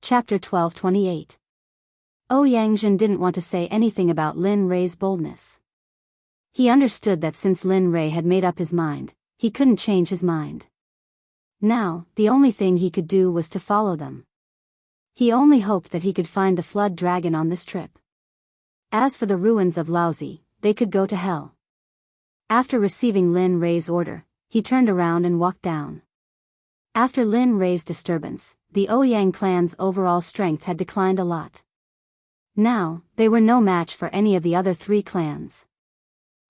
Chapter 1228. Ouyang didn't want to say anything about Lin Rei's boldness. He understood that since Lin Rei had made up his mind, he couldn't change his mind. Now, the only thing he could do was to follow them. He only hoped that he could find the flood dragon on this trip. As for the ruins of Laozi, they could go to hell. After receiving Lin Rei's order, he turned around and walked down. After Lin Rei's disturbance, the Ouyang clan's overall strength had declined a lot. Now, they were no match for any of the other three clans.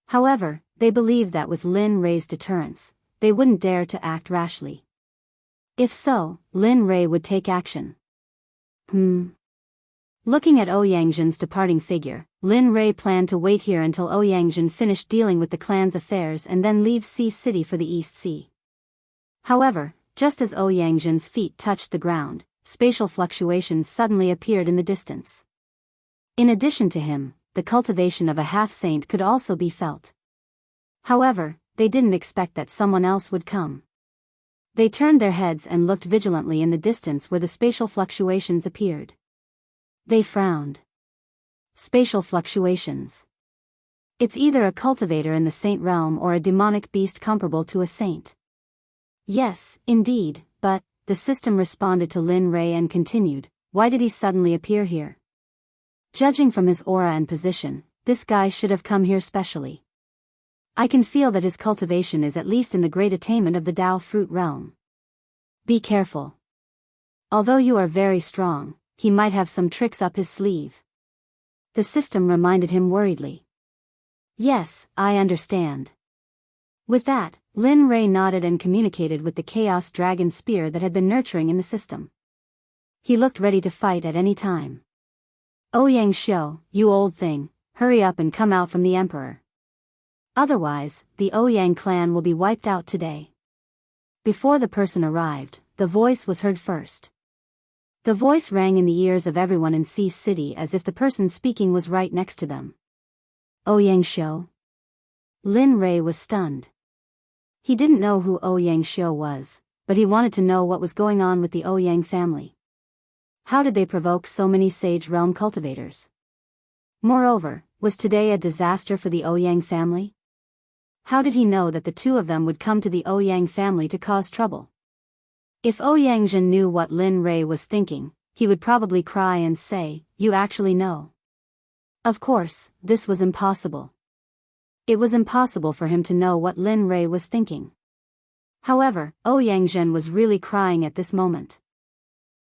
However, they believed that with Lin Rei's deterrence, they wouldn't dare to act rashly. If so, Lin Rei would take action. Looking at Ouyang's departing figure, Lin Rei planned to wait here until Ouyang finished dealing with the clan's affairs and then leave Sea City for the East Sea. However, just as Ouyang's feet touched the ground, spatial fluctuations suddenly appeared in the distance. In addition to him, the cultivation of a half-saint could also be felt. However, they didn't expect that someone else would come. They turned their heads and looked vigilantly in the distance where the spatial fluctuations appeared. They frowned. Spatial fluctuations. It's either a cultivator in the saint realm or a demonic beast comparable to a saint. Yes, indeed, but, the system responded to Lin Rei and continued, why did he suddenly appear here? Judging from his aura and position, this guy should have come here specially. I can feel that his cultivation is at least in the great attainment of the Dao fruit realm. Be careful. Although you are very strong, he might have some tricks up his sleeve. The system reminded him worriedly. Yes, I understand. With that, Lin Rei nodded and communicated with the Chaos Dragon Spear that had been nurturing in the system. He looked ready to fight at any time. Ouyang Xiu, you old thing, hurry up and come out from the Emperor. Otherwise, the Ouyang clan will be wiped out today. Before the person arrived, the voice was heard first. The voice rang in the ears of everyone in Sea City as if the person speaking was right next to them. Ouyang Xiu? Lin Rei was stunned. He didn't know who Ouyang Xiu was, but he wanted to know what was going on with the Ouyang family. How did they provoke so many Sage Realm cultivators? Moreover, was today a disaster for the Ouyang family? How did he know that the two of them would come to the Ouyang family to cause trouble? If Ouyang knew what Lin Rei was thinking, he would probably cry and say, you actually know. Of course, this was impossible. It was impossible for him to know what Lin Rei was thinking. However, Ouyang was really crying at this moment.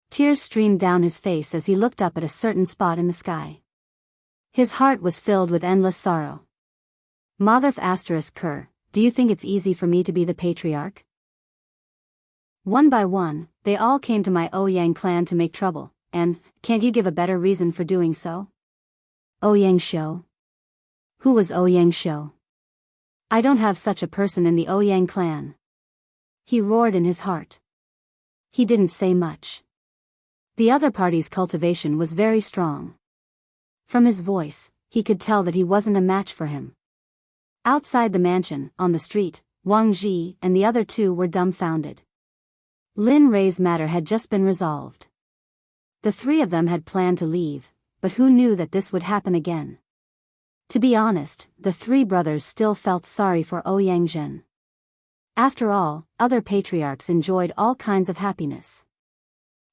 Tears streamed down his face as he looked up at a certain spot in the sky. His heart was filled with endless sorrow. Motherf *Ker, do you think it's easy for me to be the patriarch? One by one, they all came to my Ouyang clan to make trouble, and, can't you give a better reason for doing so? Ouyang Xiu? Who was Ouyang Xiu? I don't have such a person in the Ouyang clan. He roared in his heart. He didn't say much. The other party's cultivation was very strong. From his voice, he could tell that he wasn't a match for him. Outside the mansion, on the street, Wang Ji and the other two were dumbfounded. Lin Rei's matter had just been resolved. The three of them had planned to leave, but who knew that this would happen again? To be honest, the three brothers still felt sorry for Ouyang. After all, other patriarchs enjoyed all kinds of happiness.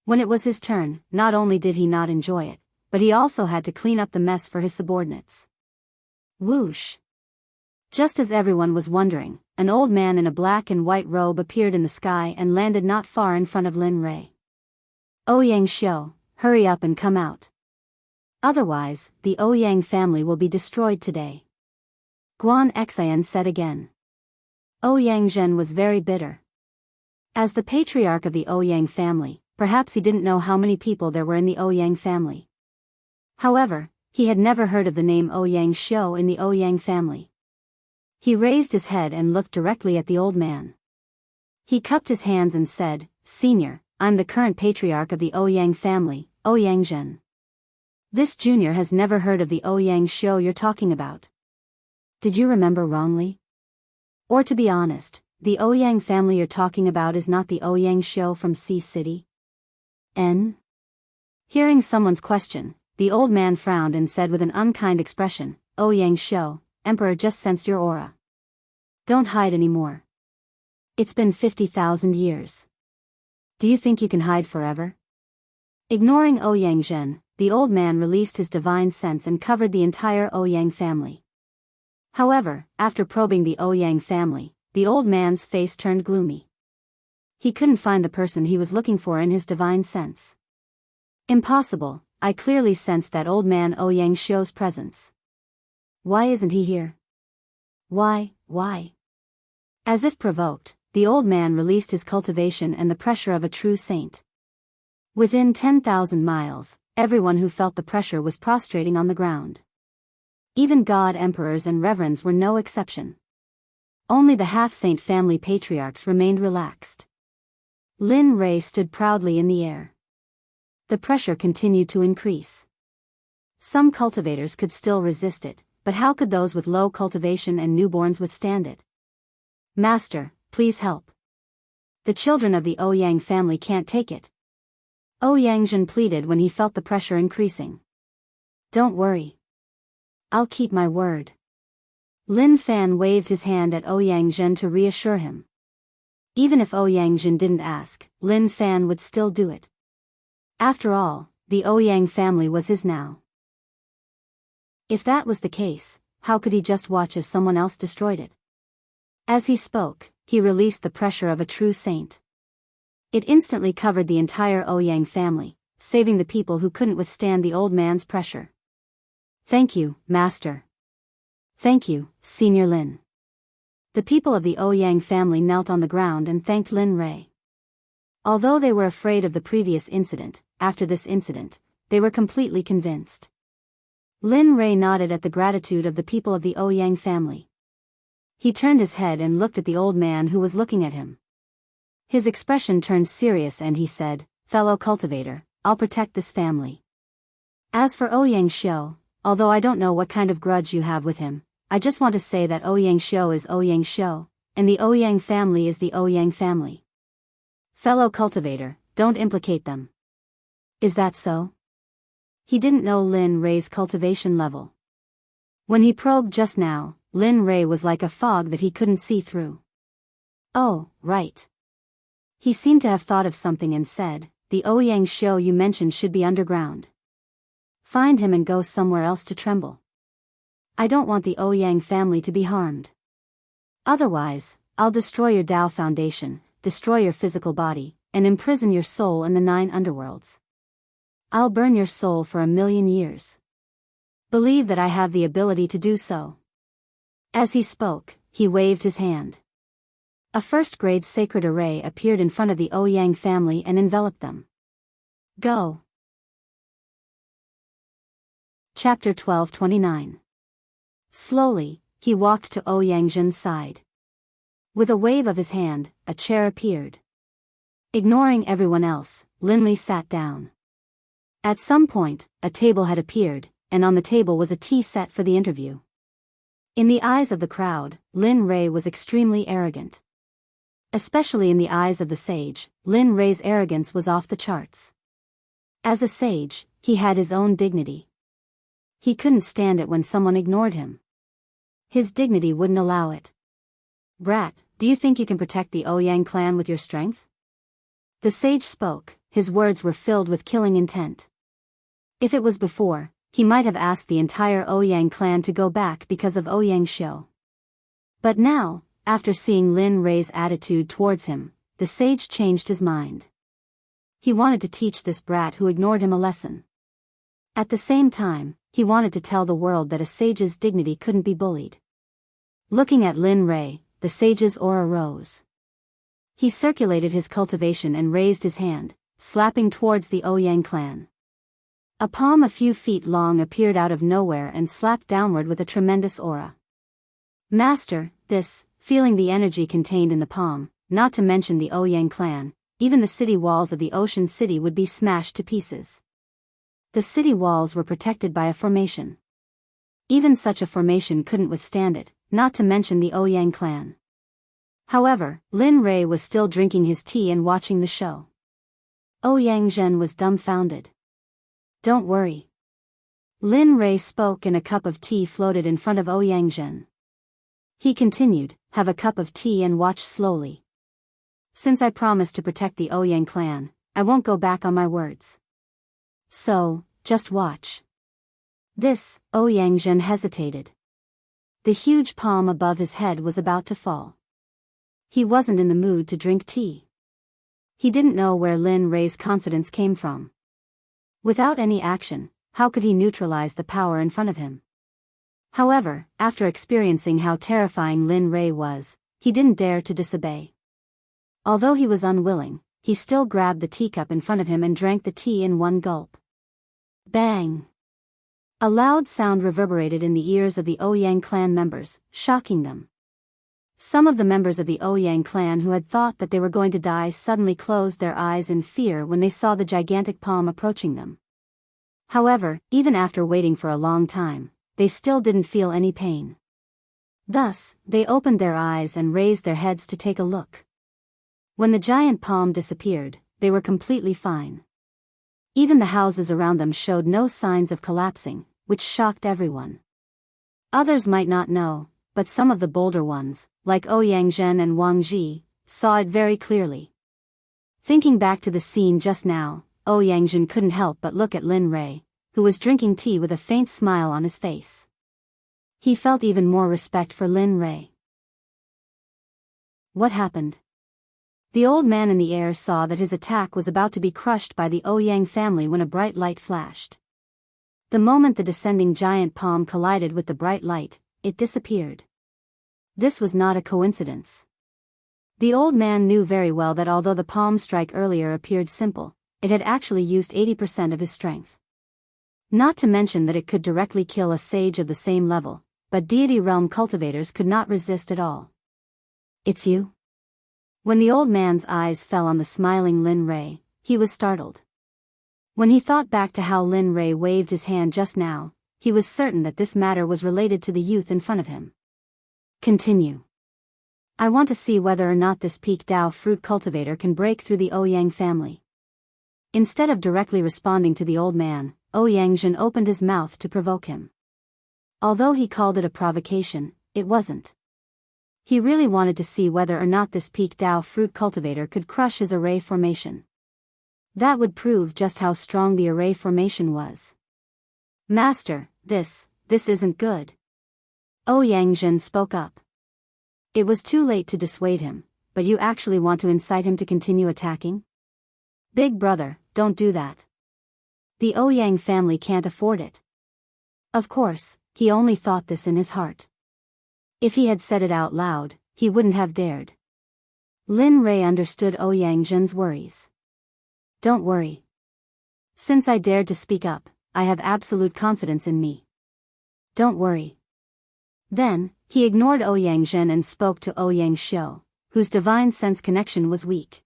When it was his turn, not only did he not enjoy it, but he also had to clean up the mess for his subordinates. Whoosh! Just as everyone was wondering, an old man in a black and white robe appeared in the sky and landed not far in front of Lin Rei. Ouyang Xiu, hurry up and come out. Otherwise, the Ouyang family will be destroyed today. Guan Xian said again. Ouyang was very bitter. As the patriarch of the Ouyang family, perhaps he didn't know how many people there were in the Ouyang family. However, he had never heard of the name Ouyang Xiu in the Ouyang family. He raised his head and looked directly at the old man. He cupped his hands and said, Senior, I'm the current patriarch of the Ouyang family, Ouyang. This junior has never heard of the Ouyang Xiu you're talking about. Did you remember wrongly? Or to be honest, the Ouyang family you're talking about is not the Ouyang Xiu from Sea City? Hearing someone's question, the old man frowned and said with an unkind expression, Yang Shou, Emperor just sensed your aura. Don't hide anymore. It's been 50,000 years. Do you think you can hide forever? Ignoring Ouyang Zhen, the old man released his divine sense and covered the entire Ouyang family. However, after probing the Ouyang family, the old man's face turned gloomy. He couldn't find the person he was looking for in his divine sense. Impossible, I clearly sensed that old man Ouyang Shou's presence. Why isn't he here? Why? As if provoked, the old man released his cultivation and the pressure of a true saint. Within 10,000 miles, everyone who felt the pressure was prostrating on the ground. Even god emperors and reverends were no exception. Only the half-saint family patriarchs remained relaxed. Lin Rei stood proudly in the air. The pressure continued to increase. Some cultivators could still resist it, but how could those with low cultivation and newborns withstand it? Master, please help. The children of the Ouyang family can't take it. Ouyang Zhen pleaded when he felt the pressure increasing. Don't worry. I'll keep my word. Lin Fan waved his hand at Ouyang Zhen to reassure him. Even if Ouyang Zhen didn't ask, Lin Fan would still do it. After all, the Ouyang family was his now. If that was the case, how could he just watch as someone else destroyed it? As he spoke, he released the pressure of a true saint. It instantly covered the entire Ouyang family, saving the people who couldn't withstand the old man's pressure. Thank you, Master. Thank you, Senior Lin. The people of the Ouyang family knelt on the ground and thanked Lin Rei. Although they were afraid of the previous incident, after this incident, they were completely convinced. Lin Rei nodded at the gratitude of the people of the Ouyang family. He turned his head and looked at the old man who was looking at him. His expression turned serious and he said, Fellow cultivator, I'll protect this family. As for Ouyang Shou, although I don't know what kind of grudge you have with him, I just want to say that Ouyang Shou is Ouyang Shou, and the Ouyang family is the Ouyang family. Fellow cultivator, don't implicate them. Is that so? He didn't know Lin Rei's cultivation level. When he probed just now, Lin Rei was like a fog that he couldn't see through. Oh, right. He seemed to have thought of something and said, the Ouyang Shou you mentioned should be underground. Find him and go somewhere else to tremble. I don't want the Ouyang family to be harmed. Otherwise, I'll destroy your Tao foundation, destroy your physical body, and imprison your soul in the 9 underworlds. I'll burn your soul for 1,000,000 years. Believe that I have the ability to do so. As he spoke, he waved his hand. A first-grade sacred array appeared in front of the Ouyang family and enveloped them. Go. Chapter 1229. Slowly, he walked to Ouyang Zhen's side. With a wave of his hand, a chair appeared. Ignoring everyone else, Lin Li sat down. At some point, a table had appeared, and on the table was a tea set for the interview. In the eyes of the crowd, Lin Rei was extremely arrogant. Especially in the eyes of the sage, Lin Rei's arrogance was off the charts. As a sage, he had his own dignity. He couldn't stand it when someone ignored him. His dignity wouldn't allow it. Brat, do you think you can protect the Ouyang clan with your strength? The sage spoke, his words were filled with killing intent. If it was before, he might have asked the entire Ouyang clan to go back because of Ouyang Shou. But now, after seeing Lin Rei's attitude towards him, the sage changed his mind. He wanted to teach this brat who ignored him a lesson. At the same time, he wanted to tell the world that a sage's dignity couldn't be bullied. Looking at Lin Rei, the sage's aura rose. He circulated his cultivation and raised his hand, slapping towards the Ouyang clan. A palm a few feet long appeared out of nowhere and slapped downward with a tremendous aura. Master, this, feeling the energy contained in the palm, not to mention the Ouyang clan, even the city walls of the ocean city would be smashed to pieces. The city walls were protected by a formation. Even such a formation couldn't withstand it, not to mention the Ouyang clan. However, Lin Rei was still drinking his tea and watching the show. Ouyang Zhen was dumbfounded. Don't worry. Lin Rei spoke and a cup of tea floated in front of Ouyang. He continued, have a cup of tea and watch slowly. Since I promised to protect the Ouyang clan, I won't go back on my words. So, just watch. This, Ouyang hesitated. The huge palm above his head was about to fall. He wasn't in the mood to drink tea. He didn't know where Lin Rei's confidence came from. Without any action, how could he neutralize the power in front of him? However, after experiencing how terrifying Lin Rei was, he didn't dare to disobey. Although he was unwilling, he still grabbed the teacup in front of him and drank the tea in one gulp. Bang! A loud sound reverberated in the ears of the Ouyang clan members, shocking them. Some of the members of the Ouyang clan who had thought that they were going to die suddenly closed their eyes in fear when they saw the gigantic palm approaching them. However, even after waiting for a long time, they still didn't feel any pain. Thus, they opened their eyes and raised their heads to take a look. When the giant palm disappeared, they were completely fine. Even the houses around them showed no signs of collapsing, which shocked everyone. Others might not know, but some of the bolder ones, like Ouyang and Wang Ji, saw it very clearly. Thinking back to the scene just now, Ouyang couldn't help but look at Lin Rei, who was drinking tea with a faint smile on his face. He felt even more respect for Lin Rei. What happened? The old man in the air saw that his attack was about to be crushed by the Ouyang family when a bright light flashed. The moment the descending giant palm collided with the bright light, it disappeared. This was not a coincidence. The old man knew very well that although the palm strike earlier appeared simple, it had actually used 80% of his strength. Not to mention that it could directly kill a sage of the same level, but deity realm cultivators could not resist at all. It's you? When the old man's eyes fell on the smiling Lin Rei, he was startled. When he thought back to how Lin Rei waved his hand just now, he was certain that this matter was related to the youth in front of him. Continue. I want to see whether or not this peak Dao fruit cultivator can break through the Ouyang family. Instead of directly responding to the old man, Ouyang opened his mouth to provoke him. Although he called it a provocation, it wasn't. He really wanted to see whether or not this peak Dao fruit cultivator could crush his array formation. That would prove just how strong the array formation was. Master, this isn't good. Ouyang spoke up. It was too late to dissuade him, but you actually want to incite him to continue attacking? Big brother, don't do that. The Ouyang family can't afford it. Of course, he only thought this in his heart. If he had said it out loud, he wouldn't have dared. Lin Rei understood Ouyang worries. Don't worry. Since I dared to speak up, I have absolute confidence in me. Don't worry. Then, he ignored Ouyang and spoke to Ouyang Xiu, whose divine sense connection was weak.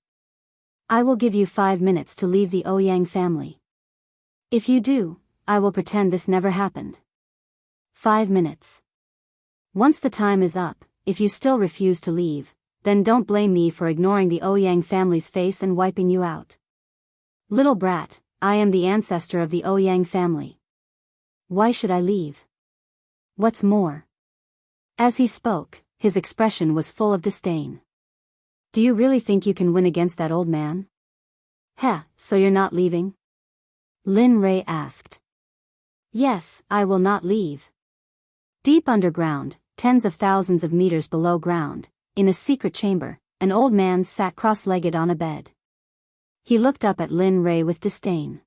I will give you 5 minutes to leave the Ouyang family. If you do, I will pretend this never happened. 5 minutes. Once the time is up, if you still refuse to leave, then don't blame me for ignoring the Ouyang family's face and wiping you out. Little brat, I am the ancestor of the Ouyang family. Why should I leave? What's more? As he spoke, his expression was full of disdain. Do you really think you can win against that old man? Heh, so you're not leaving? Lin Rei asked. Yes, I will not leave. Deep underground, tens of thousands of meters below ground, in a secret chamber, an old man sat cross-legged on a bed. He looked up at Lin Rei with disdain.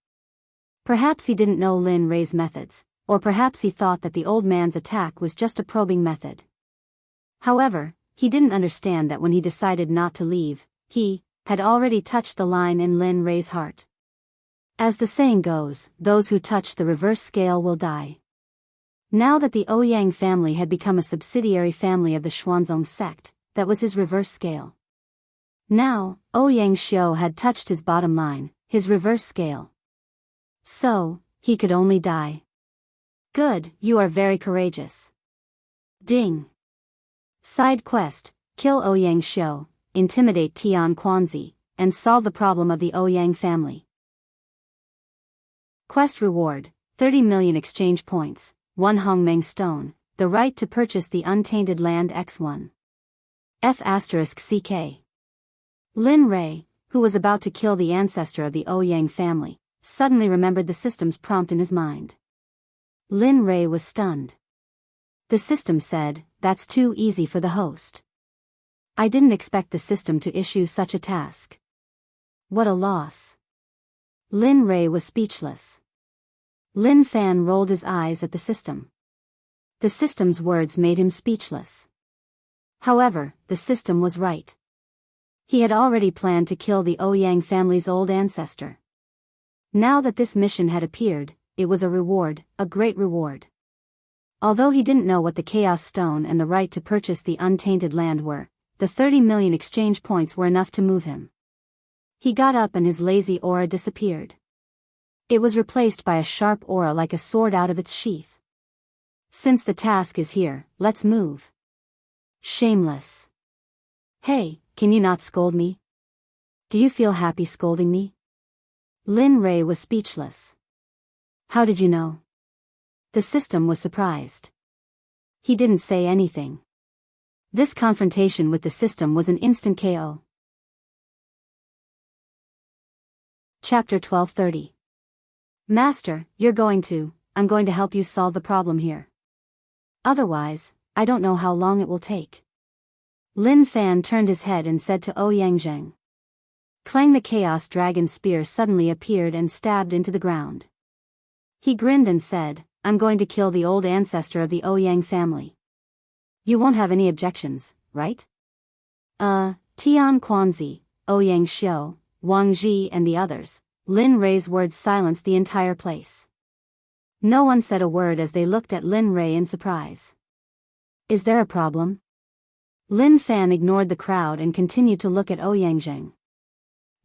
Perhaps he didn't know Lin Rei's methods, or perhaps he thought that the old man's attack was just a probing method. However, he didn't understand that when he decided not to leave, he had already touched the line in Lin Rei's heart. As the saying goes, those who touch the reverse scale will die. Now that the Ouyang family had become a subsidiary family of the Xuanzong sect, that was his reverse scale. Now, Ouyang Xiu had touched his bottom line, his reverse scale. So, he could only die. Good, you are very courageous. Ding. Side quest, kill Ouyang Xiu, intimidate Tian Quanzi, and solve the problem of the Ouyang family. Quest reward, 30 million exchange points, 1 Hongmeng stone, the right to purchase the untainted land X1. F***CK. Lin Rei, who was about to kill the ancestor of the Ouyang family, suddenly remembered the system's prompt in his mind. Lin Rei was stunned. The system said, "That's too easy for the host." I didn't expect the system to issue such a task. What a loss. Lin Rei was speechless. Lin Fan rolled his eyes at the system. The system's words made him speechless. However, the system was right. He had already planned to kill the Ouyang family's old ancestor. Now that this mission had appeared, it was a reward, a great reward. Although he didn't know what the Chaos Stone and the right to purchase the untainted land were, the 30 million exchange points were enough to move him. He got up and his lazy aura disappeared. It was replaced by a sharp aura like a sword out of its sheath. Since the task is here, let's move. Shameless. Hey, can you not scold me? Do you feel happy scolding me? Lin Rei was speechless. How did you know? The system was surprised. He didn't say anything. This confrontation with the system was an instant KO. Chapter 1230. Master, I'm going to help you solve the problem here. Otherwise, I don't know how long it will take. Lin Fan turned his head and said to Ouyang Zheng. Clang, the Chaos Dragon spear suddenly appeared and stabbed into the ground. He grinned and said, "I'm going to kill the old ancestor of the Ouyang family. You won't have any objections, right?" Tian Quanzi, Ouyang Xiu, Wang Ji and the others. Lin Rei's words silenced the entire place. No one said a word as they looked at Lin Rei in surprise. Is there a problem? Lin Fan ignored the crowd and continued to look at Ouyang Zheng.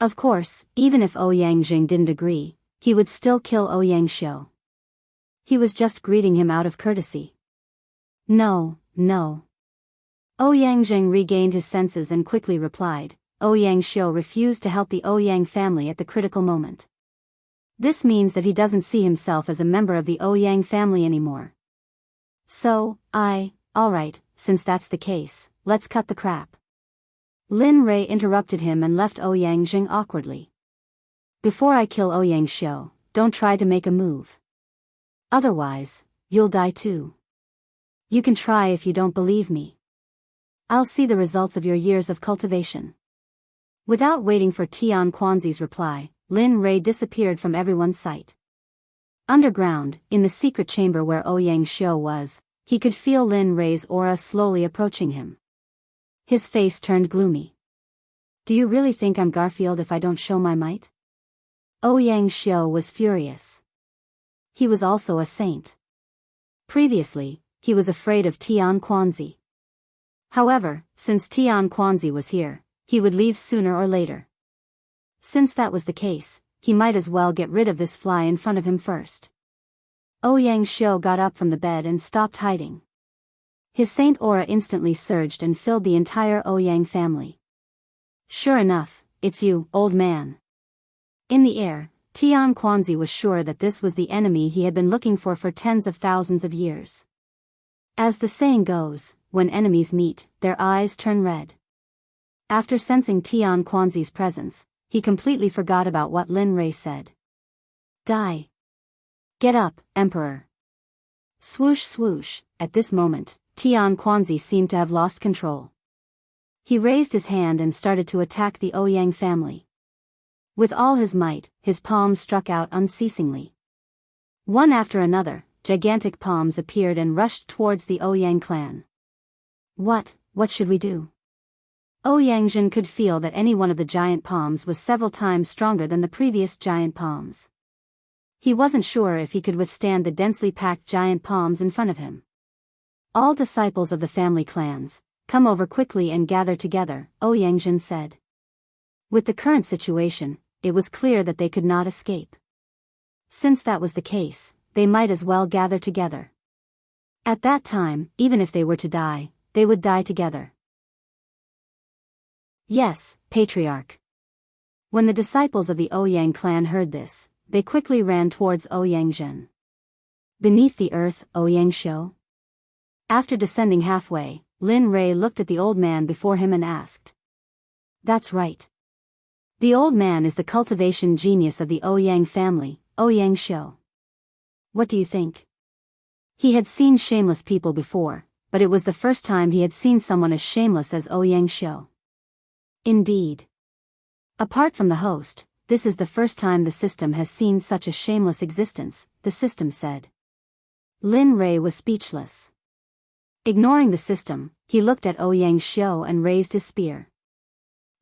Of course, even if Ouyang Zheng didn't agree, he would still kill Ouyang Xiu. He was just greeting him out of courtesy. No. Ouyang Zheng regained his senses and quickly replied. Ouyang Xiu refused to help the Ouyang family at the critical moment. This means that he doesn't see himself as a member of the Ouyang family anymore. So, alright, since that's the case, let's cut the crap. Lin Rei interrupted him and left Ouyang Zheng awkwardly. Before I kill Ouyang Xiu, don't try to make a move. Otherwise, you'll die too. You can try if you don't believe me. I'll see the results of your years of cultivation. Without waiting for Tian Quanzi's reply, Lin Rei disappeared from everyone's sight. Underground, in the secret chamber where Ouyang Xiu was, he could feel Lin Rei's aura slowly approaching him. His face turned gloomy. Do you really think I'm Garfield if I don't show my might? Ouyang Xiu was furious. He was also a saint. Previously, he was afraid of Tian Quanzi. However, since Tian Quanzi was here, he would leave sooner or later. Since that was the case, he might as well get rid of this fly in front of him first. Ouyang Xiu got up from the bed and stopped hiding. His saint aura instantly surged and filled the entire Ouyang family. Sure enough, it's you, old man. In the air, Tian Quanzi was sure that this was the enemy he had been looking for tens of thousands of years. As the saying goes, when enemies meet, their eyes turn red. After sensing Tian Quanzi's presence, he completely forgot about what Lin Rei said. Die. Get up, Emperor. Swoosh swoosh, at this moment, Tian Quanzi seemed to have lost control. He raised his hand and started to attack the Ouyang family. With all his might, his palms struck out unceasingly. One after another, gigantic palms appeared and rushed towards the Ouyang clan. What should we do? Ouyang Zheng could feel that any one of the giant palms was several times stronger than the previous giant palms. He wasn't sure if he could withstand the densely packed giant palms in front of him. All disciples of the family clans, come over quickly and gather together, Ouyang Zheng said. With the current situation, it was clear that they could not escape. Since that was the case, they might as well gather together. At that time, even if they were to die, they would die together. Yes, Patriarch. When the disciples of the Ouyang clan heard this, they quickly ran towards Ouyangzhen. Beneath the earth, Ouyangshou? After descending halfway, Lin Rei looked at the old man before him and asked. That's right. The old man is the cultivation genius of the Ouyang family, Ouyangshou. What do you think? He had seen shameless people before, but it was the first time he had seen someone as shameless as Ouyangshou. Indeed. Apart from the host, this is the first time the system has seen such a shameless existence, the system said. Lin Rei was speechless. Ignoring the system, he looked at Ouyangshou and raised his spear.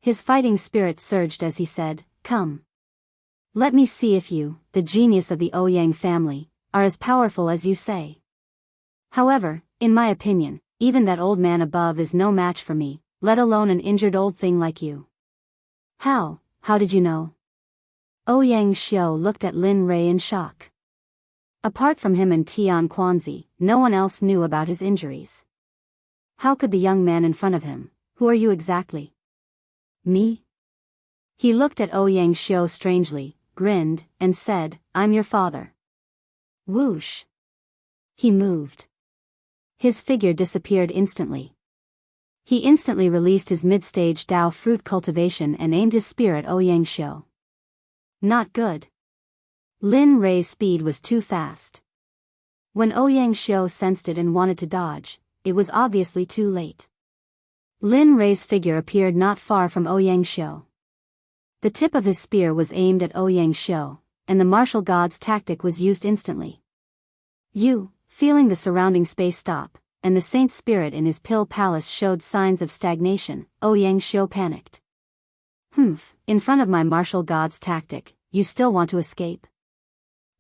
His fighting spirit surged as he said, "Come. Let me see if you, the genius of the Ouyang family, are as powerful as you say. However, in my opinion, even that old man above is no match for me, let alone an injured old thing like you." How did you know? Ouyangshou looked at Lin Rei in shock. Apart from him and Tian Quanzi, no one else knew about his injuries. How could the young man in front of him? Who are you exactly? Me? He looked at Ouyangshou strangely, grinned, and said, "I'm your father." Whoosh! He moved. His figure disappeared instantly. He instantly released his mid-stage Dao fruit cultivation and aimed his spear at Ouyangshou. Not good. Lin Rei's speed was too fast. When Ouyangshou sensed it and wanted to dodge, it was obviously too late. Lin Rei's figure appeared not far from Ouyangshou. The tip of his spear was aimed at Ouyangshou, and the martial god's tactic was used instantly. Feeling the surrounding space stop, and the saint's spirit in his pill palace showed signs of stagnation, Ouyangshou panicked. In front of my martial god's tactic, you still want to escape?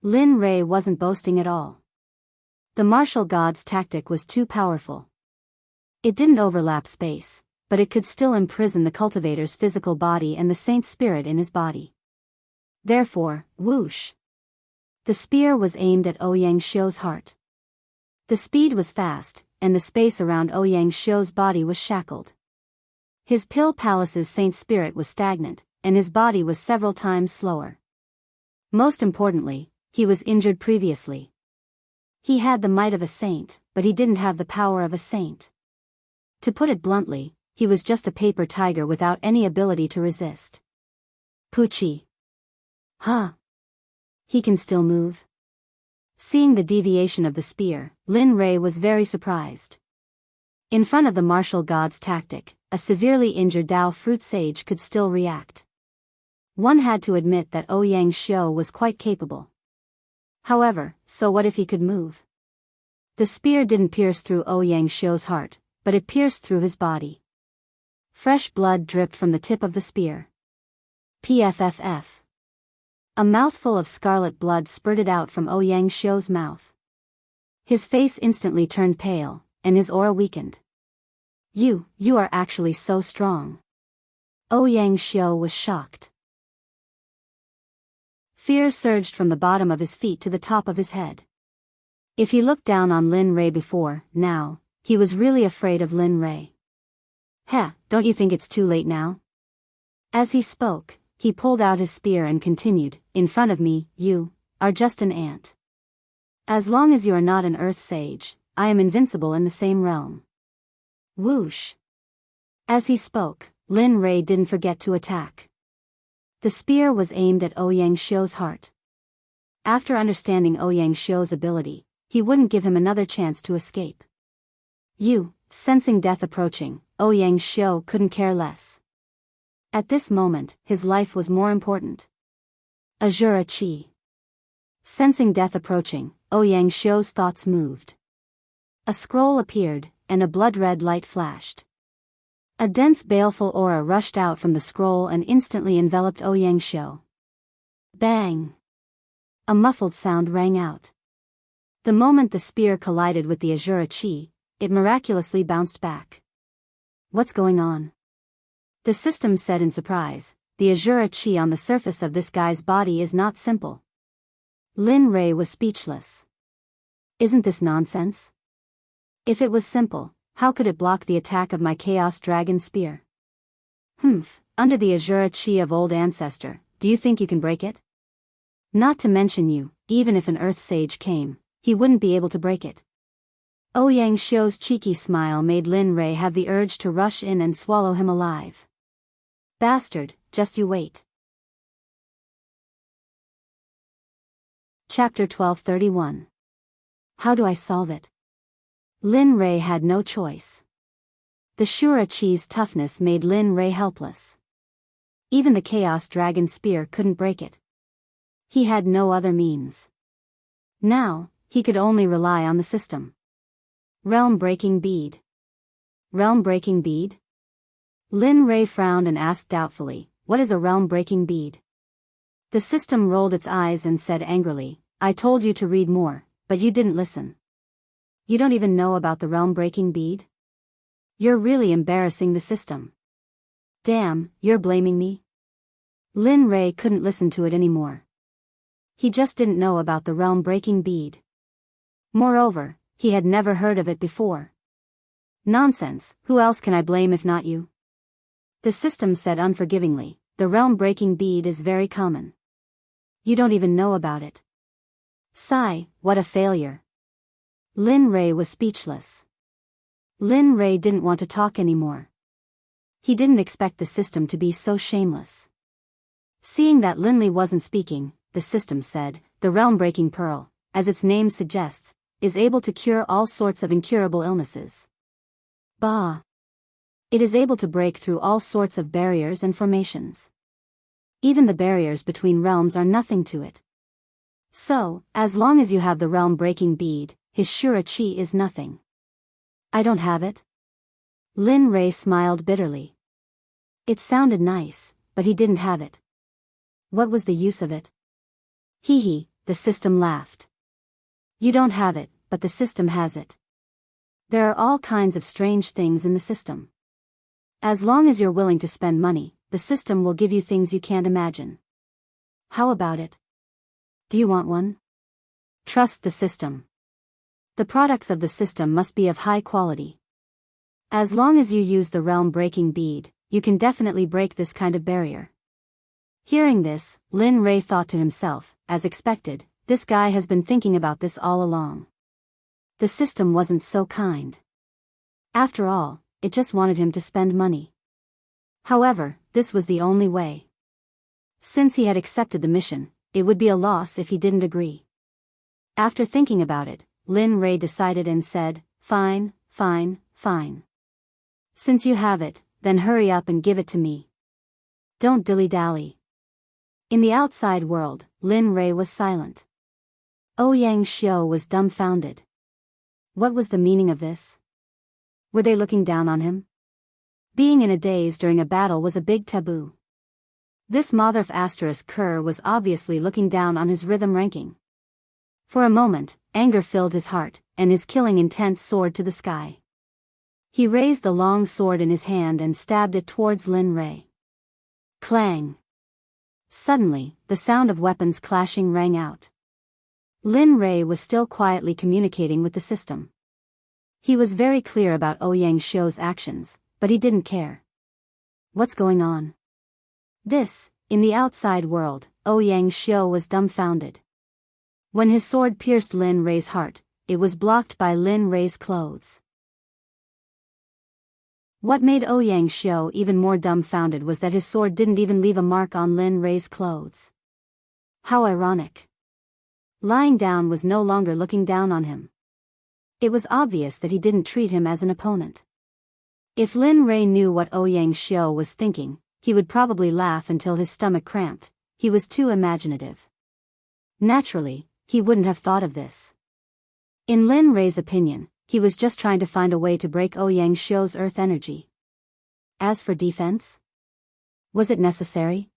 Lin Rei wasn't boasting at all. The martial god's tactic was too powerful. It didn't overlap space, but it could still imprison the cultivator's physical body and the saint's spirit in his body. Therefore, whoosh! The spear was aimed at Ouyangshou's heart. The speed was fast, and the space around Ouyangshou's body was shackled. His pill palace's saint spirit was stagnant, and his body was several times slower. Most importantly, he was injured previously. He had the might of a saint, but he didn't have the power of a saint. To put it bluntly, he was just a paper tiger without any ability to resist. Poochie. Huh? He can still move? Seeing the deviation of the spear, Lin Rei was very surprised. In front of the martial god's tactic, a severely injured Dao fruit sage could still react. One had to admit that Ouyangshou was quite capable. However, so what if he could move? The spear didn't pierce through Ouyangshou's heart, but it pierced through his body. Fresh blood dripped from the tip of the spear. Pfff. A mouthful of scarlet blood spurted out from Ouyangshou's mouth. His face instantly turned pale, and his aura weakened. You are actually so strong. Ouyangshou was shocked. Fear surged from the bottom of his feet to the top of his head. If he looked down on Lin Rei before, now, he was really afraid of Lin Rei. Don't you think it's too late now? As he spoke, he pulled out his spear and continued, "In front of me, you are just an ant. As long as you are not an earth sage, I am invincible in the same realm." Whoosh! As he spoke, Lin Rei didn't forget to attack. The spear was aimed at Ouyangshou's heart. After understanding Ouyangshou's ability, he wouldn't give him another chance to escape. Sensing death approaching, Ouyangshou couldn't care less. At this moment, his life was more important. Azura Chi. Sensing death approaching, Ouyangshou's thoughts moved. A scroll appeared, and a blood-red light flashed. A dense baleful aura rushed out from the scroll and instantly enveloped Ouyangshou. Bang! A muffled sound rang out. The moment the spear collided with the Azura Chi, it miraculously bounced back. What's going on? The system said in surprise, the Azura Chi on the surface of this guy's body is not simple. Lin Rei was speechless. Isn't this nonsense? If it was simple, how could it block the attack of my Chaos Dragon Spear? Under the Azura Chi of old ancestor, do you think you can break it? Not to mention you, even if an earth sage came, he wouldn't be able to break it. Ouyang Xiu's cheeky smile made Lin Rei have the urge to rush in and swallow him alive. Bastard, just you wait. Chapter 1231. How do I solve it? Lin Rei had no choice. The Shura Chi's toughness made Lin Rei helpless. Even the Chaos Dragon Spear couldn't break it. He had no other means. Now, he could only rely on the system. Realm-breaking bead. Realm-breaking bead? Lin Rei frowned and asked doubtfully, what is a realm-breaking bead? The system rolled its eyes and said angrily, I told you to read more, but you didn't listen. You don't even know about the realm-breaking bead? You're really embarrassing the system. Damn, you're blaming me? Lin Rei couldn't listen to it anymore. He just didn't know about the realm-breaking bead. Moreover, he had never heard of it before. Nonsense, who else can I blame if not you? The system said unforgivingly, the realm-breaking bead is very common. You don't even know about it. Sigh, what a failure. Lin Rei was speechless. Lin Rei didn't want to talk anymore. He didn't expect the system to be so shameless. Seeing that Lin Li wasn't speaking, the system said, the realm-breaking pearl, as its name suggests, is able to cure all sorts of incurable illnesses. Bah! It is able to break through all sorts of barriers and formations. Even the barriers between realms are nothing to it. So, as long as you have the realm-breaking bead, his Shura Chi is nothing. I don't have it? Lin Rei smiled bitterly. It sounded nice, but he didn't have it. What was the use of it? Hee hee, the system laughed. You don't have it, but the system has it. There are all kinds of strange things in the system. As long as you're willing to spend money, the system will give you things you can't imagine. How about it? Do you want one? Trust the system. The products of the system must be of high quality. As long as you use the realm-breaking bead, you can definitely break this kind of barrier. Hearing this, Lin Rei thought to himself, as expected, this guy has been thinking about this all along. The system wasn't so kind. After all, it just wanted him to spend money. However, this was the only way. Since he had accepted the mission, it would be a loss if he didn't agree. After thinking about it, Lin Rei decided and said, fine, fine, fine. Since you have it, then hurry up and give it to me. Don't dilly-dally. In the outside world, Lin Rei was silent. Ouyang Xiu was dumbfounded. What was the meaning of this? Were they looking down on him? Being in a daze during a battle was a big taboo. This Motherf Asterisk Kerr was obviously looking down on his rhythm ranking. For a moment, anger filled his heart, and his killing intent soared to the sky. He raised the long sword in his hand and stabbed it towards Lin Rei. Clang! Suddenly, the sound of weapons clashing rang out. Lin Rei was still quietly communicating with the system. He was very clear about Ouyang Xiu's actions, but he didn't care. What's going on? This, in the outside world, Ouyang Xiu was dumbfounded. When his sword pierced Lin Rei's heart, it was blocked by Lin Rei's clothes. What made Ouyang Xiu even more dumbfounded was that his sword didn't even leave a mark on Lin Rei's clothes. How ironic. Lying down was no longer looking down on him. It was obvious that he didn't treat him as an opponent. If Lin Rei knew what Ouyang Xiu was thinking, he would probably laugh until his stomach cramped. He was too imaginative. Naturally, he wouldn't have thought of this. In Lin Rei's opinion, he was just trying to find a way to break Ouyang Xiu's earth energy. As for defense? Was it necessary?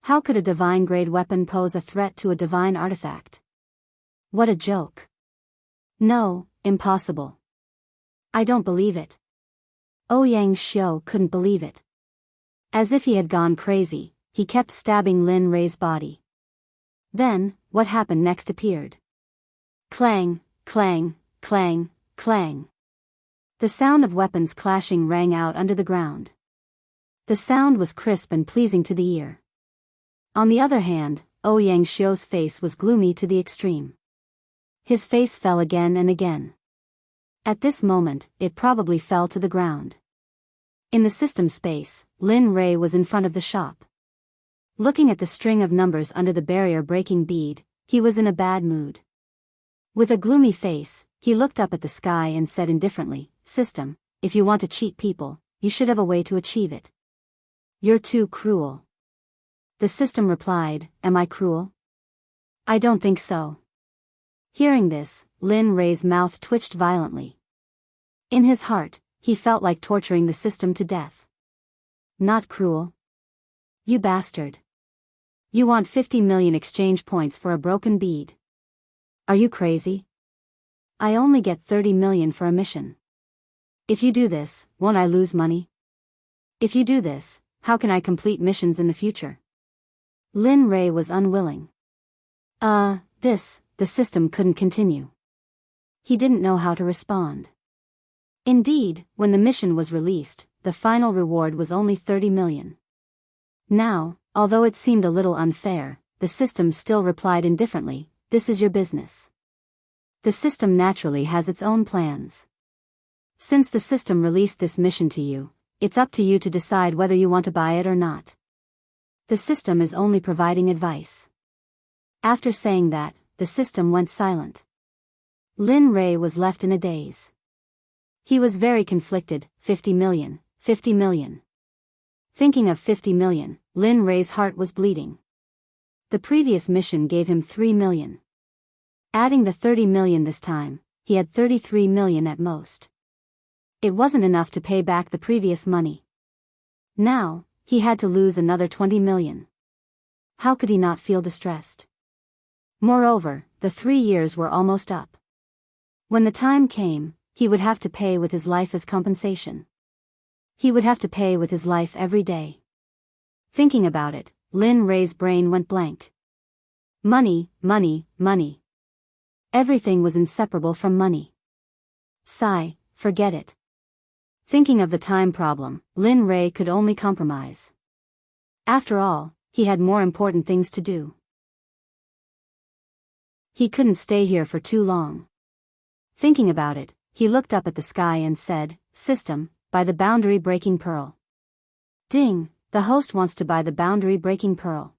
How could a divine-grade weapon pose a threat to a divine artifact? What a joke. No, impossible. I don't believe it. Ouyang Xiu couldn't believe it. As if he had gone crazy, he kept stabbing Lin Rei's body. Then, what happened next appeared. Clang, clang, clang, clang. The sound of weapons clashing rang out under the ground. The sound was crisp and pleasing to the ear. On the other hand, Ouyang Xiu's face was gloomy to the extreme. His face fell again and again. At this moment, it probably fell to the ground. In the system space, Lin Rei was in front of the shop. Looking at the string of numbers under the barrier-breaking bead, he was in a bad mood. With a gloomy face, he looked up at the sky and said indifferently, "System, if you want to cheat people, you should have a way to achieve it. You're too cruel." The system replied, "Am I cruel? I don't think so." Hearing this, Lin Rei's mouth twitched violently. In his heart, he felt like torturing the system to death. "Not cruel? You bastard. You want 50 million exchange points for a broken bead. Are you crazy? I only get 30 million for a mission. If you do this, won't I lose money? If you do this, how can I complete missions in the future?" Lin Rei was unwilling. The system couldn't continue. He didn't know how to respond. Indeed, when the mission was released, the final reward was only 30 million. Now, although it seemed a little unfair, the system still replied indifferently, "This is your business." The system naturally has its own plans. Since the system released this mission to you, it's up to you to decide whether you want to buy it or not. The system is only providing advice. After saying that, the system went silent. Lin Rei was left in a daze. He was very conflicted. 50 million, 50 million. Thinking of 50 million, Lin Rei's heart was bleeding. The previous mission gave him 3 million. Adding the 30 million this time, he had 33 million at most. It wasn't enough to pay back the previous money. Now, he had to lose another 20 million. How could he not feel distressed? Moreover, the 3 years were almost up. When the time came, he would have to pay with his life as compensation. He would have to pay with his life every day. Thinking about it, Lin Rei's brain went blank. Money, money, money. Everything was inseparable from money. Sigh, forget it. Thinking of the time problem, Lin Rei could only compromise. After all, he had more important things to do. He couldn't stay here for too long. Thinking about it, he looked up at the sky and said, "System, buy the boundary-breaking pearl." Ding, the host wants to buy the boundary-breaking pearl.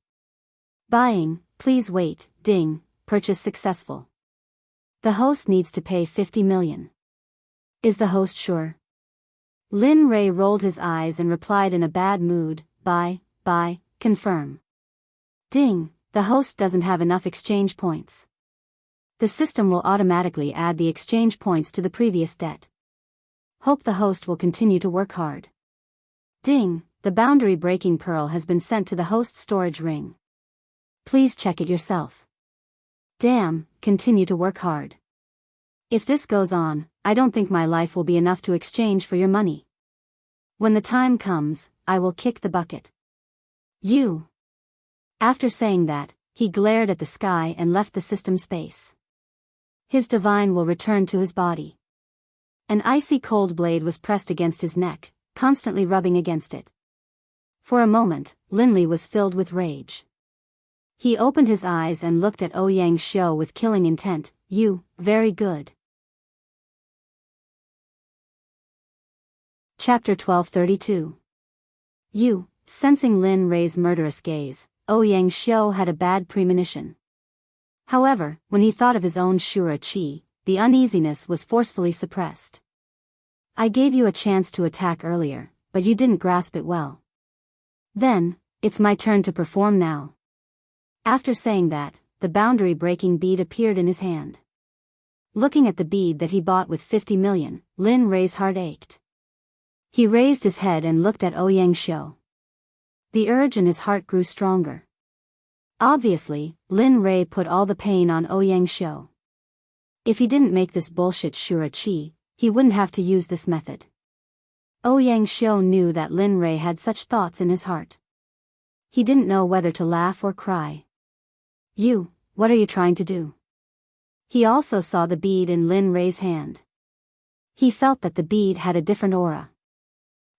Buying, please wait, ding, purchase successful. The host needs to pay 50 million. Is the host sure? Lin Rei rolled his eyes and replied in a bad mood, buy, confirm. Ding, the host doesn't have enough exchange points. The system will automatically add the exchange points to the previous debt. Hope the host will continue to work hard. Ding, the boundary-breaking pearl has been sent to the host's storage ring. Please check it yourself. Damn, continue to work hard. If this goes on, I don't think my life will be enough to exchange for your money. When the time comes, I will kick the bucket. You. After saying that, he glared at the sky and left the system space. His divine will return to his body. An icy cold blade was pressed against his neck, constantly rubbing against it. For a moment, Linli was filled with rage. He opened his eyes and looked at Ouyang Xiu with killing intent. You, very good. Chapter 1232. You, sensing Lin Rei's murderous gaze, Ouyang Xiu had a bad premonition. However, when he thought of his own Shura Qi, the uneasiness was forcefully suppressed. I gave you a chance to attack earlier, but you didn't grasp it well. Then, it's my turn to perform now. After saying that, the boundary-breaking bead appeared in his hand. Looking at the bead that he bought with 50 million, Lin Rei's heart ached. He raised his head and looked at Ouyang Xiu. The urge in his heart grew stronger. Obviously, Lin Rei put all the pain on Ouyang Xiu. If he didn't make this bullshit Shura Qi, he wouldn't have to use this method. Ouyang Xiu knew that Lin Rei had such thoughts in his heart. He didn't know whether to laugh or cry. You, what are you trying to do? He also saw the bead in Lin Rei's hand. He felt that the bead had a different aura.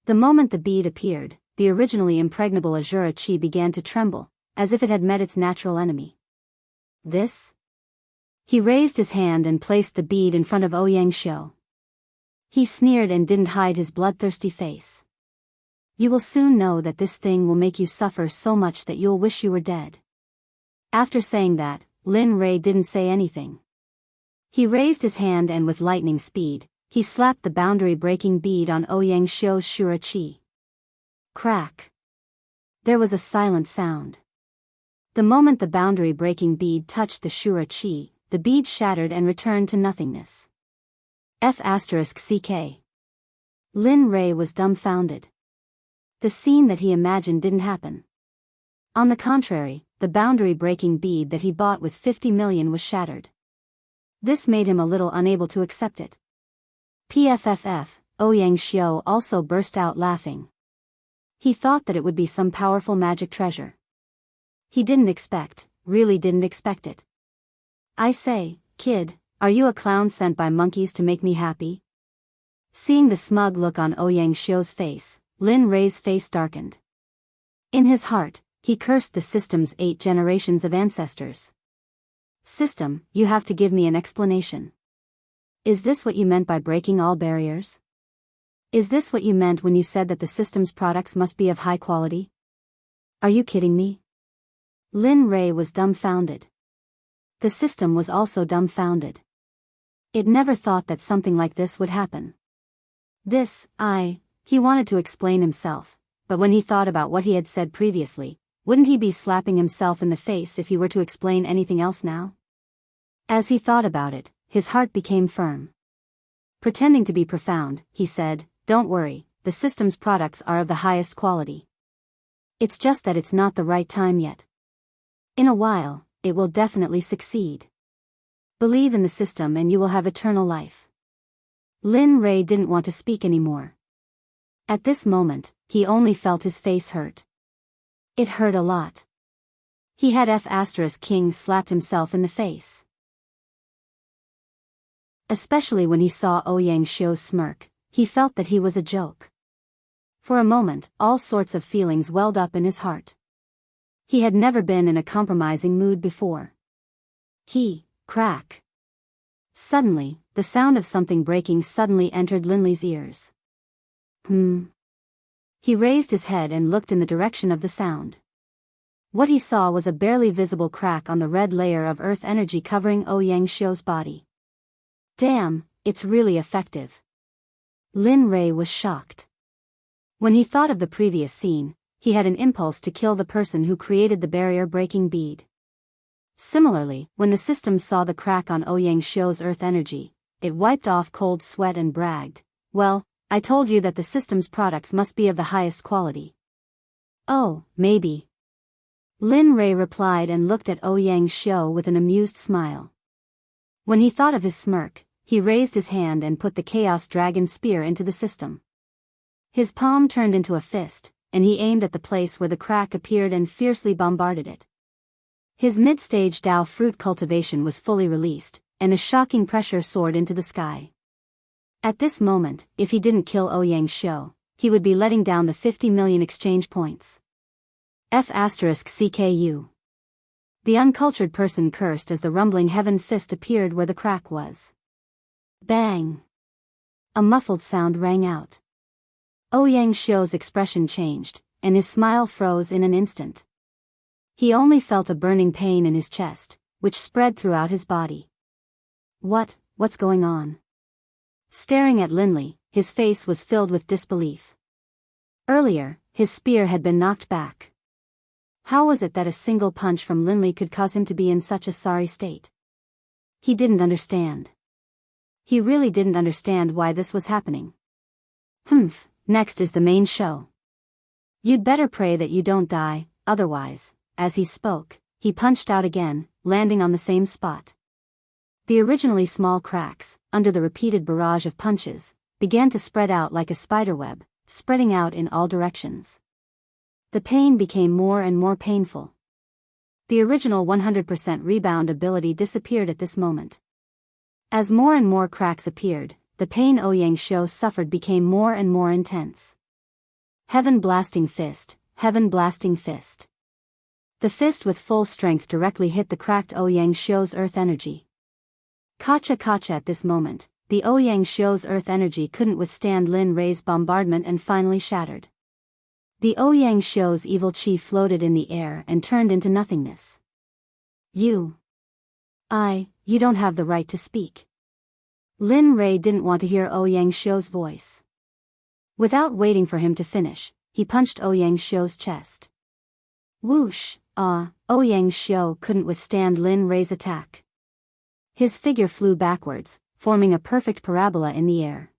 The moment the bead appeared, the originally impregnable Azura Qi began to tremble, as if it had met its natural enemy. This? He raised his hand and placed the bead in front of Ouyang. He sneered and didn't hide his bloodthirsty face. You will soon know that this thing will make you suffer so much that you'll wish you were dead. After saying that, Lin Rei didn't say anything. He raised his hand and with lightning speed, he slapped the boundary-breaking bead on Ouyang's Shura Qi. Crack. There was a silent sound. The moment the boundary-breaking bead touched the Shura Qi, the bead shattered and returned to nothingness. F***ck. Lin Rei was dumbfounded. The scene that he imagined didn't happen. On the contrary, the boundary-breaking bead that he bought with 50 million was shattered. This made him a little unable to accept it. PFFF, Ouyang also burst out laughing. He thought that it would be some powerful magic treasure. He really didn't expect it. I say, kid, are you a clown sent by monkeys to make me happy? Seeing the smug look on Ouyang face, Lin Rei's face darkened. In his heart, he cursed the system's 8 generations of ancestors. System, you have to give me an explanation. Is this what you meant by breaking all barriers? Is this what you meant when you said that the system's products must be of high quality? Are you kidding me? Lin Rei was dumbfounded. The system was also dumbfounded. It never thought that something like this would happen. He wanted to explain himself, but when he thought about what he had said previously, wouldn't he be slapping himself in the face if he were to explain anything else now? As he thought about it, his heart became firm. Pretending to be profound, he said, "Don't worry, the system's products are of the highest quality. It's just that it's not the right time yet. In a while, it will definitely succeed. Believe in the system and you will have eternal life." Lin Rei didn't want to speak anymore. At this moment, he only felt his face hurt. It hurt a lot. He had F***king slapped himself in the face. Especially when he saw Ouyang's smirk, he felt that he was a joke. For a moment, all sorts of feelings welled up in his heart. He had never been in a compromising mood before. Crack. Suddenly, the sound of something breaking suddenly entered Linley's ears. He raised his head and looked in the direction of the sound. What he saw was a barely visible crack on the red layer of earth energy covering Ouyang's body. Damn, it's really effective. Lin Rei was shocked. When he thought of the previous scene, he had an impulse to kill the person who created the barrier-breaking bead. Similarly, when the system saw the crack on Ouyang's earth energy, it wiped off cold sweat and bragged, "Well, I told you that the system's products must be of the highest quality." "Oh, maybe." Lin Rei replied and looked at Ouyang's with an amused smile. When he thought of his smirk, he raised his hand and put the Chaos Dragon Spear into the system. His palm turned into a fist, and he aimed at the place where the crack appeared and fiercely bombarded it. His mid-stage Dao fruit cultivation was fully released, and a shocking pressure soared into the sky. At this moment, if he didn't kill Ouyang's, he would be letting down the 50 million exchange points. F***CKU. The uncultured person cursed as the rumbling heaven fist appeared where the crack was. Bang! A muffled sound rang out. Ouyang's expression changed, and his smile froze in an instant. He only felt a burning pain in his chest, which spread throughout his body. What's going on? Staring at Linley, his face was filled with disbelief. Earlier, his spear had been knocked back. How was it that a single punch from Linley could cause him to be in such a sorry state? He didn't understand. He really didn't understand why this was happening. Next is the main show. You'd better pray that you don't die, otherwise. As he spoke, he punched out again, landing on the same spot. The originally small cracks, under the repeated barrage of punches, began to spread out like a spiderweb, spreading out in all directions. The pain became more and more painful. The original 100% rebound ability disappeared at this moment. As more and more cracks appeared, the pain Ouyang's suffered became more and more intense. Heaven blasting fist, heaven blasting fist. The fist with full strength directly hit the cracked Ouyang Shou's earth energy. Kacha kacha at this moment, the Ouyang Shou's earth energy couldn't withstand Lin Rei's bombardment and finally shattered. The Ouyang Shou's evil chi floated in the air and turned into nothingness. You don't have the right to speak. Lin Rei didn't want to hear Ouyang Shou's voice. Without waiting for him to finish, he punched Ouyang Shou's chest. Whoosh! Ouyang Shou couldn't withstand Lin Rei's attack. His figure flew backwards, forming a perfect parabola in the air.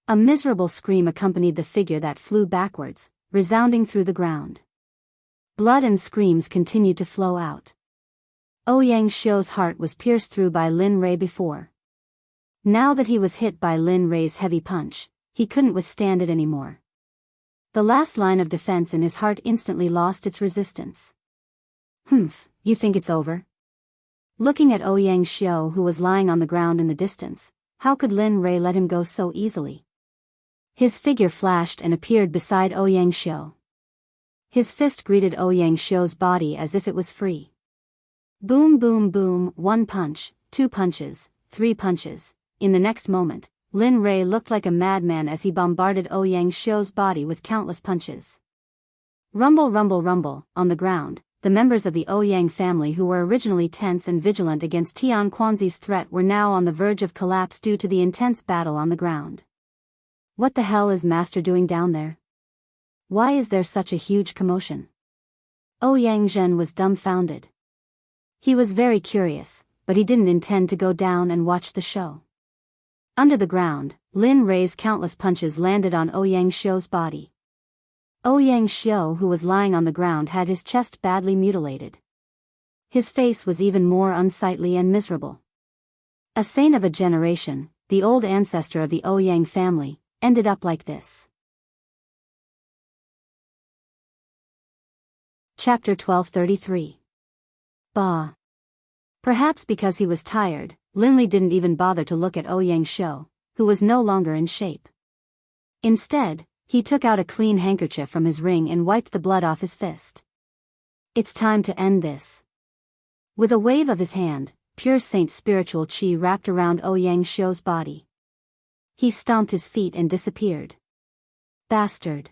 A miserable scream accompanied the figure that flew backwards, resounding through the ground. Blood and screams continued to flow out. Ouyang Shou's heart was pierced through by Lin Rei before. Now that he was hit by Lin Rei's heavy punch, he couldn't withstand it anymore. The last line of defense in his heart instantly lost its resistance. Humph, you think it's over? Looking at Ouyang Shou who was lying on the ground in the distance, how could Lin Rei let him go so easily? His figure flashed and appeared beside Ouyang Shou. His fist greeted Ouyang Shou's body as if it was free. Boom boom boom, 1 punch, 2 punches, 3 punches. In the next moment, Lin Rei looked like a madman as he bombarded Ouyang Shou's body with countless punches. Rumble rumble rumble, on the ground, the members of the Ouyang family who were originally tense and vigilant against Tian Quanzi's threat were now on the verge of collapse due to the intense battle on the ground. What the hell is Master doing down there? Why is there such a huge commotion? Ouyang Zhen was dumbfounded. He was very curious, but he didn't intend to go down and watch the show. Under the ground, Lin Rei's countless punches landed on Ouyang Shou's body. Ouyang Shou who was lying on the ground had his chest badly mutilated. His face was even more unsightly and miserable. A saint of a generation, the old ancestor of the Ouyang family, ended up like this. Chapter 1233. Bah. Perhaps because he was tired, Linli didn't even bother to look at Ouyang Shou, who was no longer in shape. Instead, he took out a clean handkerchief from his ring and wiped the blood off his fist. It's time to end this. With a wave of his hand, pure saint spiritual chi wrapped around Ouyang Shou's body. He stomped his feet and disappeared. Bastard.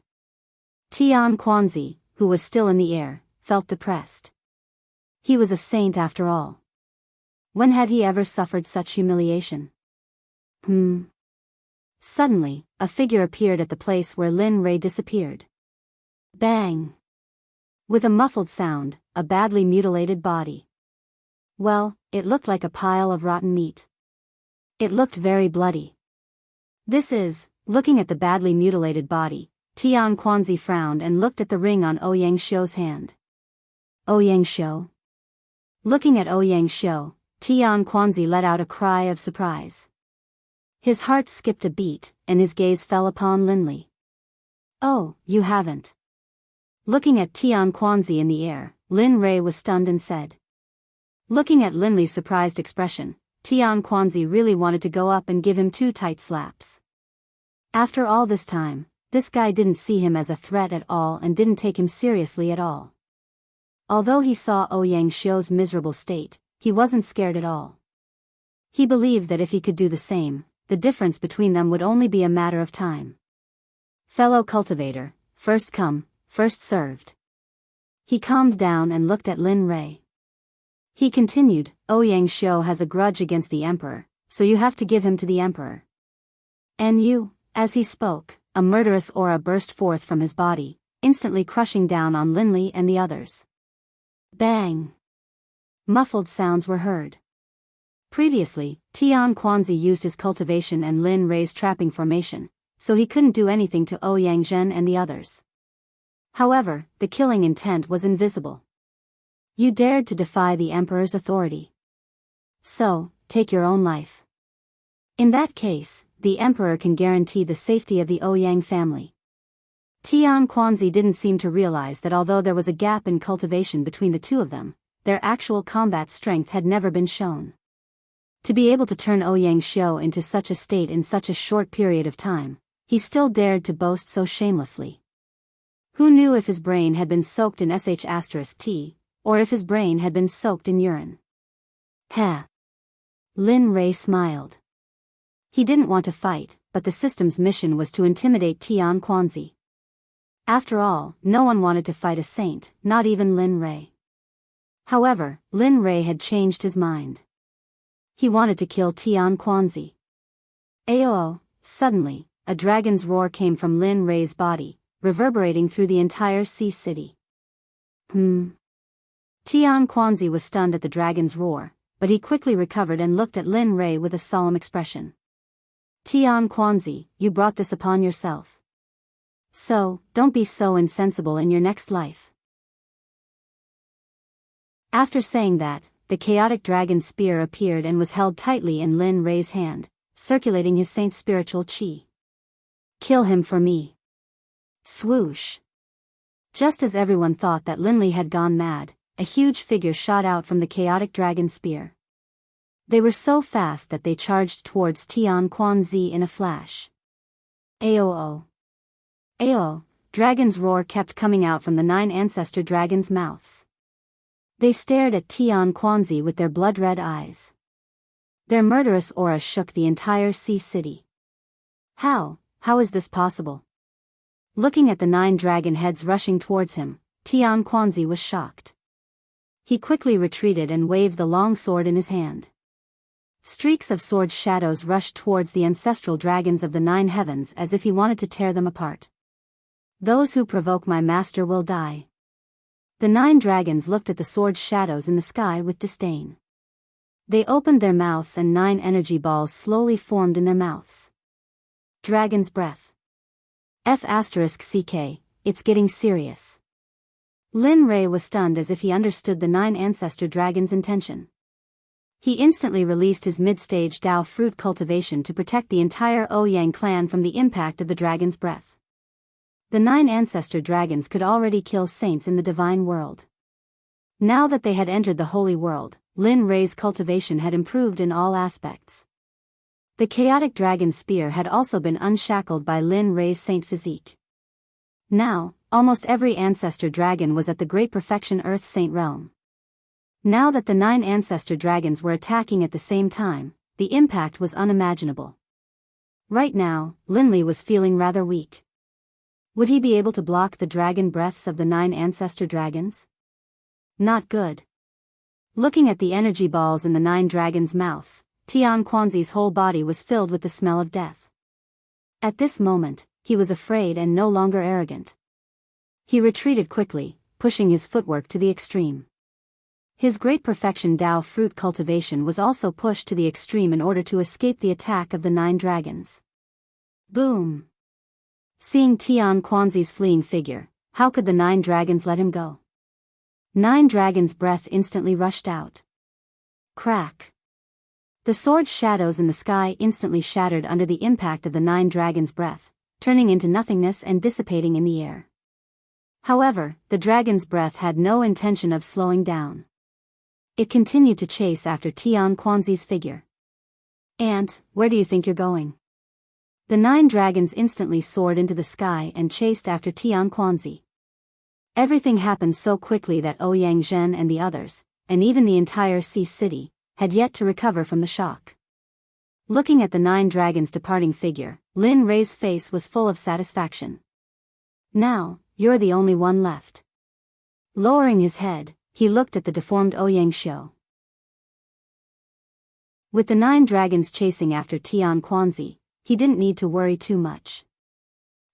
Tian Quanzi, who was still in the air, felt depressed. He was a saint after all. When had he ever suffered such humiliation? Suddenly, a figure appeared at the place where Lin Rei disappeared. Bang! With a muffled sound, a badly mutilated body. Well, it looked like a pile of rotten meat. It looked very bloody. Looking at the badly mutilated body, Tian Quanzi frowned and looked at the ring on Ouyang Shou's hand. Ouyang Shou? Looking at Ouyang Shou, Tian Quanzi let out a cry of surprise. His heart skipped a beat, and his gaze fell upon Linli. Oh, you haven't. Looking at Tian Quanzi in the air, Lin Rei was stunned and said. Looking at Linli's surprised expression, Tian Quanzi really wanted to go up and give him 2 tight slaps. After all this time, this guy didn't see him as a threat at all and didn't take him seriously at all. Although he saw Ouyang Shou's miserable state, he wasn't scared at all. He believed that if he could do the same, the difference between them would only be a matter of time. Fellow cultivator, first come, first served. He calmed down and looked at Lin Rei. He continued, Ouyang Shou has a grudge against the emperor, so you have to give him to the emperor. And you, as he spoke, a murderous aura burst forth from his body, instantly crushing down on Linli and the others. Bang! Muffled sounds were heard. Previously, Tian Quanzi used his cultivation and Lin Rei's trapping formation, so he couldn't do anything to Ouyang Zhen and the others. However, the killing intent was invisible. You dared to defy the emperor's authority. So, take your own life. In that case, the emperor can guarantee the safety of the Ouyang family. Tian Quanzi didn't seem to realize that although there was a gap in cultivation between the two of them, their actual combat strength had never been shown. To be able to turn Ouyang Shou into such a state in such a short period of time, he still dared to boast so shamelessly. Who knew if his brain had been soaked in sh*t, or if his brain had been soaked in urine? Heh. Lin Rei smiled. He didn't want to fight, but the system's mission was to intimidate Tian Quanzi. After all, no one wanted to fight a saint, not even Lin Rei. However, Lin Rei had changed his mind. He wanted to kill Tian Quanzi. Aoo! Suddenly, a dragon's roar came from Lin Rei's body, reverberating through the entire sea city. Tian Quanzi was stunned at the dragon's roar, but he quickly recovered and looked at Lin Rei with a solemn expression. Tian Quanzi, you brought this upon yourself. So, don't be so insensible in your next life. After saying that, the chaotic dragon spear appeared and was held tightly in Lin Rei's hand, circulating his saint's spiritual qi. Kill him for me. Swoosh. Just as everyone thought that Lin Li had gone mad, a huge figure shot out from the chaotic dragon spear. They were so fast that they charged towards Tian Quanzi in a flash. Aoo! Aoo! Dragon's roar kept coming out from the 9 ancestor dragons' mouths. They stared at Tian Quanzi with their blood-red eyes. Their murderous aura shook the entire sea city. How is this possible? Looking at the 9 dragon heads rushing towards him, Tian Quanzi was shocked. He quickly retreated and waved the long sword in his hand. Streaks of sword shadows rushed towards the ancestral dragons of the 9 heavens as if he wanted to tear them apart. Those who provoke my master will die. The 9 dragons looked at the sword shadows in the sky with disdain. They opened their mouths and 9 energy balls slowly formed in their mouths. Dragon's breath. F***ck, it's getting serious. Lin Rei was stunned as if he understood the 9 ancestor dragons' intention. He instantly released his mid-stage Dao fruit cultivation to protect the entire Ouyang clan from the impact of the dragon's breath. The 9 ancestor dragons could already kill saints in the divine world. Now that they had entered the holy world, Lin Rei's cultivation had improved in all aspects. The chaotic dragon spear had also been unshackled by Lin Rei's saint physique. Now, almost every ancestor dragon was at the great perfection Earth Saint realm. Now that the 9 ancestor dragons were attacking at the same time, the impact was unimaginable. Right now, Lin Li was feeling rather weak. Would he be able to block the dragon breaths of the 9 ancestor dragons? Not good. Looking at the energy balls in the 9 dragons' mouths, Tian Quanzi's whole body was filled with the smell of death. At this moment, he was afraid and no longer arrogant. He retreated quickly, pushing his footwork to the extreme. His great perfection Dao fruit cultivation was also pushed to the extreme in order to escape the attack of the 9 dragons. Boom! Seeing Tian Quanzi's fleeing figure, how could the 9 dragons let him go? 9 dragons' breath instantly rushed out. Crack! The sword shadows in the sky instantly shattered under the impact of the 9 dragons' breath, turning into nothingness and dissipating in the air. However, the dragon's breath had no intention of slowing down. It continued to chase after Tian Quanzi's figure. Ant, where do you think you're going? The 9 dragons instantly soared into the sky and chased after Tian Quanzi. Everything happened so quickly that Ouyang Zhen and the others, and even the entire sea city, had yet to recover from the shock. Looking at the 9 dragons' departing figure, Lin Rei's face was full of satisfaction. Now, you're the only one left. Lowering his head, he looked at the deformed Ouyang Xiu. With the 9 dragons chasing after Tian Quanzi, he didn't need to worry too much.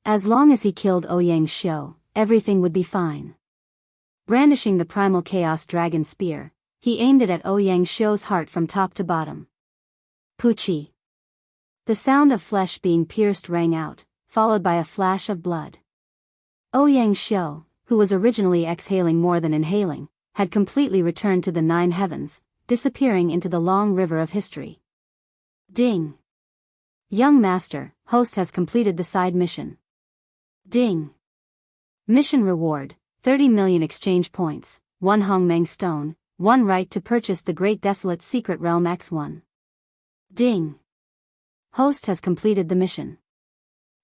As long as he killed Ouyang Xiu, everything would be fine. Brandishing the primal chaos dragon spear, he aimed it at Ouyang Xiu's heart from top to bottom. Poochie! The sound of flesh being pierced rang out, followed by a flash of blood. Ouyang Xiu, who was originally exhaling more than inhaling, had completely returned to the 9 heavens, disappearing into the long river of history. Ding! Young Master, host has completed the side mission. Ding! Mission reward, 30 million exchange points, 1 Hongmeng stone, 1 right to purchase the Great Desolate Secret Realm X1. Ding! Host has completed the mission.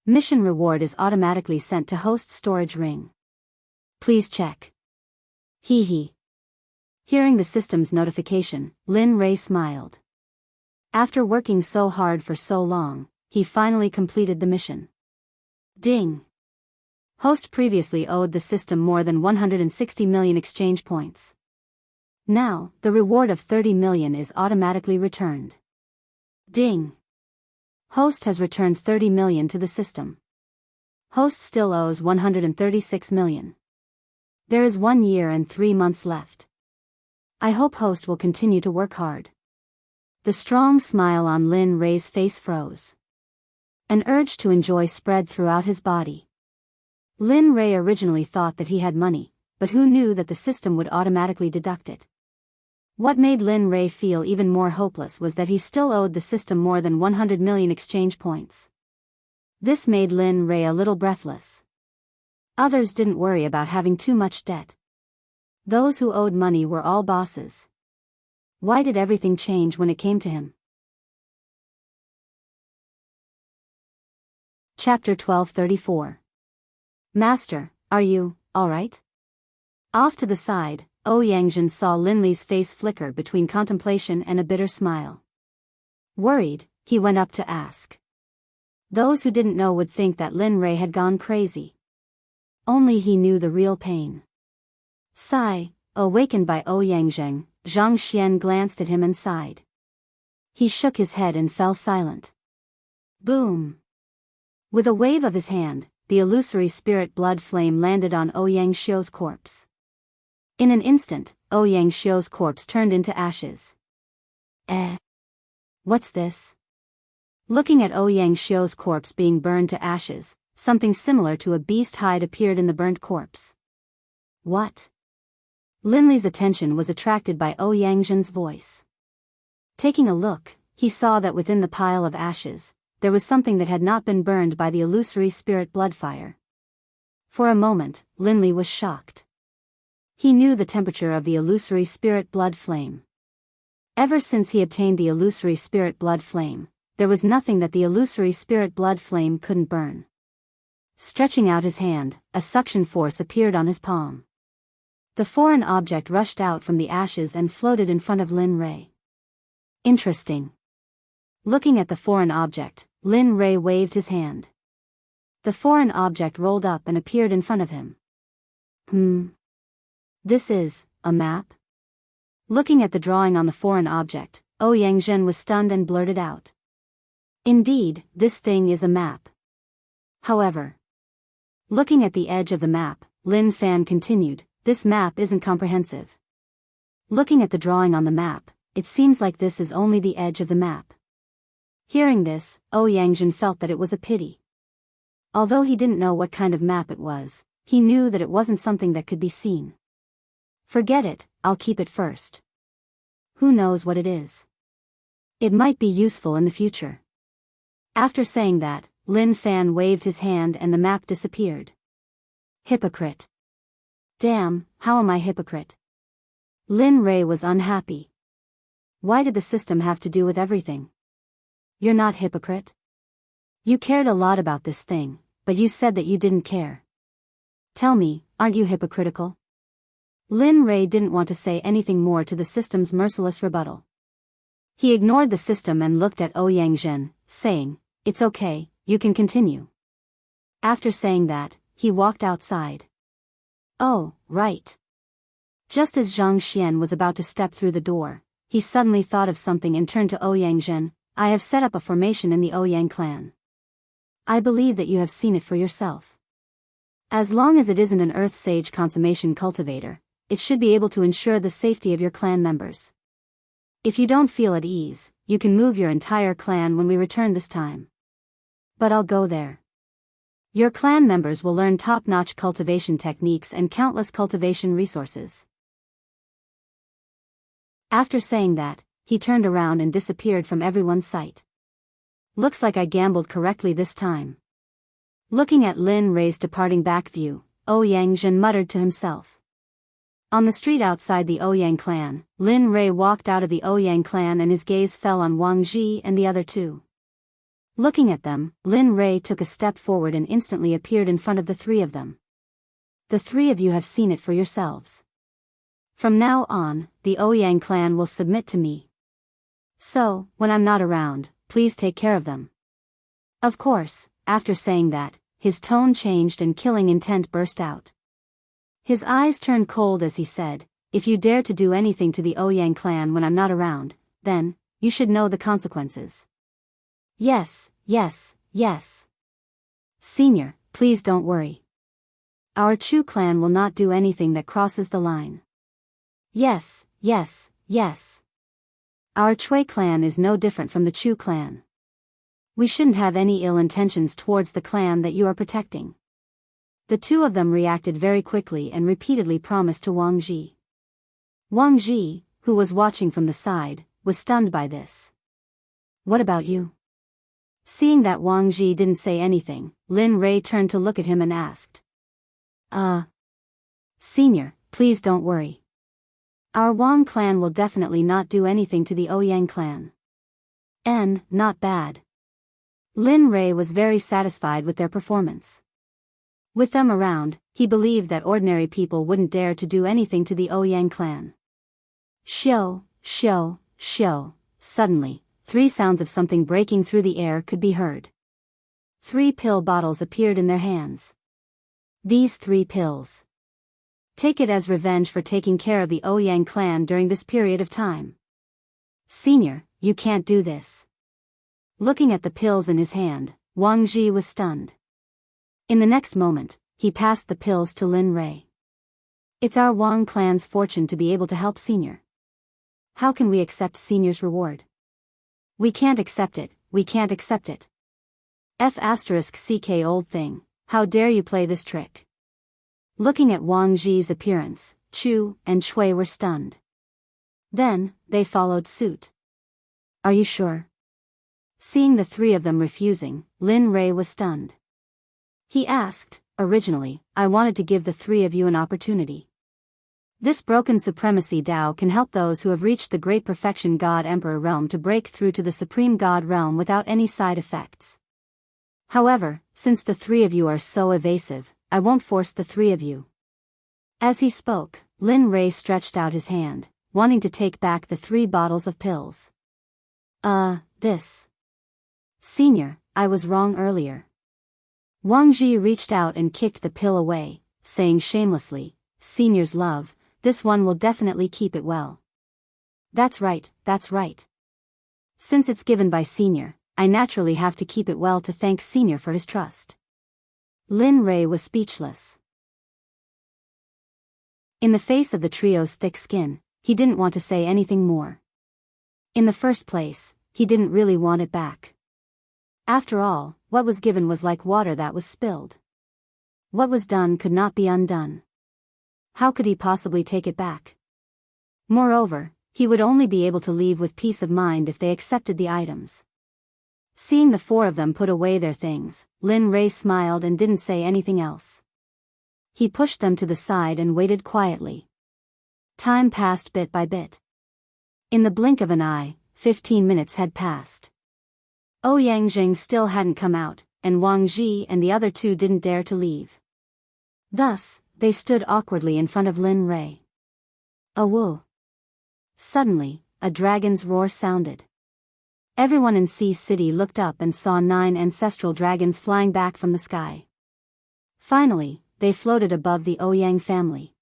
Mission reward is automatically sent to host's storage ring. Please check. Hee hee. Hearing the system's notification, Lin Rei smiled. After working so hard for so long, he finally completed the mission. Ding. Host previously owed the system more than 160 million exchange points. Now, the reward of 30 million is automatically returned. Ding. Host has returned 30 million to the system. Host still owes 136 million. There is 1 year and 3 months left. I hope Host will continue to work hard. The strong smile on Lin Rei's face froze. An urge to enjoy spread throughout his body. Lin Rei originally thought that he had money, but who knew that the system would automatically deduct it? What made Lin Rei feel even more hopeless was that he still owed the system more than 100 million exchange points. This made Lin Rei a little breathless. Others didn't worry about having too much debt. Those who owed money were all bosses. Why did everything change when it came to him? Chapter 1234. Master, are you alright? Off to the side, Ouyang saw Lin Li's face flicker between contemplation and a bitter smile. Worried, he went up to ask. Those who didn't know would think that Lin Rei had gone crazy. Only he knew the real pain. Sigh, awakened by Ouyang, Zhang Xian glanced at him and sighed. He shook his head and fell silent. Boom! With a wave of his hand, the illusory spirit blood flame landed on Ouyang Xiu's corpse. In an instant, Ouyang Xiu's corpse turned into ashes. What's this? Looking at Ouyang Xiu's corpse being burned to ashes, something similar to a beast hide appeared in the burnt corpse. What? Lin Li's attention was attracted by Ouyang voice. Taking a look, he saw that within the pile of ashes, there was something that had not been burned by the illusory spirit blood fire. For a moment, Lin Li was shocked. He knew the temperature of the illusory spirit blood flame. Ever since he obtained the illusory spirit blood flame, there was nothing that the illusory spirit blood flame couldn't burn. Stretching out his hand, a suction force appeared on his palm. The foreign object rushed out from the ashes and floated in front of Lin Rei. Interesting. Looking at the foreign object, Lin Rei waved his hand. The foreign object rolled up and appeared in front of him. This is a map? Looking at the drawing on the foreign object, Ouyang was stunned and blurted out. Indeed, this thing is a map. However, looking at the edge of the map, Lin Fan continued, this map isn't comprehensive. Looking at the drawing on the map, it seems like this is only the edge of the map. Hearing this, Ouyang felt that it was a pity. Although he didn't know what kind of map it was, he knew that it wasn't something that could be seen. Forget it, I'll keep it first. Who knows what it is? It might be useful in the future. After saying that, Lin Fan waved his hand and the map disappeared. Hypocrite. Damn, how am I hypocrite? Lin Rei was unhappy. Why did the system have to do with everything? You're not hypocrite? You cared a lot about this thing, but you said that you didn't care. Tell me, aren't you hypocritical? Lin Rei didn't want to say anything more to the system's merciless rebuttal. He ignored the system and looked at Ouyang, saying, it's okay, you can continue. After saying that, he walked outside. Oh, right. Just as Zhang Xian was about to step through the door, he suddenly thought of something and turned to Ouyang. I have set up a formation in the Ouyang clan. I believe that you have seen it for yourself. As long as it isn't an Earth Sage consummation cultivator, it should be able to ensure the safety of your clan members. If you don't feel at ease, you can move your entire clan when we return this time. But I'll go there. Your clan members will learn top-notch cultivation techniques and countless cultivation resources. After saying that, he turned around and disappeared from everyone's sight. Looks like I gambled correctly this time. Looking at Lin Rei's departing back view, Ouyang muttered to himself. On the street outside the Ouyang clan, Lin Rei walked out of the Ouyang clan and his gaze fell on Wang Ji and the other two. Looking at them, Lin Rei took a step forward and instantly appeared in front of the three of them. the three of you have seen it for yourselves. From now on, the Ouyang clan will submit to me. So, when I'm not around, please take care of them. Of course, after saying that, his tone changed and killing intent burst out. His eyes turned cold as he said, if you dare to do anything to the Ouyang clan when I'm not around, then, you should know the consequences. Yes, yes, yes. Senior, please don't worry. Our Chu clan will not do anything that crosses the line. Yes, yes, yes. Our Chui clan is no different from the Chu clan. We shouldn't have any ill intentions towards the clan that you are protecting. The two of them reacted very quickly and repeatedly promised to Wang Ji. Wang Ji, who was watching from the side, was stunned by this. What about you? Seeing that Wang Ji didn't say anything, Lin Rei turned to look at him and asked. Senior, please don't worry. Our Wang clan will definitely not do anything to the Ouyang clan. Not bad. Lin Rei was very satisfied with their performance. With them around, he believed that ordinary people wouldn't dare to do anything to the Ouyang clan. Shio. Suddenly, 3 sounds of something breaking through the air could be heard. 3 pill bottles appeared in their hands. These 3 pills. Take it as revenge for taking care of the Ouyang clan during this period of time. Senior, you can't do this. Looking at the pills in his hand, Wang Ji was stunned. In the next moment, he passed the pills to Lin Rei. It's our Wang clan's fortune to be able to help Senior. How can we accept Senior's reward? We can't accept it, we can't accept it. *CK old thing, how dare you play this trick? Looking at Wang Ji's appearance, Chu and Chui were stunned. Then, they followed suit. Are you sure? Seeing the 3 of them refusing, Lin Rei was stunned. He asked, originally, I wanted to give the 3 of you an opportunity. This broken supremacy Tao can help those who have reached the great perfection God Emperor realm to break through to the Supreme God realm without any side effects. However, since the 3 of you are so evasive, I won't force the 3 of you. As he spoke, Lin Rei stretched out his hand, wanting to take back the 3 bottles of pills. This. Senior, I was wrong earlier. Wang Ji reached out and kicked the pill away, saying shamelessly, Senior's love, this one will definitely keep it well. That's right, that's right. Since it's given by Senior, I naturally have to keep it well to thank Senior for his trust. Lin Rei was speechless. In the face of the trio's thick skin, he didn't want to say anything more. In the first place, he didn't really want it back. After all, what was given was like water that was spilled. What was done could not be undone. How could he possibly take it back? Moreover, he would only be able to leave with peace of mind if they accepted the items. Seeing the 4 of them put away their things, Lin Rei smiled and didn't say anything else. He pushed them to the side and waited quietly. Time passed bit by bit. In the blink of an eye, 15 minutes had passed. Ouyang Jing still hadn't come out, and Wang Ji and the other 2 didn't dare to leave. Thus, they stood awkwardly in front of Lin Rei. Woo! Suddenly, a dragon's roar sounded. Everyone in Sea City looked up and saw 9 ancestral dragons flying back from the sky. Finally, they floated above the Ouyang family.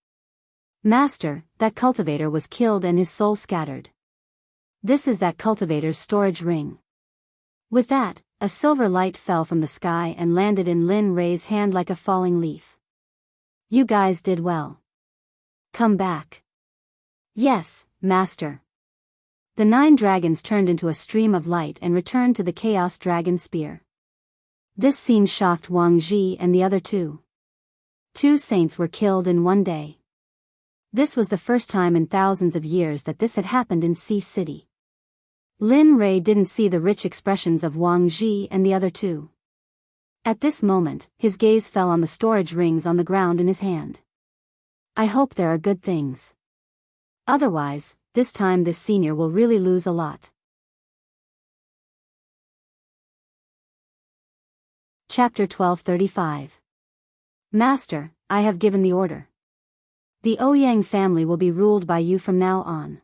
Master, that cultivator was killed and his soul scattered. This is that cultivator's storage ring. With that, a silver light fell from the sky and landed in Lin Rei's hand like a falling leaf. You guys did well. Come back. Yes, Master. The 9 dragons turned into a stream of light and returned to the Chaos Dragon Spear. This scene shocked Wang Ji and the other 2. 2 saints were killed in one day. This was the first time in thousands of years that this had happened in Sea City. Lin Rei didn't see the rich expressions of Wang Ji and the other 2. At this moment, his gaze fell on the storage rings on the ground in his hand. I hope there are good things. Otherwise, this time this senior will really lose a lot. Chapter 1235. Master, I have given the order. The Ouyang family will be ruled by you from now on.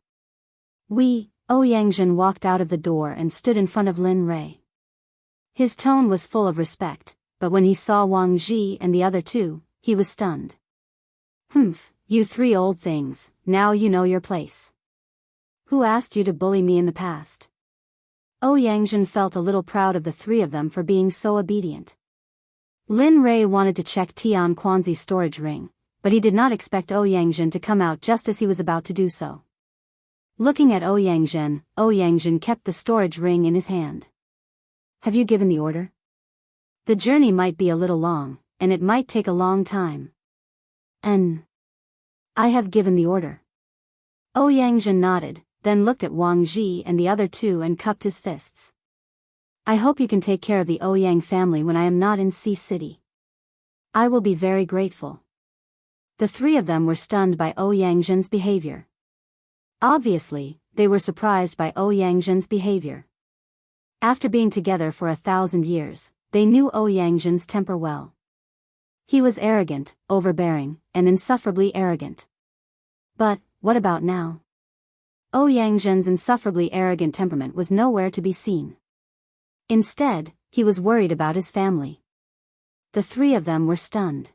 Ouyang walked out of the door and stood in front of Lin Rei. His tone was full of respect, but when he saw Wang Ji and the other two, he was stunned. Humph, you three old things, now you know your place. Who asked you to bully me in the past? Ouyang felt a little proud of the three of them for being so obedient. Lin Rei wanted to check Tian Quanzi's storage ring, but he did not expect Ouyang to come out just as he was about to do so. Looking at Ouyang kept the storage ring in his hand. Have you given the order? The journey might be a little long, and it might take a long time. I have given the order. Ouyang nodded, then looked at Wang Ji and the other two and cupped his fists. I hope you can take care of the Ouyang family when I am not in Sea City. I will be very grateful. The three of them were stunned by Ouyang's behavior. Obviously, they were surprised by Ouyang's behavior. After being together for 1,000 years, they knew Ouyang's temper well. He was arrogant, overbearing, and insufferably arrogant. But, what about now? Ouyang's insufferably arrogant temperament was nowhere to be seen. Instead, he was worried about his family. The three of them were stunned.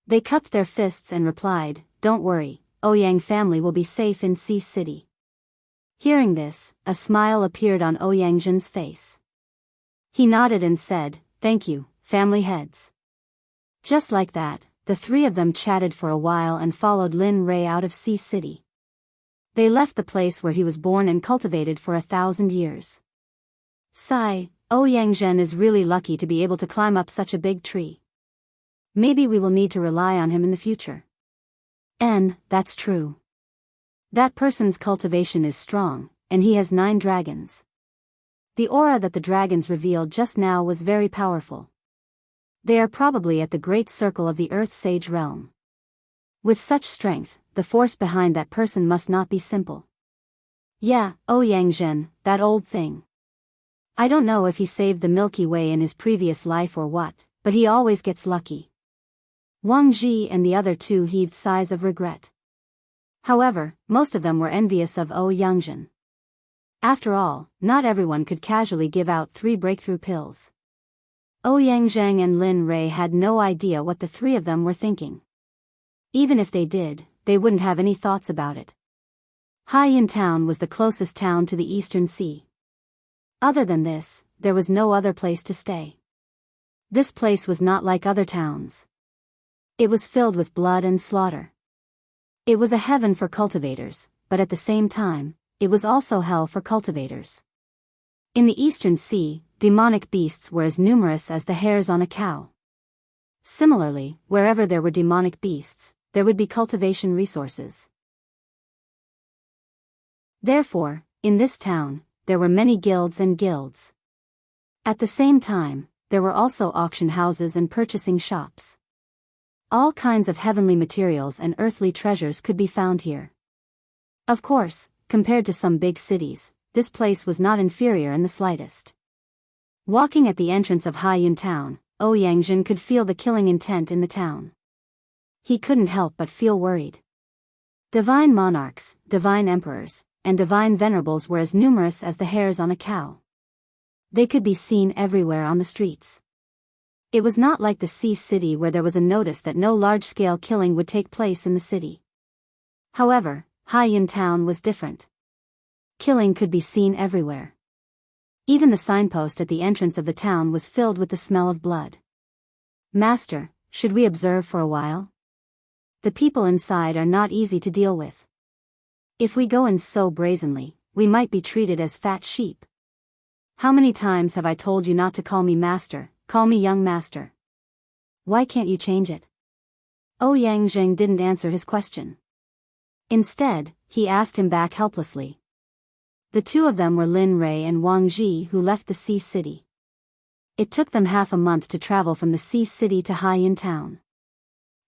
They cupped their fists and replied, Don't worry, Ouyang family will be safe in Sea City. Hearing this, a smile appeared on Ouyang's face. He nodded and said, Thank you, family heads. Just like that, the three of them chatted for a while and followed Lin Rei out of Sea City. They left the place where he was born and cultivated for 1,000 years. Sigh, Ouyang is really lucky to be able to climb up such a big tree. Maybe we will need to rely on him in the future. That's true. That person's cultivation is strong, and he has 9 dragons. The aura that the dragons revealed just now was very powerful. They are probably at the great circle of the Earth Sage realm. With such strength, the force behind that person must not be simple. Yeah, Ouyang, that old thing. I don't know if he saved the Milky Way in his previous life or what, but he always gets lucky. Wang Ji and the other two heaved sighs of regret. However, most of them were envious of Ouyang. After all, not everyone could casually give out 3 breakthrough pills. Ouyang and Lin Rei had no idea what the three of them were thinking. Even if they did, they wouldn't have any thoughts about it. Haiyan Town was the closest town to the Eastern Sea. Other than this, there was no other place to stay. This place was not like other towns. It was filled with blood and slaughter. It was a heaven for cultivators, but at the same time, it was also hell for cultivators. In the Eastern Sea, demonic beasts were as numerous as the hairs on a cow. Similarly, wherever there were demonic beasts, there would be cultivation resources. Therefore, in this town, there were many guilds and guilds. At the same time, there were also auction houses and purchasing shops. All kinds of heavenly materials and earthly treasures could be found here. Of course, compared to some big cities, this place was not inferior in the slightest. Walking at the entrance of Haiyan Town, Ouyang could feel the killing intent in the town. He couldn't help but feel worried. Divine monarchs, divine emperors, and divine venerables were as numerous as the hairs on a cow. They could be seen everywhere on the streets. It was not like the Sea City where there was a notice that no large-scale killing would take place in the city. However, Haiyan Town was different. Killing could be seen everywhere. Even the signpost at the entrance of the town was filled with the smell of blood. Master, should we observe for a while? The people inside are not easy to deal with. If we go in so brazenly, we might be treated as fat sheep. How many times have I told you not to call me master, call me young master? Why can't you change it? Ouyang didn't answer his question. Instead, he asked him back helplessly. The two of them were Lin Rei and Wang Ji who left the Sea City. It took them half a month to travel from the Sea City to Haiyan Town.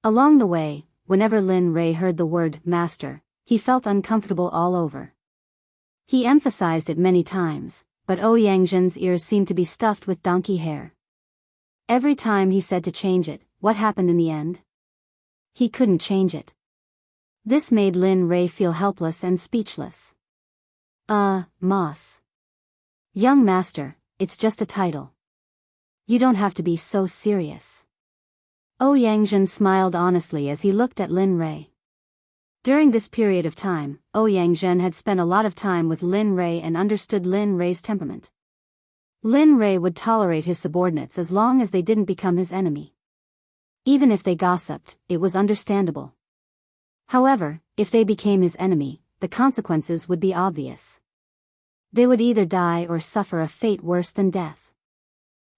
Along the way, whenever Lin Rei heard the word master, he felt uncomfortable all over. He emphasized it many times, but Ouyang's ears seemed to be stuffed with donkey hair. Every time he said to change it, what happened in the end? He couldn't change it. This made Lin Rei feel helpless and speechless. Moss. Young master, it's just a title. You don't have to be so serious. Ouyang smiled honestly as he looked at Lin Rei. During this period of time, Ouyang had spent a lot of time with Lin Rei and understood Lin Rei's temperament. Lin Rei would tolerate his subordinates as long as they didn't become his enemy. Even if they gossiped, it was understandable. However, if they became his enemy, the consequences would be obvious. They would either die or suffer a fate worse than death.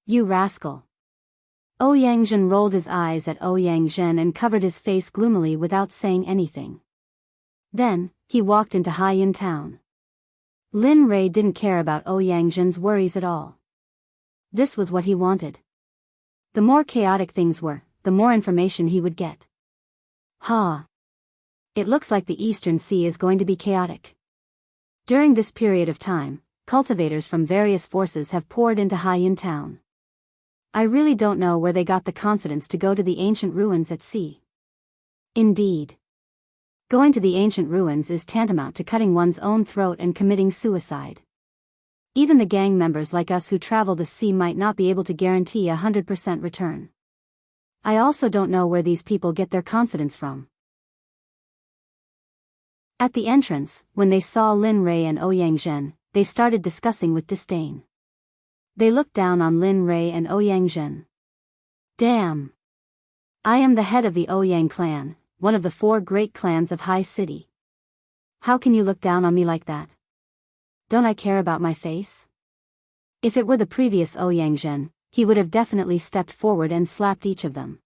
You rascal. Ouyang rolled his eyes at Ouyang and covered his face gloomily without saying anything. Then, he walked into Haiyun town. Lin Rei didn't care about Ouyang worries at all. This was what he wanted. The more chaotic things were, the more information he would get. It looks like the Eastern Sea is going to be chaotic. During this period of time, cultivators from various forces have poured into Haiyun town. I really don't know where they got the confidence to go to the ancient ruins at sea. Indeed. Going to the ancient ruins is tantamount to cutting one's own throat and committing suicide. Even the gang members like us who travel the sea might not be able to guarantee 100% return. I also don't know where these people get their confidence from. At the entrance, when they saw Lin Rei and Ouyang, they started discussing with disdain. They looked down on Lin Rei and Ouyang. Damn! I am the head of the Ouyang clan, one of the 4 great clans of High City. How can you look down on me like that? Don't I care about my face? If it were the previous Ouyang, he would have definitely stepped forward and slapped each of them.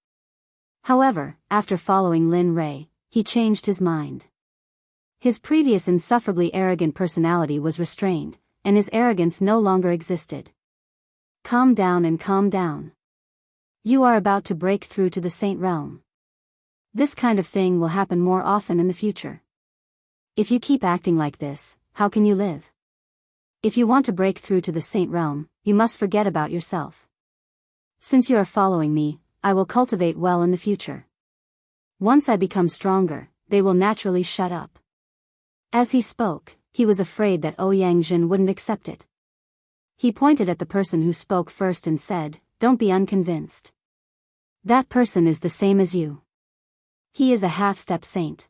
However, after following Lin Rei, he changed his mind. His previous insufferably arrogant personality was restrained, and his arrogance no longer existed. Calm down and calm down. You are about to break through to the Saint Realm. This kind of thing will happen more often in the future. If you keep acting like this, how can you live? If you want to break through to the Saint Realm, you must forget about yourself. Since you are following me, I will cultivate well in the future. Once I become stronger, they will naturally shut up. As he spoke, he was afraid that Ouyang wouldn't accept it. He pointed at the person who spoke first and said, "Don't be unconvinced. That person is the same as you. He is a half-step saint.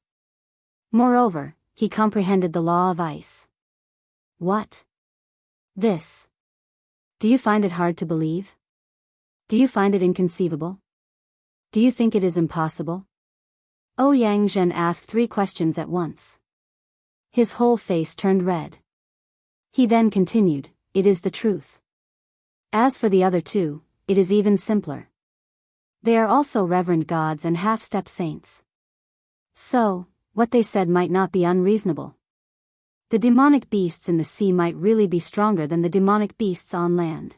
Moreover, he comprehended the law of ice." What? This? Do you find it hard to believe? Do you find it inconceivable? Do you think it is impossible? Ouyang asked 3 questions at once. His whole face turned red. He then continued, "It is the truth. As for the other 2, it is even simpler. They are also reverend gods and half-step saints. So, what they said might not be unreasonable. The demonic beasts in the sea might really be stronger than the demonic beasts on land.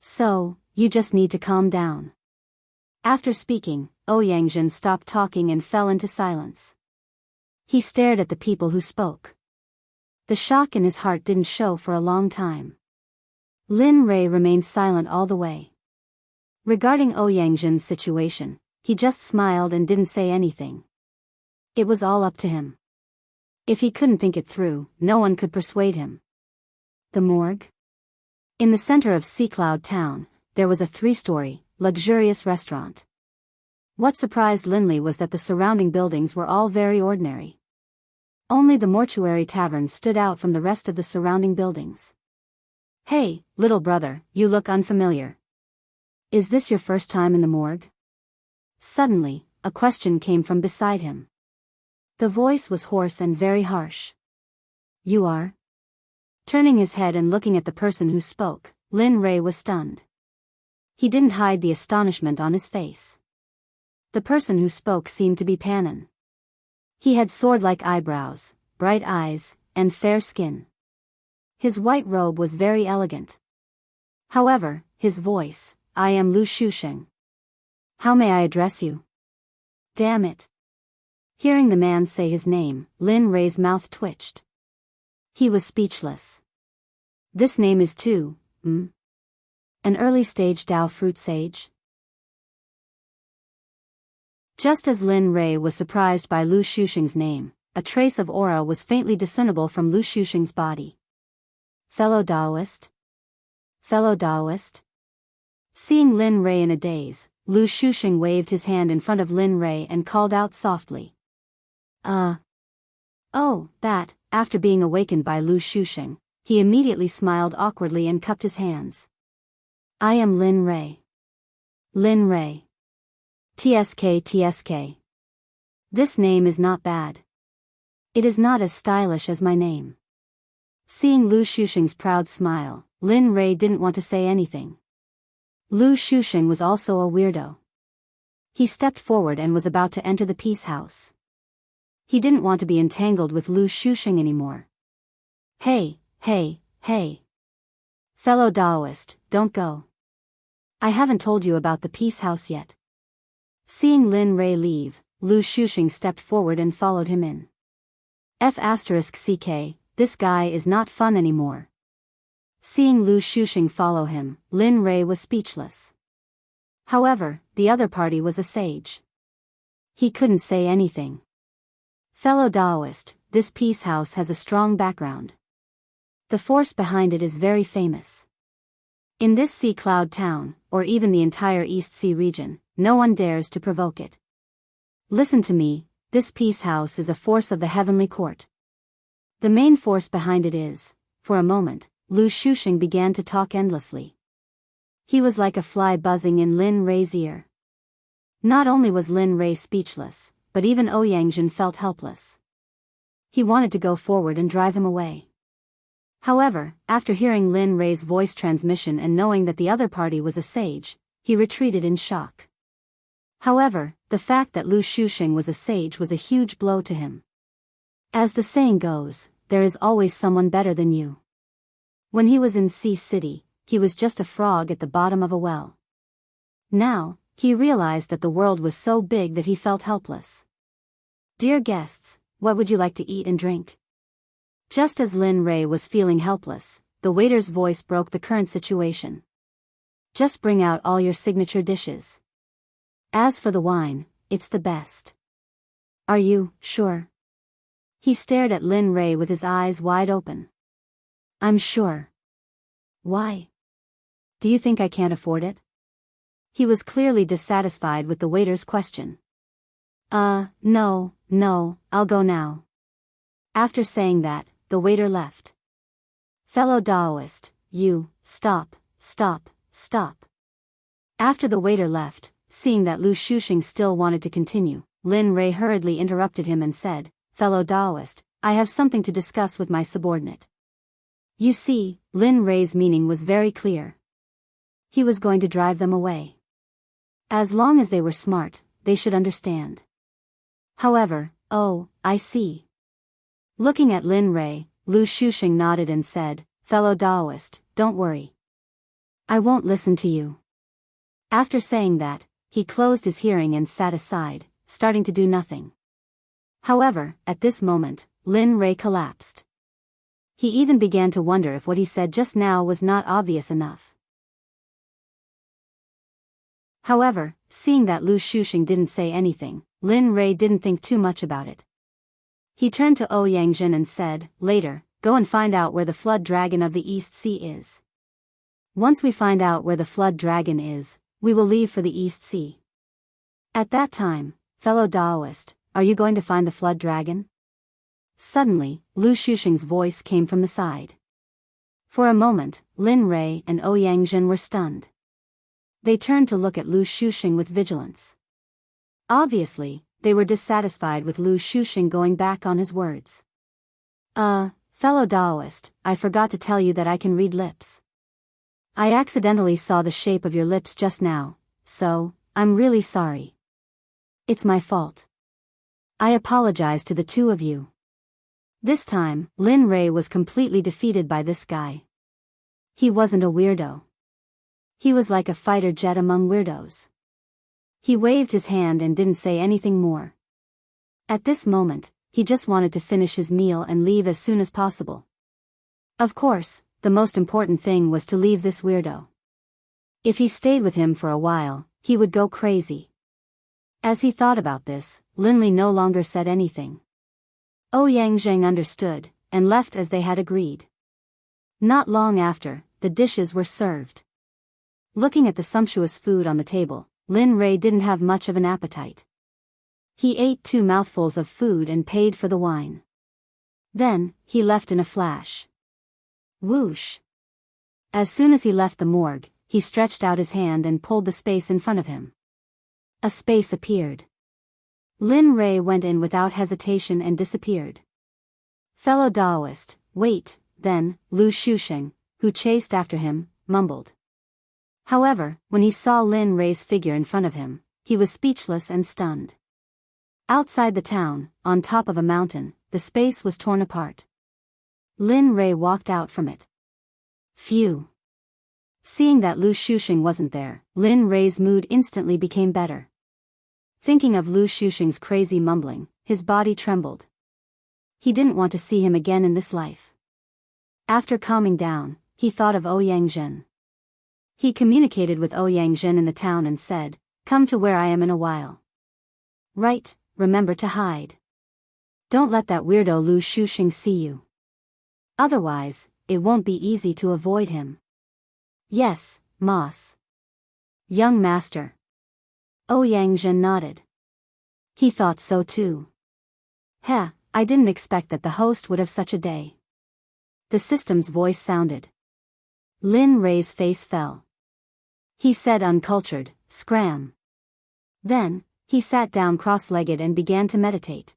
So, you just need to calm down." After speaking, Ouyang stopped talking and fell into silence. He stared at the people who spoke. The shock in his heart didn't show for a long time. Lin Rei remained silent all the way. Regarding Ouyang situation, he just smiled and didn't say anything. It was all up to him. If he couldn't think it through, no one could persuade him. The morgue? In the center of Sea Cloud Town, there was a 3-story, luxurious restaurant. What surprised Linley was that the surrounding buildings were all very ordinary. Only the mortuary tavern stood out from the rest of the surrounding buildings. "Hey, little brother, you look unfamiliar. Is this your first time in the morgue?" Suddenly, a question came from beside him. The voice was hoarse and very harsh. "You are?" Turning his head and looking at the person who spoke, Lin Rei was stunned. He didn't hide the astonishment on his face. The person who spoke seemed to be Panin. He had sword-like eyebrows, bright eyes, and fair skin. His white robe was very elegant. However, his voice, "I am Lu Shusheng. How may I address you?" Damn it. Hearing the man say his name, Lin Rei's mouth twitched. He was speechless. This name is too, An early-stage Dao fruit sage? Just as Lin Rei was surprised by Lu Shusheng's name, a trace of aura was faintly discernible from Lu Shusheng's body. Fellow Taoist? Fellow Taoist? Seeing Lin Rei in a daze, Lu Shusheng waved his hand in front of Lin Rei and called out softly. Oh, that. After being awakened by Lu Shusheng, he immediately smiled awkwardly and cupped his hands. I am Lin Rei. Lin Rei. TSK. This name is not bad. It is not as stylish as my name. Seeing Lu Shusheng's proud smile, Lin Rei didn't want to say anything. Lu Shusheng was also a weirdo. He stepped forward and was about to enter the peace house. He didn't want to be entangled with Lu Shusheng anymore. Hey. Fellow Taoist, don't go. I haven't told you about the peace house yet. Seeing Lin Rei leave, Lu Shusheng stepped forward and followed him in. F***ck, this guy is not fun anymore. Seeing Lu Shusheng follow him, Lin Rei was speechless. However, the other party was a sage. He couldn't say anything. Fellow Taoist, this peace house has a strong background. The force behind it is very famous. In this sea cloud town, or even the entire East Sea region, no one dares to provoke it. Listen to me, this peace house is a force of the heavenly court. The main force behind it is, for a moment, Lu Shusheng began to talk endlessly. He was like a fly buzzing in Lin Rei's ear. Not only was Lin Rei speechless, but even Ouyangzhen felt helpless. He wanted to go forward and drive him away. However, after hearing Lin Rei's voice transmission and knowing that the other party was a sage, he retreated in shock. However, the fact that Lu Shusheng was a sage was a huge blow to him. As the saying goes, there is always someone better than you. When he was in Sea City, he was just a frog at the bottom of a well. Now, he realized that the world was so big that he felt helpless. Dear guests, what would you like to eat and drink? Just as Lin Rei was feeling helpless, the waiter's voice broke the current situation. Just bring out all your signature dishes. As for the wine, it's the best. Are you sure? He stared at Lin Rei with his eyes wide open. I'm sure. Why? Do you think I can't afford it? He was clearly dissatisfied with the waiter's question. No, I'll go now. After saying that, the waiter left. Fellow Taoist, you, stop. After the waiter left, seeing that Lu Shusheng still wanted to continue, Lin Rei hurriedly interrupted him and said, Fellow Taoist, I have something to discuss with my subordinate. You see, Lin Rei's meaning was very clear. He was going to drive them away. As long as they were smart, they should understand. However, oh, I see. Looking at Lin Rei, Lu Shusheng nodded and said, Fellow Taoist, don't worry. I won't listen to you. After saying that, he closed his hearing and sat aside, starting to do nothing. However, at this moment, Lin Rei collapsed. He even began to wonder if what he said just now was not obvious enough. However, seeing that Lu Shusheng didn't say anything, Lin Rei didn't think too much about it. He turned to Ouyangzhen and said, Later, go and find out where the flood dragon of the East Sea is. Once we find out where the flood dragon is, we will leave for the East Sea. At that time, fellow Taoist, are you going to find the flood dragon? Suddenly, Lu Shusheng's voice came from the side. For a moment, Lin Rei and Ouyangzhen were stunned. They turned to look at Lu Shusheng with vigilance. Obviously, they were dissatisfied with Lu Shusheng going back on his words. Fellow Taoist, I forgot to tell you that I can read lips. I accidentally saw the shape of your lips just now, so, I'm really sorry. It's my fault. I apologize to the two of you. This time, Lin Rei was completely defeated by this guy. He wasn't a weirdo. He was like a fighter jet among weirdos. He waved his hand and didn't say anything more. At this moment, he just wanted to finish his meal and leave as soon as possible. Of course, the most important thing was to leave this weirdo. If he stayed with him for a while, he would go crazy. As he thought about this, Linley no longer said anything. Ouyang understood, and left as they had agreed. Not long after, the dishes were served. Looking at the sumptuous food on the table, Lin Rei didn't have much of an appetite. He ate 2 mouthfuls of food and paid for the wine. Then, he left in a flash. Whoosh! As soon as he left the morgue, he stretched out his hand and pulled the space in front of him. A space appeared. Lin Rei went in without hesitation and disappeared. Fellow Daoist, wait, then, Lu Shusheng, who chased after him, mumbled. However, when he saw Lin Rei's figure in front of him, he was speechless and stunned. Outside the town, on top of a mountain, the space was torn apart. Lin Rei walked out from it. Phew! Seeing that Lu Shusheng wasn't there, Lin Rei's mood instantly became better. Thinking of Lu Shusheng's crazy mumbling, his body trembled. He didn't want to see him again in this life. After calming down, he thought of Ouyang. He communicated with Ouyang in the town and said, "Come to where I am in a while." Right, remember to hide. Don't let that weirdo Lu Shusheng see you. Otherwise, it won't be easy to avoid him. Yes, Moss. Young master. Ouyang nodded. He thought so too. Heh, I didn't expect that the host would have such a day. The system's voice sounded. Lin Rei's face fell. He said uncultured, "Scram." Then, he sat down cross-legged and began to meditate.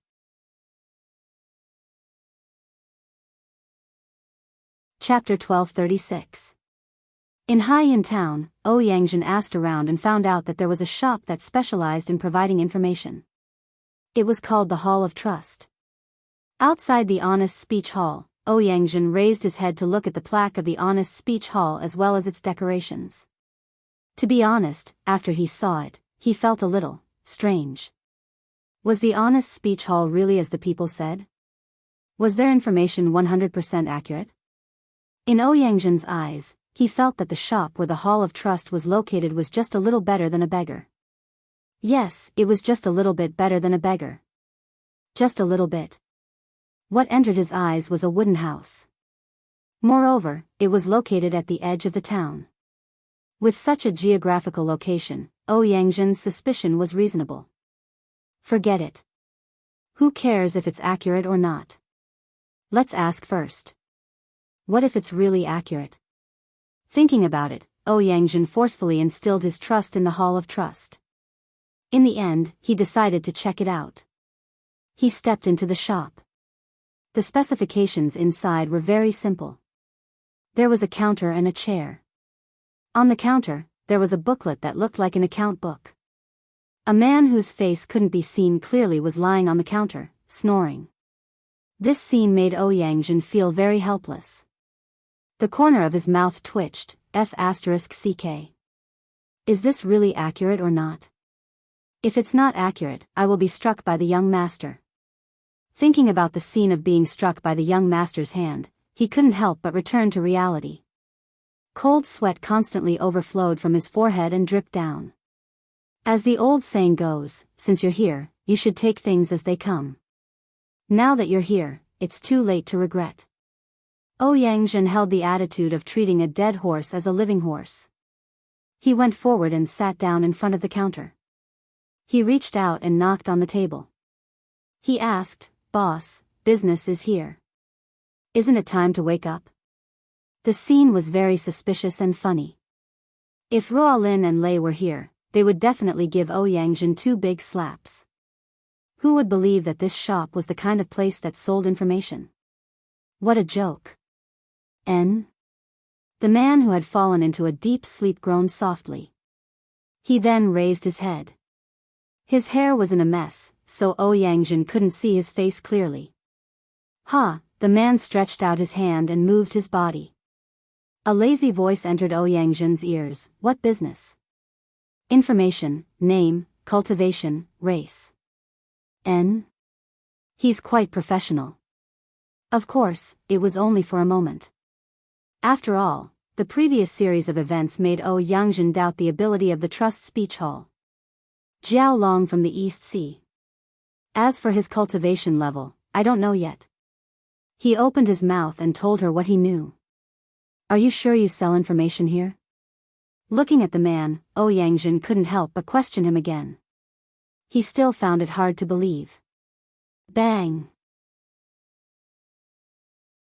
Chapter 1236. In Haiyan town, Ouyang asked around and found out that there was a shop that specialized in providing information. It was called the Hall of Trust. Outside the Honest Speech Hall, Ouyang raised his head to look at the plaque of the Honest Speech Hall as well as its decorations. To be honest, after he saw it, he felt a little strange. Was the Honest Speech Hall really as the people said? Was their information 100% accurate? In Ouyang's eyes, he felt that the shop where the Hall of Trust was located was just a little better than a beggar. Yes, it was just a little bit better than a beggar. Just a little bit. What entered his eyes was a wooden house. Moreover, it was located at the edge of the town. With such a geographical location, Ouyang's suspicion was reasonable. Forget it. Who cares if it's accurate or not? Let's ask first. What if it's really accurate? Thinking about it, Ouyang forcefully instilled his trust in the Hall of Trust. In the end, he decided to check it out. He stepped into the shop. The specifications inside were very simple. There was a counter and a chair. On the counter, there was a booklet that looked like an account book. A man whose face couldn't be seen clearly was lying on the counter, snoring. This scene made Ouyang feel very helpless. The corner of his mouth twitched, F***CK. Is this really accurate or not? If it's not accurate, I will be struck by the young master. Thinking about the scene of being struck by the young master's hand, he couldn't help but return to reality. Cold sweat constantly overflowed from his forehead and dripped down. As the old saying goes, since you're here, you should take things as they come. Now that you're here, it's too late to regret. Ouyang held the attitude of treating a dead horse as a living horse. He went forward and sat down in front of the counter. He reached out and knocked on the table. He asked, "Boss, business is here. Isn't it time to wake up?" The scene was very suspicious and funny. If Ruolin and Lei were here, they would definitely give Ouyang 2 big slaps. Who would believe that this shop was the kind of place that sold information? What a joke. The man who had fallen into a deep sleep groaned softly. He then raised his head. His hair was in a mess, so Ouyang couldn't see his face clearly. The man stretched out his hand and moved his body. A lazy voice entered Ouyang's ears. What business? Information, name, cultivation, race. He's quite professional. Of course, it was only for a moment. After all, the previous series of events made Ouyang doubt the ability of the Trust Speech Hall. Jiao Long from the East Sea. As for his cultivation level, I don't know yet. He opened his mouth and told her what he knew. Are you sure you sell information here? Looking at the man, Ouyang couldn't help but question him again. He still found it hard to believe. Bang!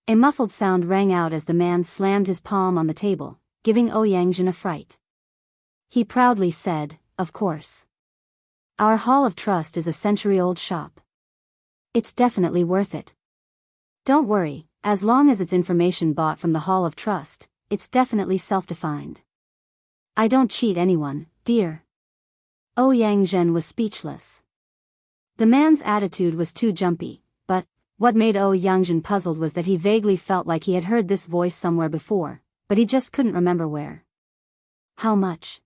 A muffled sound rang out as the man slammed his palm on the table, giving Ouyang a fright. He proudly said, "Of course. Our Hall of Trust is a century-old shop. It's definitely worth it. Don't worry, as long as it's information bought from the Hall of Trust, it's definitely self-defined. I don't cheat anyone, dear." Ouyang was speechless. The man's attitude was too jumpy, but what made Ouyang puzzled was that he vaguely felt like he had heard this voice somewhere before, but he just couldn't remember where. How much?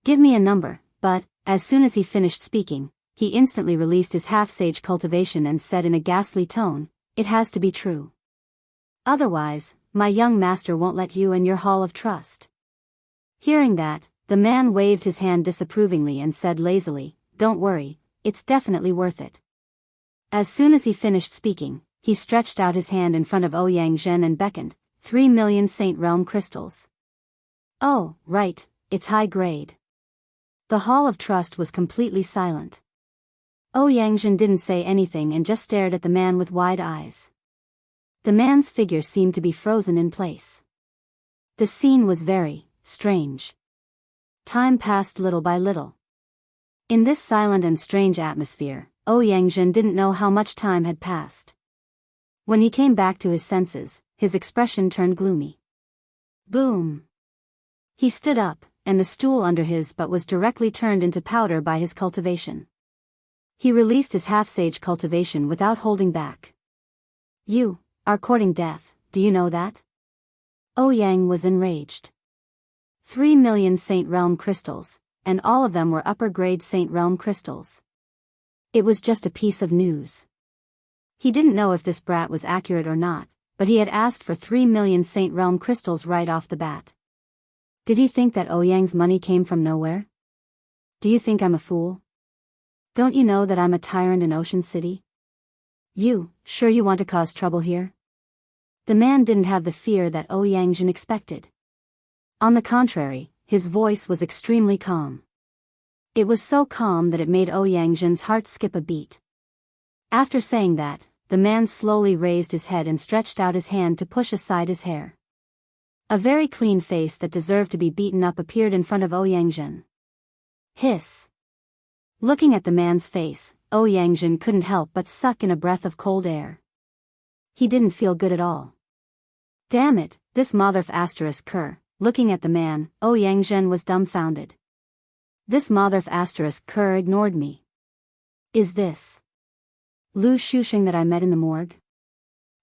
Give me a number, but, as soon as he finished speaking, he instantly released his half-sage cultivation and said in a ghastly tone, "It has to be true. Otherwise, my young master won't let you in your Hall of Trust." Hearing that, the man waved his hand disapprovingly and said lazily, "Don't worry, it's definitely worth it." As soon as he finished speaking, he stretched out his hand in front of Ouyang and beckoned, 3,000,000 Saint Realm crystals. Oh, right, it's high grade. The Hall of Trust was completely silent. Ouyang didn't say anything and just stared at the man with wide eyes. The man's figure seemed to be frozen in place. The scene was very strange. Time passed little by little. In this silent and strange atmosphere, Ouyang didn't know how much time had passed. When he came back to his senses, his expression turned gloomy. Boom! He stood up, and the stool under his butt was directly turned into powder by his cultivation. He released his half-sage cultivation without holding back. "You are courting death, do you know that?" Ouyang was enraged. 3,000,000 Saint Realm crystals, and all of them were upper-grade Saint Realm crystals. It was just a piece of news. He didn't know if this brat was accurate or not, but he had asked for 3,000,000 Saint Realm crystals right off the bat. Did he think that Ouyang's money came from nowhere? Do you think I'm a fool? Don't you know that I'm a tyrant in Ocean City? Sure you want to cause trouble here? The man didn't have the fear that Ouyang expected. On the contrary, his voice was extremely calm. It was so calm that it made Ouyang's heart skip a beat. After saying that, the man slowly raised his head and stretched out his hand to push aside his hair. A very clean face that deserved to be beaten up appeared in front of Ouyang. Hiss! Looking at the man's face, Ouyang couldn't help but suck in a breath of cold air. He didn't feel good at all. Damn it, this motherf asterisk cur. Looking at the man, Ouyang was dumbfounded. This motherf asterisk cur ignored me. Is this Lu Shusheng that I met in the morgue?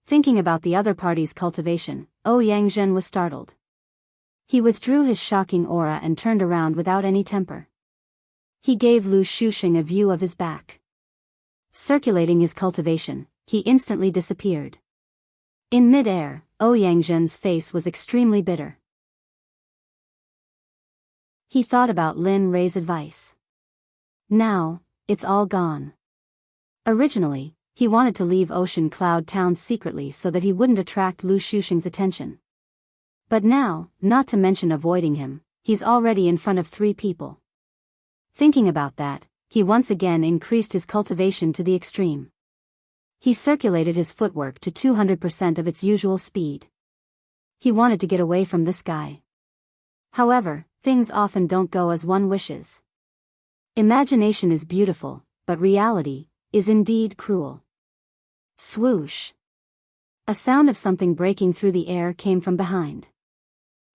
Thinking about the other party's cultivation, Ouyang was startled. He withdrew his shocking aura and turned around without any temper. He gave Lu Shusheng a view of his back. Circulating his cultivation, he instantly disappeared. In mid-air, Ouyang's face was extremely bitter. He thought about Lin Rei's advice. Now, it's all gone. Originally, he wanted to leave Ocean Cloud Town secretly so that he wouldn't attract Lu Shusheng's attention. But now, not to mention avoiding him, he's already in front of 3 people. Thinking about that, he once again increased his cultivation to the extreme. He circulated his footwork to 200% of its usual speed. He wanted to get away from this guy. However, things often don't go as one wishes. Imagination is beautiful, but reality is indeed cruel. Swoosh! A sound of something breaking through the air came from behind.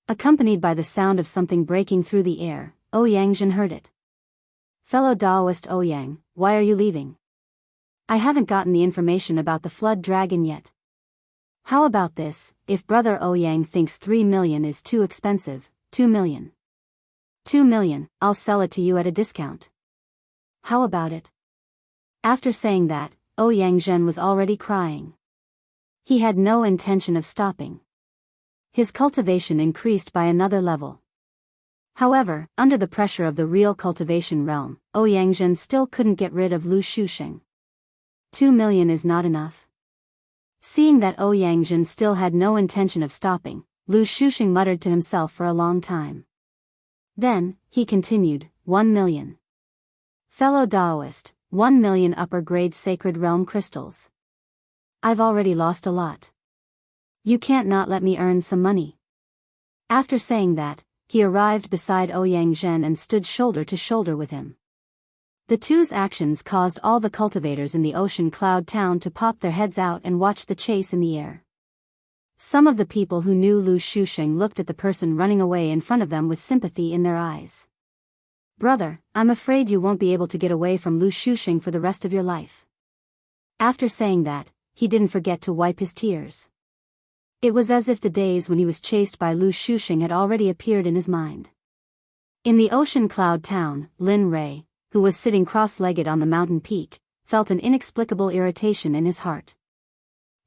Accompanied by the sound of something breaking through the air, Ouyang heard it. Fellow Daoist Ouyang, why are you leaving? I haven't gotten the information about the flood dragon yet. How about this, if brother Ouyang thinks 3 million is too expensive, 2 million. 2 million, I'll sell it to you at a discount. How about it? After saying that, Ouyang was already crying. He had no intention of stopping. His cultivation increased by another level. However, under the pressure of the real cultivation realm, Ouyangzhen still couldn't get rid of Lu Shusheng. 2 million is not enough. Seeing that Ouyangzhen still had no intention of stopping, Lu Shusheng muttered to himself for a long time. Then, he continued, 1 million. Fellow Daoist, 1 million upper-grade sacred realm crystals. I've already lost a lot. You can't not let me earn some money. After saying that, he arrived beside Ouyangzhen and stood shoulder to shoulder with him. The two's actions caused all the cultivators in the ocean cloud town to pop their heads out and watch the chase in the air. Some of the people who knew Lu Shusheng looked at the person running away in front of them with sympathy in their eyes. Brother, I'm afraid you won't be able to get away from Lu Shusheng for the rest of your life. After saying that, he didn't forget to wipe his tears. It was as if the days when he was chased by Lu Shusheng had already appeared in his mind. In the ocean cloud town, Lin Rei, who was sitting cross-legged on the mountain peak, felt an inexplicable irritation in his heart.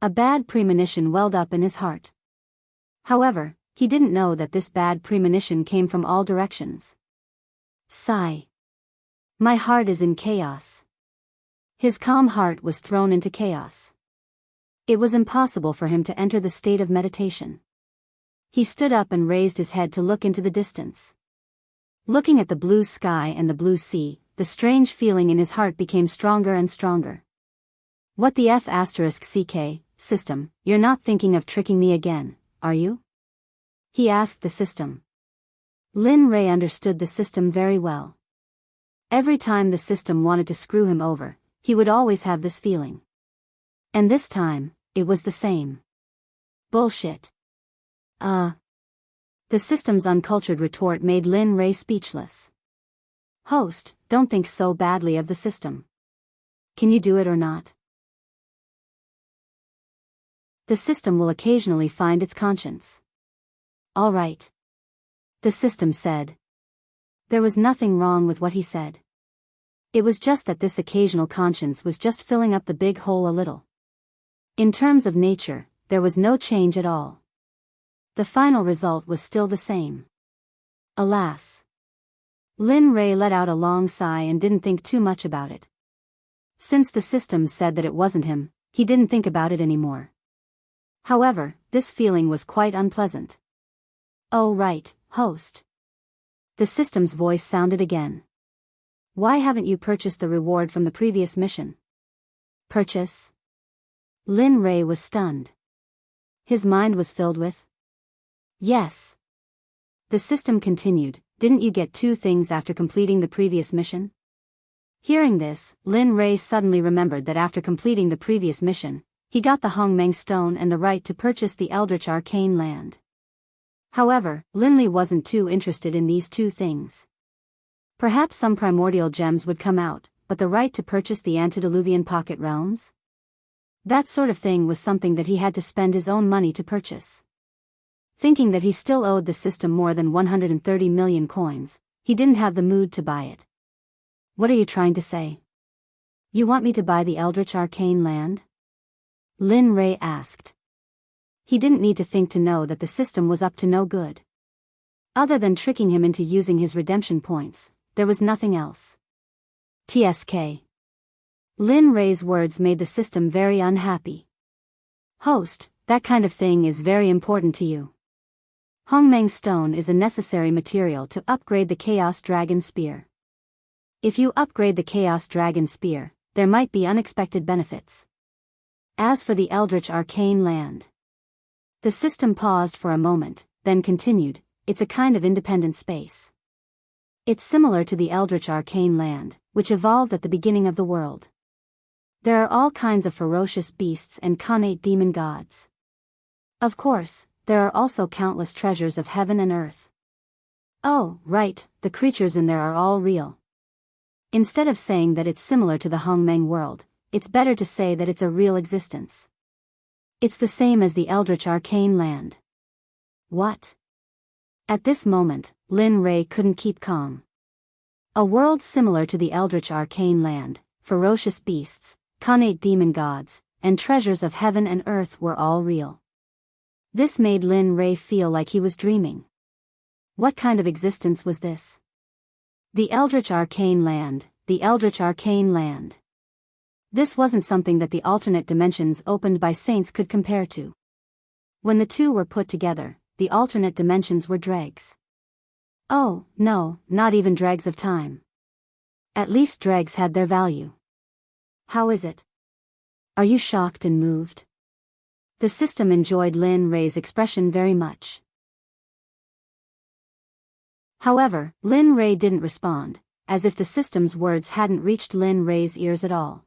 A bad premonition welled up in his heart. However, he didn't know that this bad premonition came from all directions. Sigh. My heart is in chaos. His calm heart was thrown into chaos. It was impossible for him to enter the state of meditation. He stood up and raised his head to look into the distance. Looking at the blue sky and the blue sea, the strange feeling in his heart became stronger and stronger. What the F***CK, system, you're not thinking of tricking me again, are you? He asked the system. Lin Rei understood the system very well. Every time the system wanted to screw him over, he would always have this feeling. And this time, it was the same. Bullshit. The system's uncultured retort made Lin Rei speechless. Host, don't think so badly of the system. Can you do it or not? The system will occasionally find its conscience. All right. The system said. There was nothing wrong with what he said. It was just that this occasional conscience was just filling up the big hole a little. In terms of nature, there was no change at all. The final result was still the same. Alas. Lin Rei let out a long sigh and didn't think too much about it. Since the system said that it wasn't him, he didn't think about it anymore. However, this feeling was quite unpleasant. Oh right, host. The system's voice sounded again. Why haven't you purchased the reward from the previous mission? Purchase? Lin Rei was stunned. His mind was filled with. Yes. The system continued, didn't you get 2 things after completing the previous mission? Hearing this, Lin Rei suddenly remembered that after completing the previous mission, he got the Hongmeng Stone and the right to purchase the Eldritch Arcane Land. However, Lin Li wasn't too interested in these 2 things. Perhaps some primordial gems would come out, but the right to purchase the antediluvian pocket realms? That sort of thing was something that he had to spend his own money to purchase. Thinking that he still owed the system more than 130 million coins, he didn't have the mood to buy it. What are you trying to say? You want me to buy the Eldritch Arcane Land? Lin Rei asked. He didn't need to think to know that the system was up to no good. Other than tricking him into using his redemption points, there was nothing else. TSK. Lin Rei's words made the system very unhappy. Host, that kind of thing is very important to you. Hongmeng Stone is a necessary material to upgrade the Chaos Dragon Spear. If you upgrade the Chaos Dragon Spear, there might be unexpected benefits. As for the Eldritch Arcane Land. The system paused for a moment, then continued, it's a kind of independent space. It's similar to the Eldritch Arcane Land, which evolved at the beginning of the world. There are all kinds of ferocious beasts and connate demon gods. Of course, there are also countless treasures of heaven and earth. Oh, right, the creatures in there are all real. Instead of saying that it's similar to the Hongmeng world, it's better to say that it's a real existence. It's the same as the Eldritch Arcane Land. What? At this moment, Lin Rei couldn't keep calm. A world similar to the Eldritch Arcane Land, ferocious beasts, connate demon gods, and treasures of heaven and earth were all real. This made Lin Rei feel like he was dreaming. What kind of existence was this? The Eldritch Arcane Land, the Eldritch Arcane Land. This wasn't something that the alternate dimensions opened by saints could compare to. When the two were put together, the alternate dimensions were dregs. Oh, no, not even dregs of time. At least dregs had their value. How is it? Are you shocked and moved? The system enjoyed Lin Rei's expression very much. However, Lin Rei didn't respond, as if the system's words hadn't reached Lin Rei's ears at all.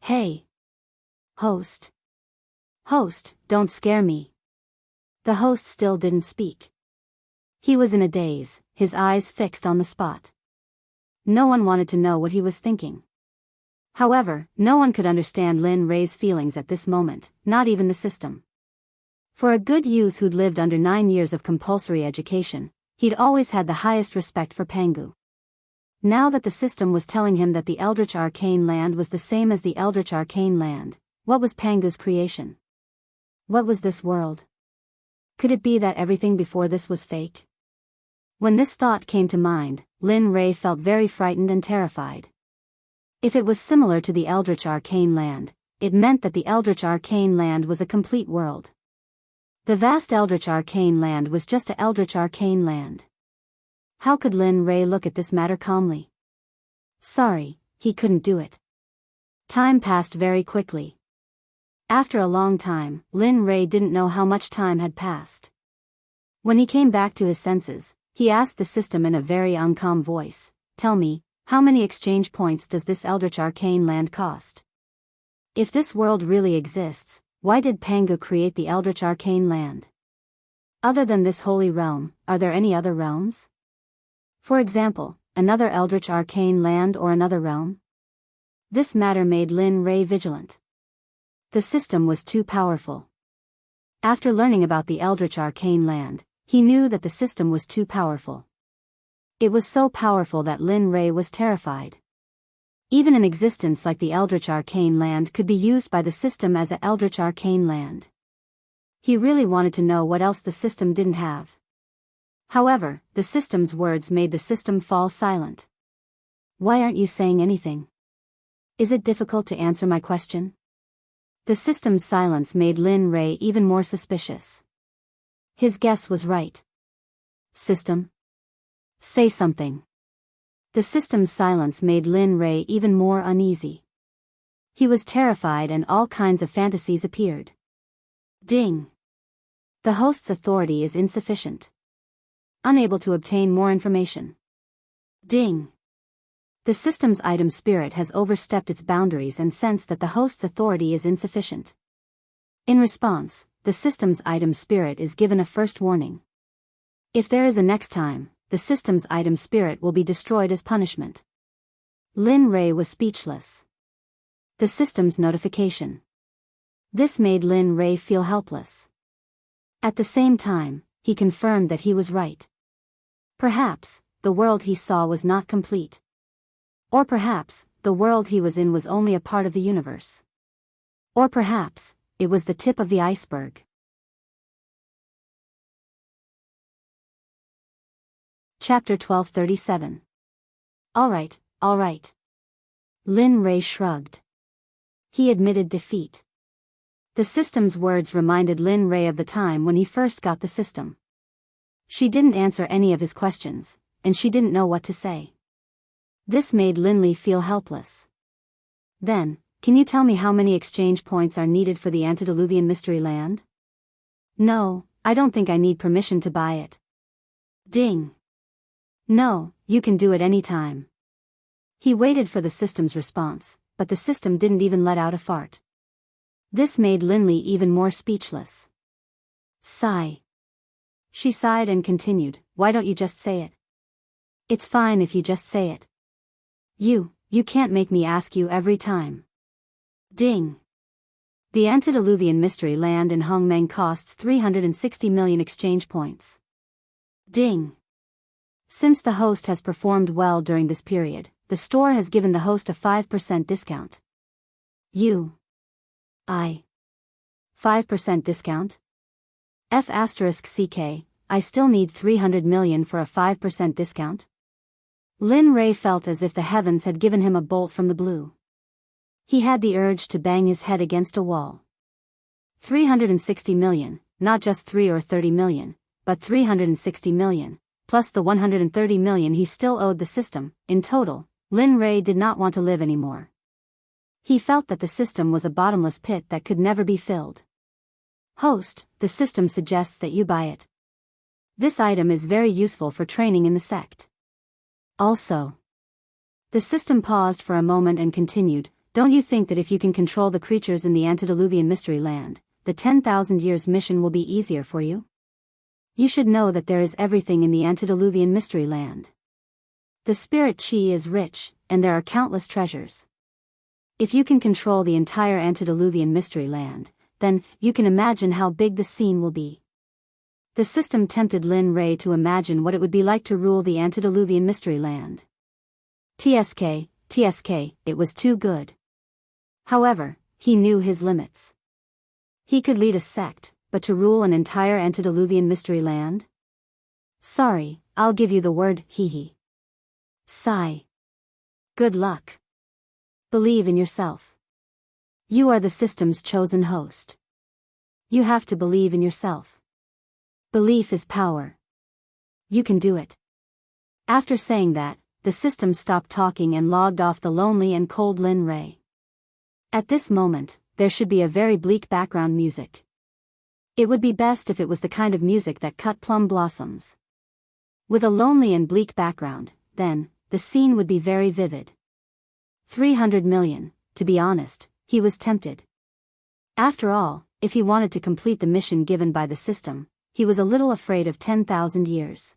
Hey! Host! Host, don't scare me. The host still didn't speak. He was in a daze, his eyes fixed on the spot. No one wanted to know what he was thinking. However, no one could understand Lin Rei's feelings at this moment, not even the system. For a good youth who'd lived under 9 years of compulsory education, he'd always had the highest respect for Pangu. Now that the system was telling him that the Eldritch Arcane Land was the same as the Eldritch Arcane Land, what was Pangu's creation? What was this world? Could it be that everything before this was fake? When this thought came to mind, Lin Rei felt very frightened and terrified. If it was similar to the Eldritch Arcane Land, it meant that the Eldritch Arcane Land was a complete world. The vast Eldritch Arcane Land was just a Eldritch Arcane Land. How could Lin Rei look at this matter calmly? Sorry, he couldn't do it. Time passed very quickly. After a long time, Lin Rei didn't know how much time had passed. When he came back to his senses, he asked the system in a very uncalm voice, "Tell me, how many exchange points does this Eldritch Arcane Land cost? If this world really exists, why did Pangu create the Eldritch Arcane Land? Other than this holy realm, are there any other realms? For example, another Eldritch Arcane Land or another realm?" This matter made Lin Rei vigilant. The system was too powerful. After learning about the Eldritch Arcane Land, he knew that the system was too powerful. It was so powerful that Lin Rei was terrified. Even an existence like the Eldritch Arcane Land could be used by the system as a Eldritch Arcane Land. He really wanted to know what else the system didn't have. However, the system's words made the system fall silent. Why aren't you saying anything? Is it difficult to answer my question? The system's silence made Lin Rei even more suspicious. His guess was right. System? Say something. The system's silence made Lin Rei even more uneasy. He was terrified and all kinds of fantasies appeared. Ding. The host's authority is insufficient. Unable to obtain more information. Ding. The system's item spirit has overstepped its boundaries and sensed that the host's authority is insufficient. In response, the system's item spirit is given a first warning. If there is a next time, the system's item spirit will be destroyed as punishment. Lin Rei was speechless. The system's notification. This made Lin Rei feel helpless. At the same time, he confirmed that he was right. Perhaps, the world he saw was not complete. Or perhaps, the world he was in was only a part of the universe. Or perhaps, it was the tip of the iceberg. Chapter 1237. All right. Lin Rei shrugged. He admitted defeat. The system's words reminded Lin Rei of the time when he first got the system. She didn't answer any of his questions, and she didn't know what to say. This made Lin Li feel helpless. Then, can you tell me how many exchange points are needed for the Antediluvian Mystery Land? No, I don't think I need permission to buy it. Ding. No, you can do it any time. He waited for the system's response, but the system didn't even let out a fart. This made Lin Li even more speechless. Sigh. She sighed and continued, "Why don't you just say it? It's fine if you just say it. You can't make me ask you every time." Ding. The Antediluvian Mystery Land in Hongmeng costs 360 million exchange points. Ding. Since the host has performed well during this period, the store has given the host a 5% discount. 5% discount? F*CK, I still need 300 million for a 5% discount? Lin Rei felt as if the heavens had given him a bolt from the blue. He had the urge to bang his head against a wall. 360 million, not just 3 or 30 million, but 360 million, plus the 130 million he still owed the system. In total, Lin Rei did not want to live anymore. He felt that the system was a bottomless pit that could never be filled. Host, the system suggests that you buy it. This item is very useful for training in the sect. Also. The system paused for a moment and continued, don't you think that if you can control the creatures in the antediluvian mystery land, the 10,000 years mission will be easier for you? You should know that there is everything in the antediluvian mystery land. The spirit chi is rich, and there are countless treasures. If you can control the entire antediluvian mystery land, then you can imagine how big the scene will be. The system tempted Lin Rei to imagine what it would be like to rule the antediluvian mystery land. TSK, it was too good. However, he knew his limits. He could lead a sect, but to rule an entire antediluvian mystery land? Sorry, I'll give you the word, hee. Sigh. Good luck. Believe in yourself. You are the system's chosen host. You have to believe in yourself. Belief is power. You can do it. After saying that, the system stopped talking and logged off the lonely and cold Lin Rei. At this moment, there should be a very bleak background music. It would be best if it was the kind of music that cut plum blossoms. With a lonely and bleak background, then, the scene would be very vivid. 300 million, to be honest, he was tempted. After all, if he wanted to complete the mission given by the system, he was a little afraid of 10,000 years.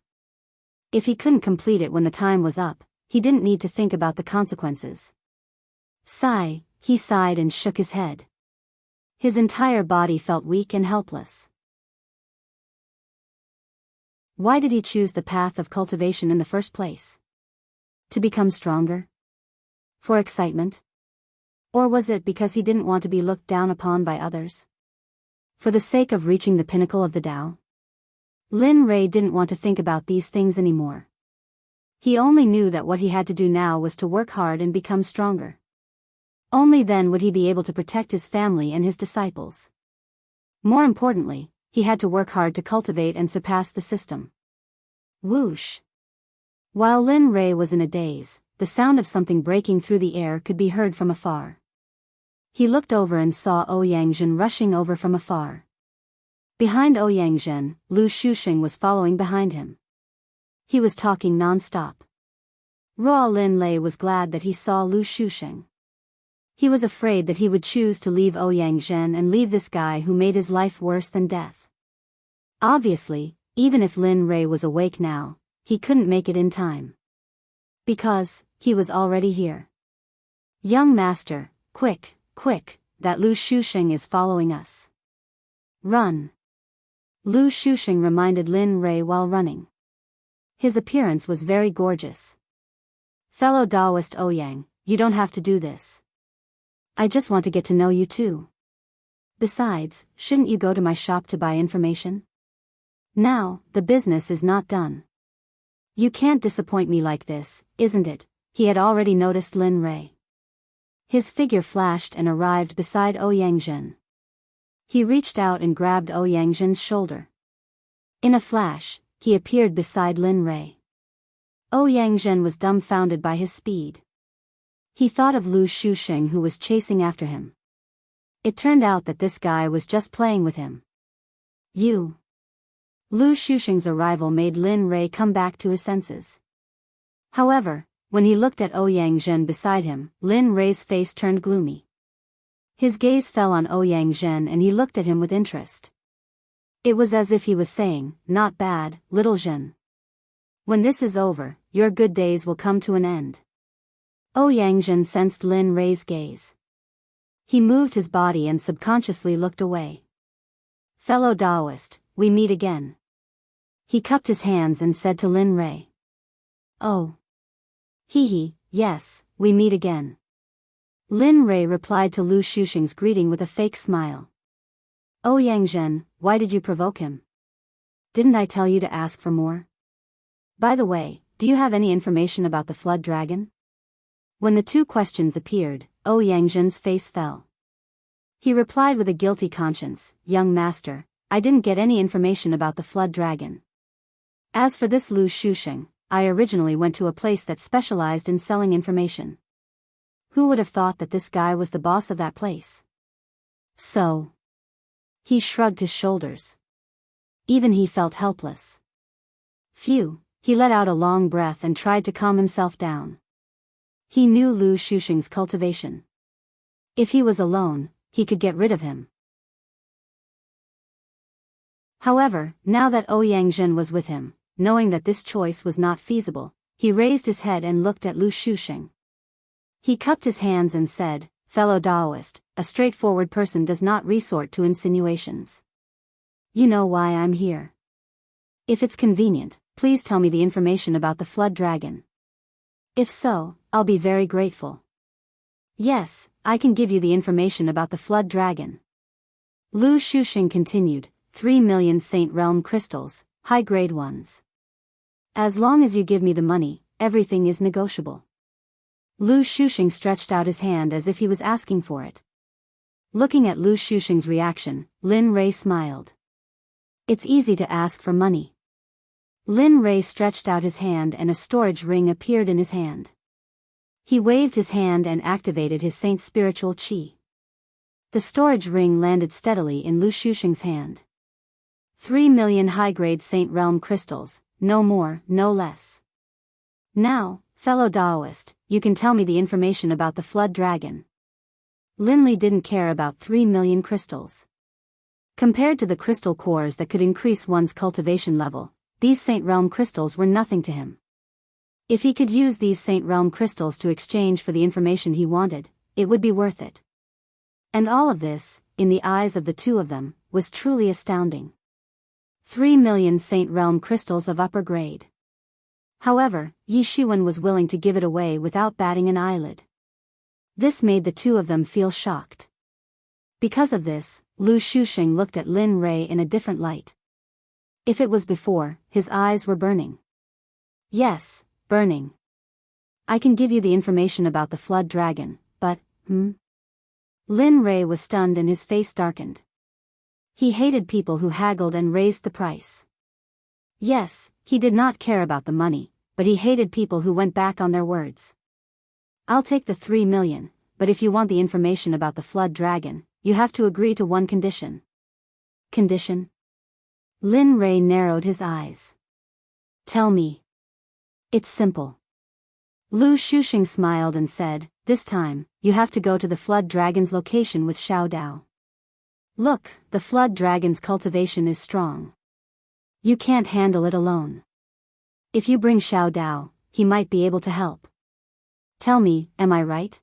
If he couldn't complete it when the time was up, he didn't need to think about the consequences. Sigh, he sighed and shook his head. His entire body felt weak and helpless. Why did he choose the path of cultivation in the first place? To become stronger? For excitement? Or was it because he didn't want to be looked down upon by others? For the sake of reaching the pinnacle of the Tao? Lin Rei didn't want to think about these things anymore. He only knew that what he had to do now was to work hard and become stronger. Only then would he be able to protect his family and his disciples. More importantly, he had to work hard to cultivate and surpass the system. Whoosh! While Lin Rei was in a daze, the sound of something breaking through the air could be heard from afar. He looked over and saw Ouyangzhen rushing over from afar. Behind Ouyangzhen, Lu Shusheng was following behind him. He was talking non-stop. Ruo Lin Lei was glad that he saw Lu Shusheng. He was afraid that he would choose to leave Ouyangzhen and leave this guy who made his life worse than death. Obviously, even if Lin Rei was awake now, he couldn't make it in time. Because, he was already here. Young master, quick, that Lu Shusheng is following us. Run. Lu Shusheng reminded Lin Rei while running. His appearance was very gorgeous. Fellow Taoist Ouyang, you don't have to do this. I just want to get to know you too. Besides, shouldn't you go to my shop to buy information? Now, the business is not done. You can't disappoint me like this, isn't it? He had already noticed Lin Rei. His figure flashed and arrived beside Ouyangzhen. He reached out and grabbed Ouyangzhen's shoulder. In a flash, he appeared beside Lin Rei. Ouyangzhen was dumbfounded by his speed. He thought of Lu Shusheng who was chasing after him. It turned out that this guy was just playing with him. You. Lu Shusheng's arrival made Lin Rei come back to his senses. However, when he looked at Ouyangzhen beside him, Lin Rei's face turned gloomy. His gaze fell on Ouyangzhen and he looked at him with interest. It was as if he was saying, not bad, little Zhen. When this is over, your good days will come to an end. Ouyangzhen sensed Lin Rei's gaze. He moved his body and subconsciously looked away. Fellow Taoist, we meet again. He cupped his hands and said to Lin Rei. Oh. Yes, we meet again. Lin Rei replied to Lu Shusheng's greeting with a fake smile. Ouyangzhen, why did you provoke him? Didn't I tell you to ask for more? By the way, do you have any information about the flood dragon? When the two questions appeared, Yangjun's face fell. He replied with a guilty conscience, "Young master, I didn't get any information about the flood dragon. As for this Lu Shusheng, I originally went to a place that specialized in selling information. Who would have thought that this guy was the boss of that place?" So. He shrugged his shoulders. Even he felt helpless. Phew, he let out a long breath and tried to calm himself down. He knew Lu Shusheng's cultivation. If he was alone, he could get rid of him. However, now that Yangjun was with him, knowing that this choice was not feasible, he raised his head and looked at Lu Shusheng. He cupped his hands and said, "Fellow Daoist, a straightforward person does not resort to insinuations. You know why I'm here. If it's convenient, please tell me the information about the flood dragon. If so, I'll be very grateful." "Yes, I can give you the information about the flood dragon." Lu Shusheng continued, 3 million Saint Realm crystals, high-grade ones. As long as you give me the money, everything is negotiable." Lu Shusheng stretched out his hand as if he was asking for it. Looking at Lu Shusheng's reaction, Lin Rei smiled. "It's easy to ask for money." Lin Rei stretched out his hand and a storage ring appeared in his hand. He waved his hand and activated his saint's spiritual qi. The storage ring landed steadily in Lu Shusheng's hand. 3 million high-grade Saint Realm crystals, no more, no less. "Now, fellow Daoist, you can tell me the information about the flood dragon." Linli didn't care about 3 million crystals. Compared to the crystal cores that could increase one's cultivation level, these Saint Realm crystals were nothing to him. If he could use these Saint Realm crystals to exchange for the information he wanted, it would be worth it. And all of this, in the eyes of the two of them, was truly astounding. 3 million Saint Realm crystals of upper grade. However, Yi Shiwen was willing to give it away without batting an eyelid. This made the two of them feel shocked. Because of this, Lu Shusheng looked at Lin Rei in a different light. If it was before, his eyes were burning. "Yes, burning. I can give you the information about the flood dragon, but, Lin Rei was stunned and his face darkened. He hated people who haggled and raised the price. Yes, he did not care about the money, but he hated people who went back on their words. "I'll take the 3 million, but if you want the information about the flood dragon, you have to agree to one condition." "Condition?" Lin Rei narrowed his eyes. "Tell me." "It's simple." Lu Shusheng smiled and said, "This time, you have to go to the flood dragon's location with Xiao Dao. Look, the flood dragon's cultivation is strong. You can't handle it alone. If you bring Xiao Dao, he might be able to help. Tell me, am I right?"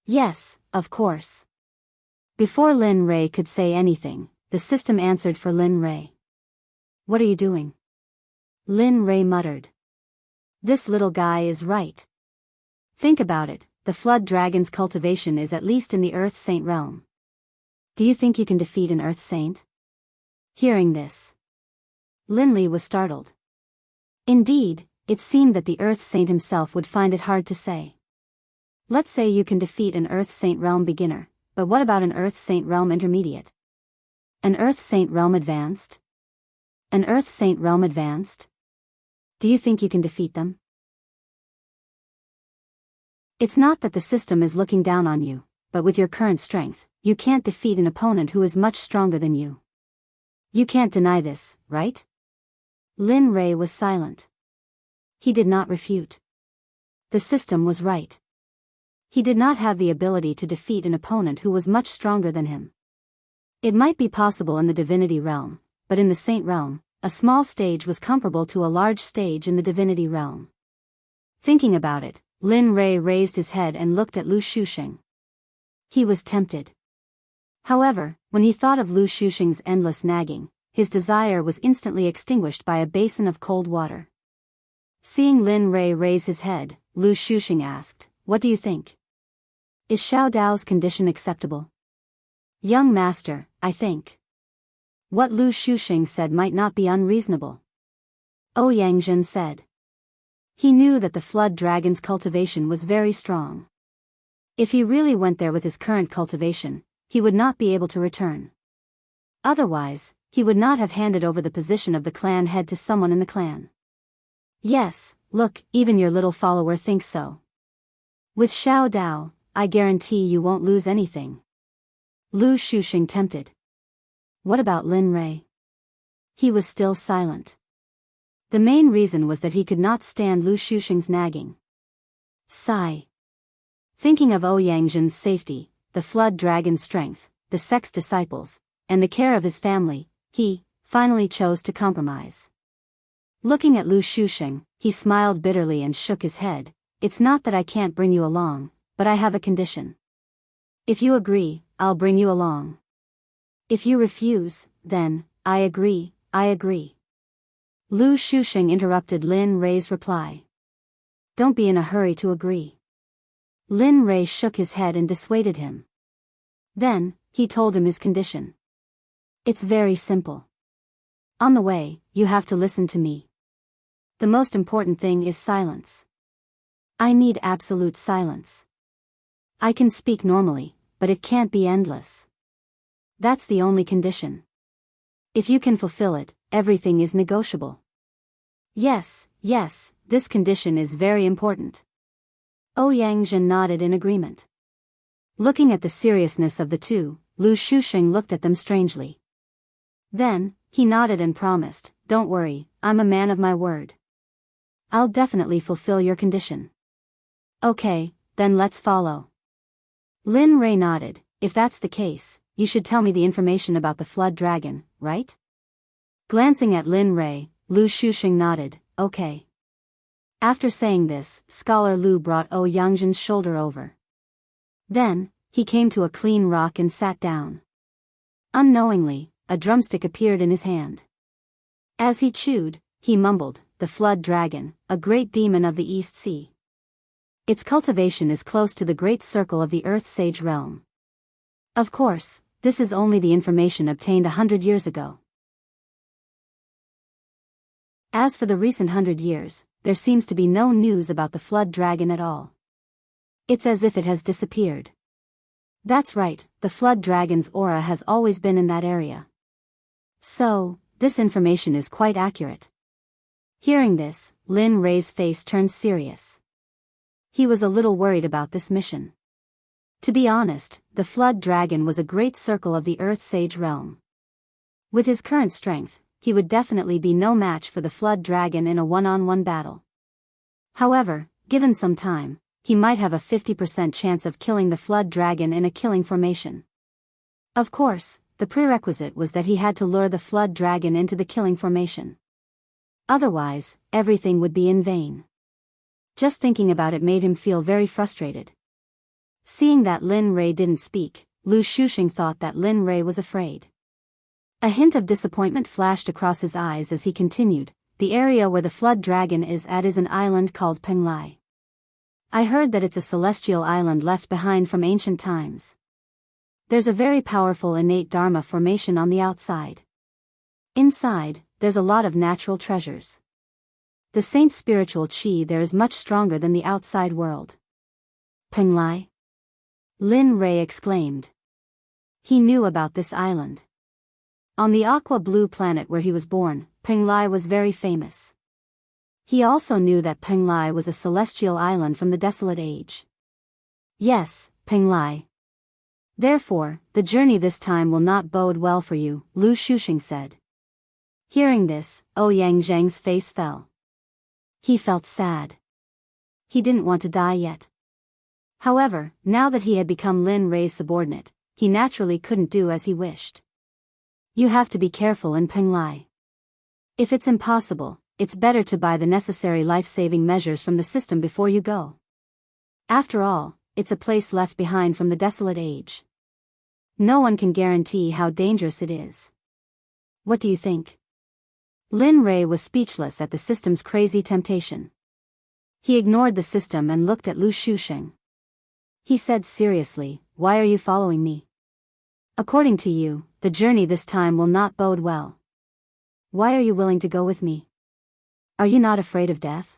"Yes, of course." Before Lin Rei could say anything, the system answered for Lin Rei. "What are you doing?" Lin Rei muttered. "This little guy is right. Think about it, the flood dragon's cultivation is at least in the Earth Saint realm. Do you think you can defeat an Earth Saint?" Hearing this, Linli was startled. Indeed, it seemed that the Earth Saint himself would find it hard to say. Let's say you can defeat an Earth Saint realm beginner, but what about an Earth Saint realm intermediate? An Earth Saint realm advanced? An Earth Saint realm advanced? Do you think you can defeat them? It's not that the system is looking down on you, but with your current strength, you can't defeat an opponent who is much stronger than you. You can't deny this, right? Lin Rei was silent. He did not refute. The system was right. He did not have the ability to defeat an opponent who was much stronger than him. It might be possible in the divinity realm, but in the saint realm, a small stage was comparable to a large stage in the divinity realm. Thinking about it, Lin Rei raised his head and looked at Lu Shusheng. He was tempted. However, when he thought of Lu Shusheng's endless nagging, his desire was instantly extinguished by a basin of cold water. Seeing Lin Rei raise his head, Lu Shusheng asked, "What do you think? Is Xiao Dao's condition acceptable?" "Young master, I think What Lu Shuxing said might not be unreasonable. Ouyang said. He knew that the flood dragon's cultivation was very strong. If he really went there with his current cultivation, he would not be able to return. Otherwise, he would not have handed over the position of the clan head to someone in the clan. Yes, look, even your little follower thinks so. With Xiao Dao, I guarantee you won't lose anything. Lu Shuxing tempted. What about Lin Rei? He was still silent. The main reason was that he could not stand Lu Shuxing's nagging. Sigh. Thinking of Ouyang safety, the flood dragon's strength, the Sect's disciples, and the care of his family, he, finally chose to compromise. Looking at Lu Shuxing, he smiled bitterly and shook his head. It's not that I can't bring you along, but I have a condition. If you agree, I'll bring you along. If you refuse, then, I agree. Lu Shuxing interrupted Lin Rei's reply. Don't be in a hurry to agree. Lin Rei shook his head and dissuaded him. Then, he told him his condition. It's very simple. On the way, you have to listen to me. The most important thing is silence. I need absolute silence. I can speak normally, but it can't be endless. That's the only condition. If you can fulfill it, everything is negotiable. Yes, this condition is very important. Ouyang nodded in agreement. Looking at the seriousness of the two, Lu Shuxing looked at them strangely. Then, he nodded and promised, don't worry, I'm a man of my word. I'll definitely fulfill your condition. Okay, then let's follow. Lin Rei nodded. If that's the case, you should tell me the information about the flood dragon, right? Glancing at Lin Rei, Lu Shuxing nodded, okay. After saying this, Scholar Lu brought Ouyang's shoulder over. Then, he came to a clean rock and sat down. Unknowingly, a drumstick appeared in his hand. As he chewed, he mumbled, the flood dragon, a great demon of the East Sea. Its cultivation is close to the great circle of the Earth Sage realm. Of course, this is only the information obtained 100 years ago. As for the recent 100 years, there seems to be no news about the flood dragon at all. It's as if it has disappeared. That's right, the flood dragon's aura has always been in that area. So, this information is quite accurate. Hearing this, Lin Rei's face turned serious. He was a little worried about this mission. To be honest, the flood dragon was a great circle of the Earth Sage realm. With his current strength, he would definitely be no match for the flood dragon in a one-on-one battle. However, given some time, he might have a 50% chance of killing the flood dragon in a killing formation. Of course, the prerequisite was that he had to lure the flood dragon into the killing formation. Otherwise, everything would be in vain. Just thinking about it made him feel very frustrated. Seeing that Lin Rei didn't speak, Lu Shuxing thought that Lin Rei was afraid. A hint of disappointment flashed across his eyes as he continued, the area where the flood dragon is at is an island called Penglai. I heard that it's a celestial island left behind from ancient times. There's a very powerful innate Dharma formation on the outside. Inside, there's a lot of natural treasures. The saint's spiritual chi there is much stronger than the outside world. Penglai? Lin Rei exclaimed. He knew about this island. On the aqua-blue planet where he was born, Penglai was very famous. He also knew that Penglai was a celestial island from the Desolate Age. Yes, Penglai. Therefore, the journey this time will not bode well for you, Lu Shuxing said. Hearing this, Ouyang's face fell. He felt sad. He didn't want to die yet. However, now that he had become Lin Rei's subordinate, he naturally couldn't do as he wished. You have to be careful in Penglai. If it's impossible, it's better to buy the necessary life-saving measures from the system before you go. After all, it's a place left behind from the Desolate Age. No one can guarantee how dangerous it is. What do you think? Lin Rei was speechless at the system's crazy temptation. He ignored the system and looked at Lu Shuxing. He said seriously, why are you following me? According to you, the journey this time will not bode well. Why are you willing to go with me? Are you not afraid of death?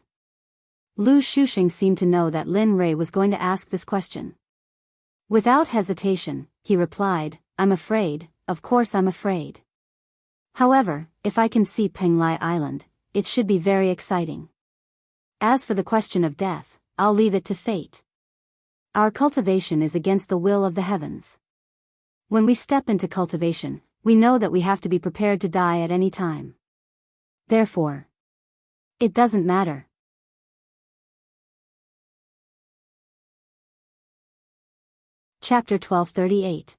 Lu Shusheng seemed to know that Lin Rei was going to ask this question. Without hesitation, he replied, I'm afraid, of course I'm afraid. However, if I can see Penglai Island, it should be very exciting. As for the question of death, I'll leave it to fate. Our cultivation is against the will of the heavens. When we step into cultivation, we know that we have to be prepared to die at any time. Therefore, it doesn't matter. Chapter 1238.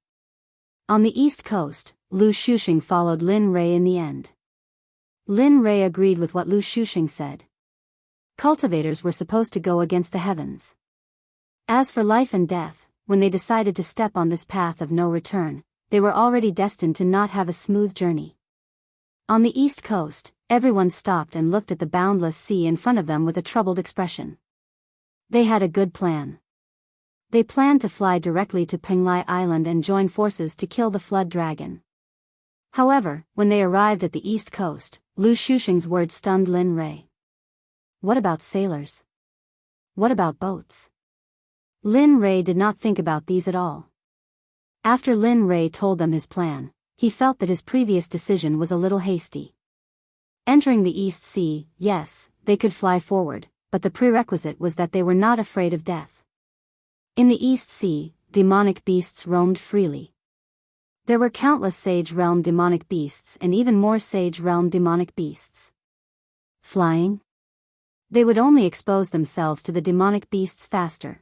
On the east coast, Lu Shusheng followed Lin Rei in the end. Lin Rei agreed with what Lu Shusheng said. Cultivators were supposed to go against the heavens. As for life and death, when they decided to step on this path of no return, they were already destined to not have a smooth journey. On the east coast, everyone stopped and looked at the boundless sea in front of them with a troubled expression. They had a good plan. They planned to fly directly to Penglai Island and join forces to kill the flood dragon. However, when they arrived at the east coast, Lu Shusheng's words stunned Lin Rei. What about sailors? What about boats? Lin Rei did not think about these at all. After Lin Rei told them his plan, he felt that his previous decision was a little hasty. Entering the East Sea, yes, they could fly forward, but the prerequisite was that they were not afraid of death. In the East Sea, demonic beasts roamed freely. There were countless Sage Realm demonic beasts and even more Sage Realm demonic beasts. Flying? They would only expose themselves to the demonic beasts faster.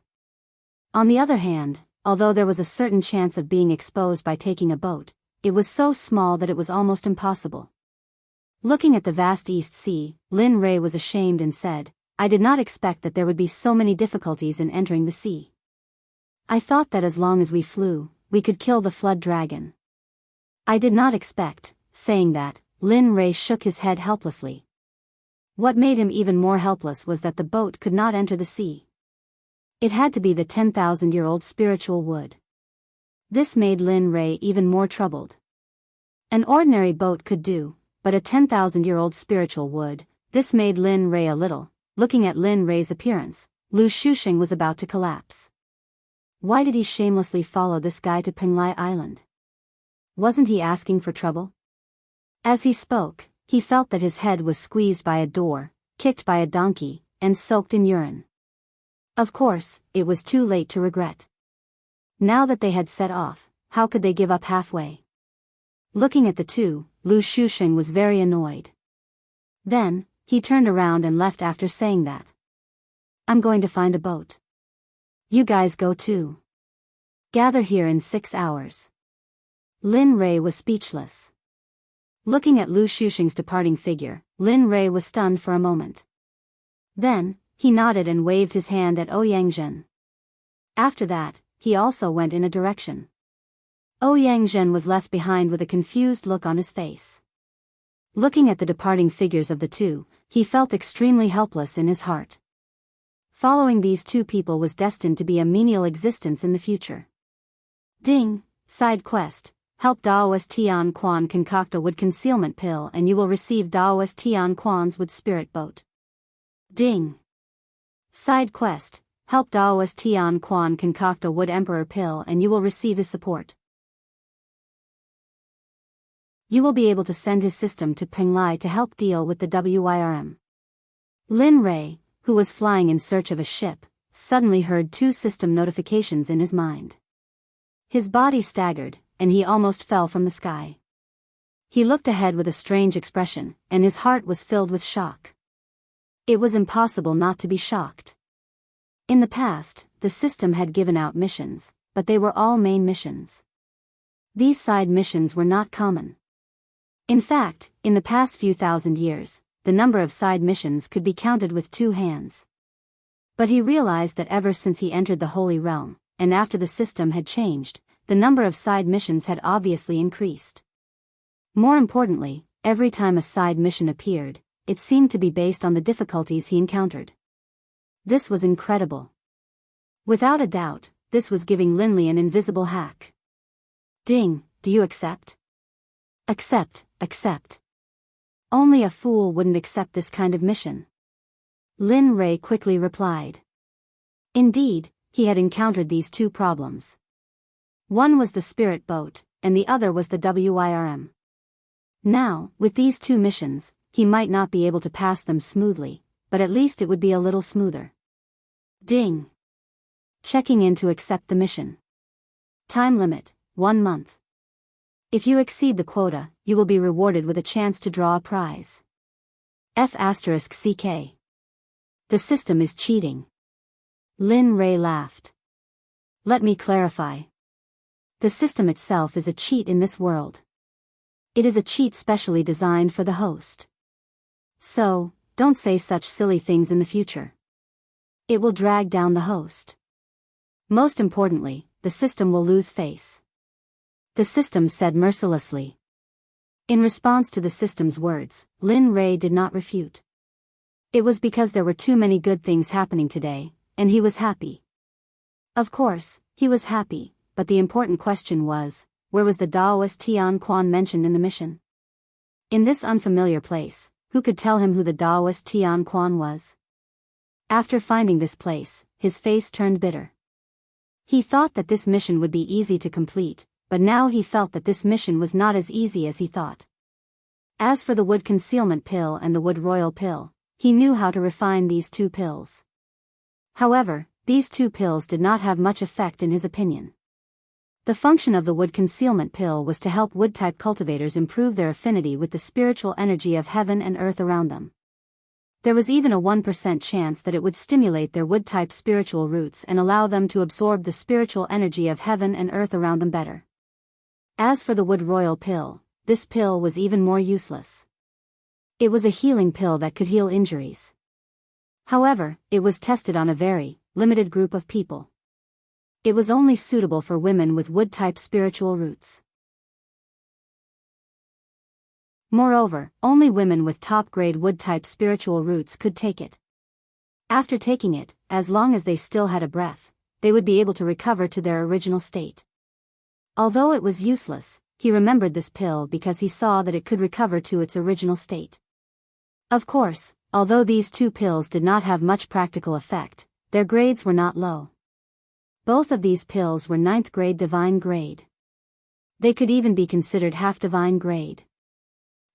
On the other hand, although there was a certain chance of being exposed by taking a boat, it was so small that it was almost impossible. Looking at the vast East Sea, Lin Rei was ashamed and said, I did not expect that there would be so many difficulties in entering the sea. I thought that as long as we flew, we could kill the flood dragon. I did not expect. Saying that, Lin Rei shook his head helplessly. What made him even more helpless was that the boat could not enter the sea. It had to be the 10,000-year-old spiritual wood. This made Lin Rei even more troubled. An ordinary boat could do, but a 10,000-year-old spiritual wood, this made Lin Rei a little. Looking at Lin Rei's appearance, Lu Shusheng was about to collapse. Why did he shamelessly follow this guy to Penglai Island? Wasn't he asking for trouble? As he spoke, he felt that his head was squeezed by a door, kicked by a donkey, and soaked in urine. Of course, it was too late to regret. Now that they had set off, how could they give up halfway? Looking at the two, Lu Shusheng was very annoyed. Then, he turned around and left after saying that. I'm going to find a boat. You guys go too. Gather here in 6 hours. Lin Rei was speechless. Looking at Lu Shusheng's departing figure, Lin Rei was stunned for a moment. Then, he nodded and waved his hand at Ouyangzhen. After that, he also went in a direction. Ouyangzhen was left behind with a confused look on his face. Looking at the departing figures of the two, he felt extremely helpless in his heart. Following these two people was destined to be a menial existence in the future. Ding, side quest. Help Daoist Tian Quan concoct a wood concealment pill and you will receive Daoist Tian Quan's wood spirit boat. Ding. Side quest. Help Daoist Tian Quan concoct a wood emperor pill and you will receive his support. You will be able to send his system to Penglai to help deal with the WYRM. Lin Rei, who was flying in search of a ship, suddenly heard 2 system notifications in his mind. His body staggered, and he almost fell from the sky. He looked ahead with a strange expression, and his heart was filled with shock. It was impossible not to be shocked. In the past, the system had given out missions, but they were all main missions. These side missions were not common. In fact, in the past few thousand years, the number of side missions could be counted with 2 hands. But he realized that ever since he entered the Holy Realm, and after the system had changed, the number of side missions had obviously increased. More importantly, every time a side mission appeared, it seemed to be based on the difficulties he encountered. This was incredible. Without a doubt, this was giving Linley an invisible hack. Ding, do you accept? Accept, accept. Only a fool wouldn't accept this kind of mission. Lin Rei quickly replied. Indeed, he had encountered these two problems. One was the spirit boat, and the other was the WIRM. Now, with these two missions, he might not be able to pass them smoothly, but at least it would be a little smoother. Ding. Checking in to accept the mission. Time limit, 1 month. If you exceed the quota, you will be rewarded with a chance to draw a prize. F***CK. The system is cheating. Lin Rei laughed. Let me clarify. The system itself is a cheat in this world. It is a cheat specially designed for the host. So, don't say such silly things in the future. It will drag down the host. Most importantly, the system will lose face. The system said mercilessly. In response to the system's words, Lin Rei did not refute. It was because there were too many good things happening today, and he was happy. Of course, he was happy, but the important question was, where was the Daoist Tian Quan mentioned in the mission? In this unfamiliar place, who could tell him who the Daoist Tian Quan was? After finding this place, his face turned bitter. He thought that this mission would be easy to complete, but now he felt that this mission was not as easy as he thought. As for the wood concealment pill and the wood royal pill, he knew how to refine these two pills. However, these two pills did not have much effect in his opinion. The function of the wood concealment pill was to help wood-type cultivators improve their affinity with the spiritual energy of heaven and earth around them. There was even a 1% chance that it would stimulate their wood-type spiritual roots and allow them to absorb the spiritual energy of heaven and earth around them better. As for the wood royal pill, this pill was even more useless. It was a healing pill that could heal injuries. However, it was tested on a very limited group of people. It was only suitable for women with wood-type spiritual roots. Moreover, only women with top-grade wood-type spiritual roots could take it. After taking it, as long as they still had a breath, they would be able to recover to their original state. Although it was useless, he remembered this pill because he saw that it could recover to its original state. Of course, although these two pills did not have much practical effect, their grades were not low. Both of these pills were 9th grade divine grade. They could even be considered half divine grade.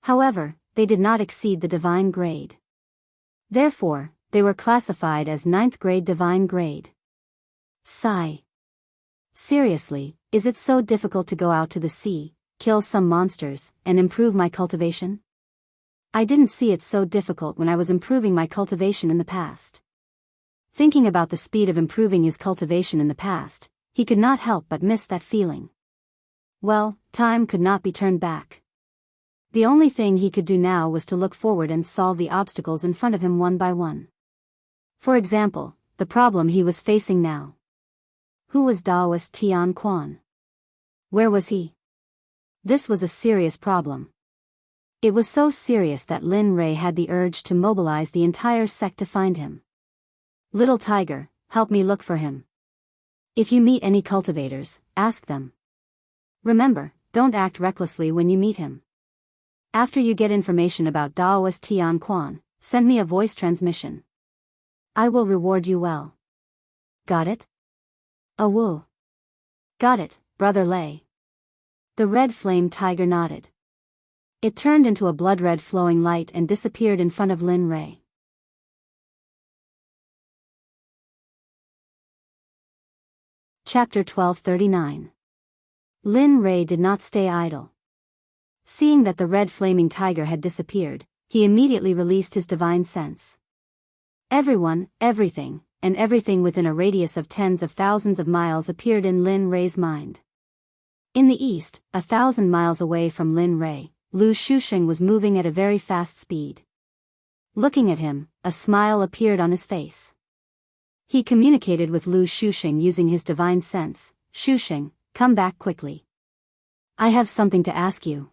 However, they did not exceed the divine grade. Therefore, they were classified as 9th grade divine grade. Sigh. Seriously, is it so difficult to go out to the sea, kill some monsters, and improve my cultivation? I didn't see it so difficult when I was improving my cultivation in the past. Thinking about the speed of improving his cultivation in the past, he could not help but miss that feeling. Well, time could not be turned back. The only thing he could do now was to look forward and solve the obstacles in front of him one by one. For example, the problem he was facing now. Who was Daoist Tian Quan? Where was he? This was a serious problem. It was so serious that Lin Rei had the urge to mobilize the entire sect to find him. Little tiger, help me look for him. If you meet any cultivators, ask them. Remember, don't act recklessly when you meet him. After you get information about Daoist Tian Quan, send me a voice transmission. I will reward you well. Got it? Woo. Got it, Brother Lei. The red flame tiger nodded. It turned into a blood-red flowing light and disappeared in front of Lin Rei. Chapter 1239. Lin Rei did not stay idle. Seeing that the red flaming tiger had disappeared, he immediately released his divine sense. Everyone, everything, and everything within a radius of tens of thousands of miles appeared in Lin Rei's mind. In the east, 1,000 miles away from Lin Rei, Lu Shusheng was moving at a very fast speed. Looking at him, a smile appeared on his face. He communicated with Lu Shusheng using his divine sense. Shusheng, come back quickly. I have something to ask you.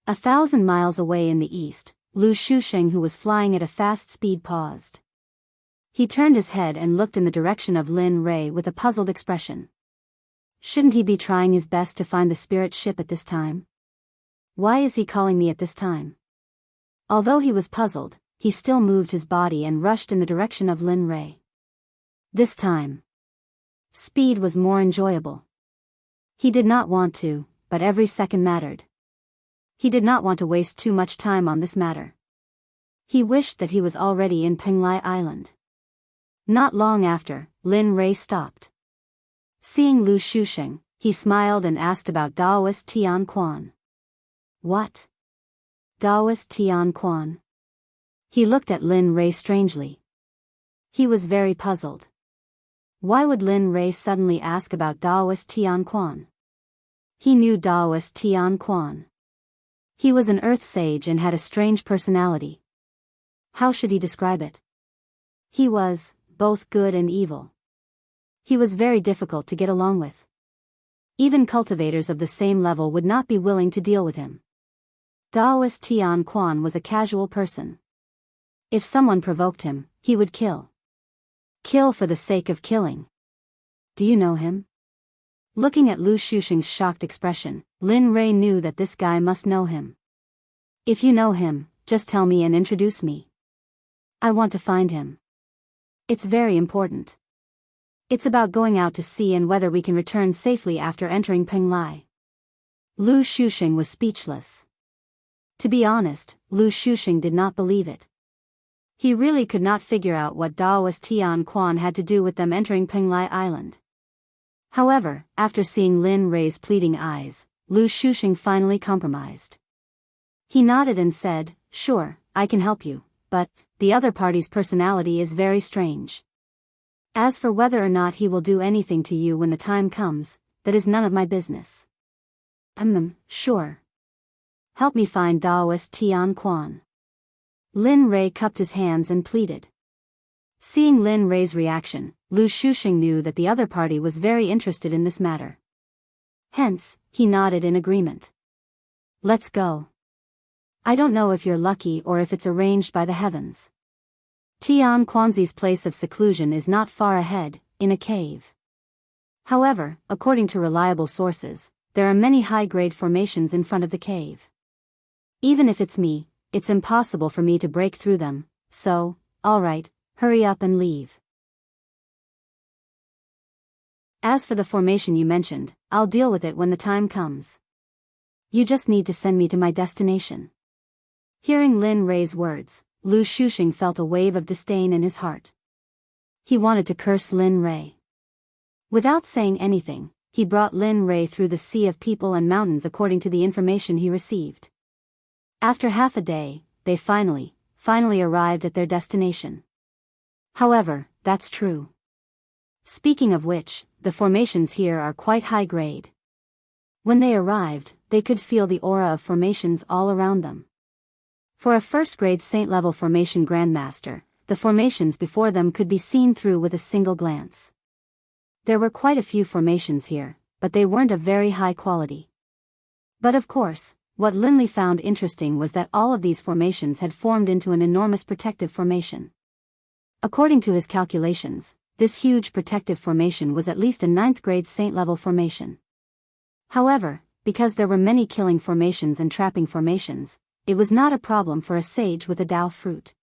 1,000 miles away in the east, Lu Shusheng, who was flying at a fast speed, paused. He turned his head and looked in the direction of Lin Rei with a puzzled expression. Shouldn't he be trying his best to find the spirit ship at this time? Why is he calling me at this time? Although he was puzzled, he still moved his body and rushed in the direction of Lin Rei. This time, speed was more enjoyable. He did not want to, but every second mattered. He did not want to waste too much time on this matter. He wished that he was already in Penglai Island. Not long after, Lin Rei stopped. Seeing Lu Shusheng, he smiled and asked about Daoist Tian Quan. What? Daoist Tian Quan? He looked at Lin Rei strangely. He was very puzzled. Why would Lin Rei suddenly ask about Daoist Tian Quan? He knew Daoist Tian Quan. He was an earth sage and had a strange personality. How should he describe it? He was both good and evil. He was very difficult to get along with. Even cultivators of the same level would not be willing to deal with him. Daoist Tian Quan was a casual person. If someone provoked him, he would kill. Kill for the sake of killing. Do you know him? Looking at Lu Shusheng's shocked expression, Lin Rei knew that this guy must know him. If you know him, just tell me and introduce me. I want to find him. It's very important. It's about going out to sea and whether we can return safely after entering Penglai. Lu Shusheng was speechless. To be honest, Lu Shusheng did not believe it. He really could not figure out what Daoist Tian Quan had to do with them entering Penglai Island. However, after seeing Lin Rei's pleading eyes, Lu Shusheng finally compromised. He nodded and said, "Sure, I can help you, but the other party's personality is very strange. As for whether or not he will do anything to you when the time comes, that is none of my business." Sure. Help me find Daoist Tian Quan. Lin Rei cupped his hands and pleaded. Seeing Lin Rei's reaction, Lu Shusheng knew that the other party was very interested in this matter. Hence, he nodded in agreement. Let's go. I don't know if you're lucky or if it's arranged by the heavens. Tian Quanzi's place of seclusion is not far ahead, in a cave. However, according to reliable sources, there are many high-grade formations in front of the cave. Even if it's me, it's impossible for me to break through them, so, alright, hurry up and leave. As for the formation you mentioned, I'll deal with it when the time comes. You just need to send me to my destination. Hearing Lin Rei's words, Lu Shusheng felt a wave of disdain in his heart. He wanted to curse Lin Rei. Without saying anything, he brought Lin Rei through the sea of people and mountains according to the information he received. After half a day, they finally arrived at their destination. However, that's true. Speaking of which, the formations here are quite high grade. When they arrived, they could feel the aura of formations all around them. For a first-grade saint-level formation grandmaster, the formations before them could be seen through with a single glance. There were quite a few formations here, but they weren't of very high quality. But of course, what Linley found interesting was that all of these formations had formed into an enormous protective formation. According to his calculations, this huge protective formation was at least a 9th-grade saint-level formation. However, because there were many killing formations and trapping formations, it was not a problem for a sage with a Dao fruit.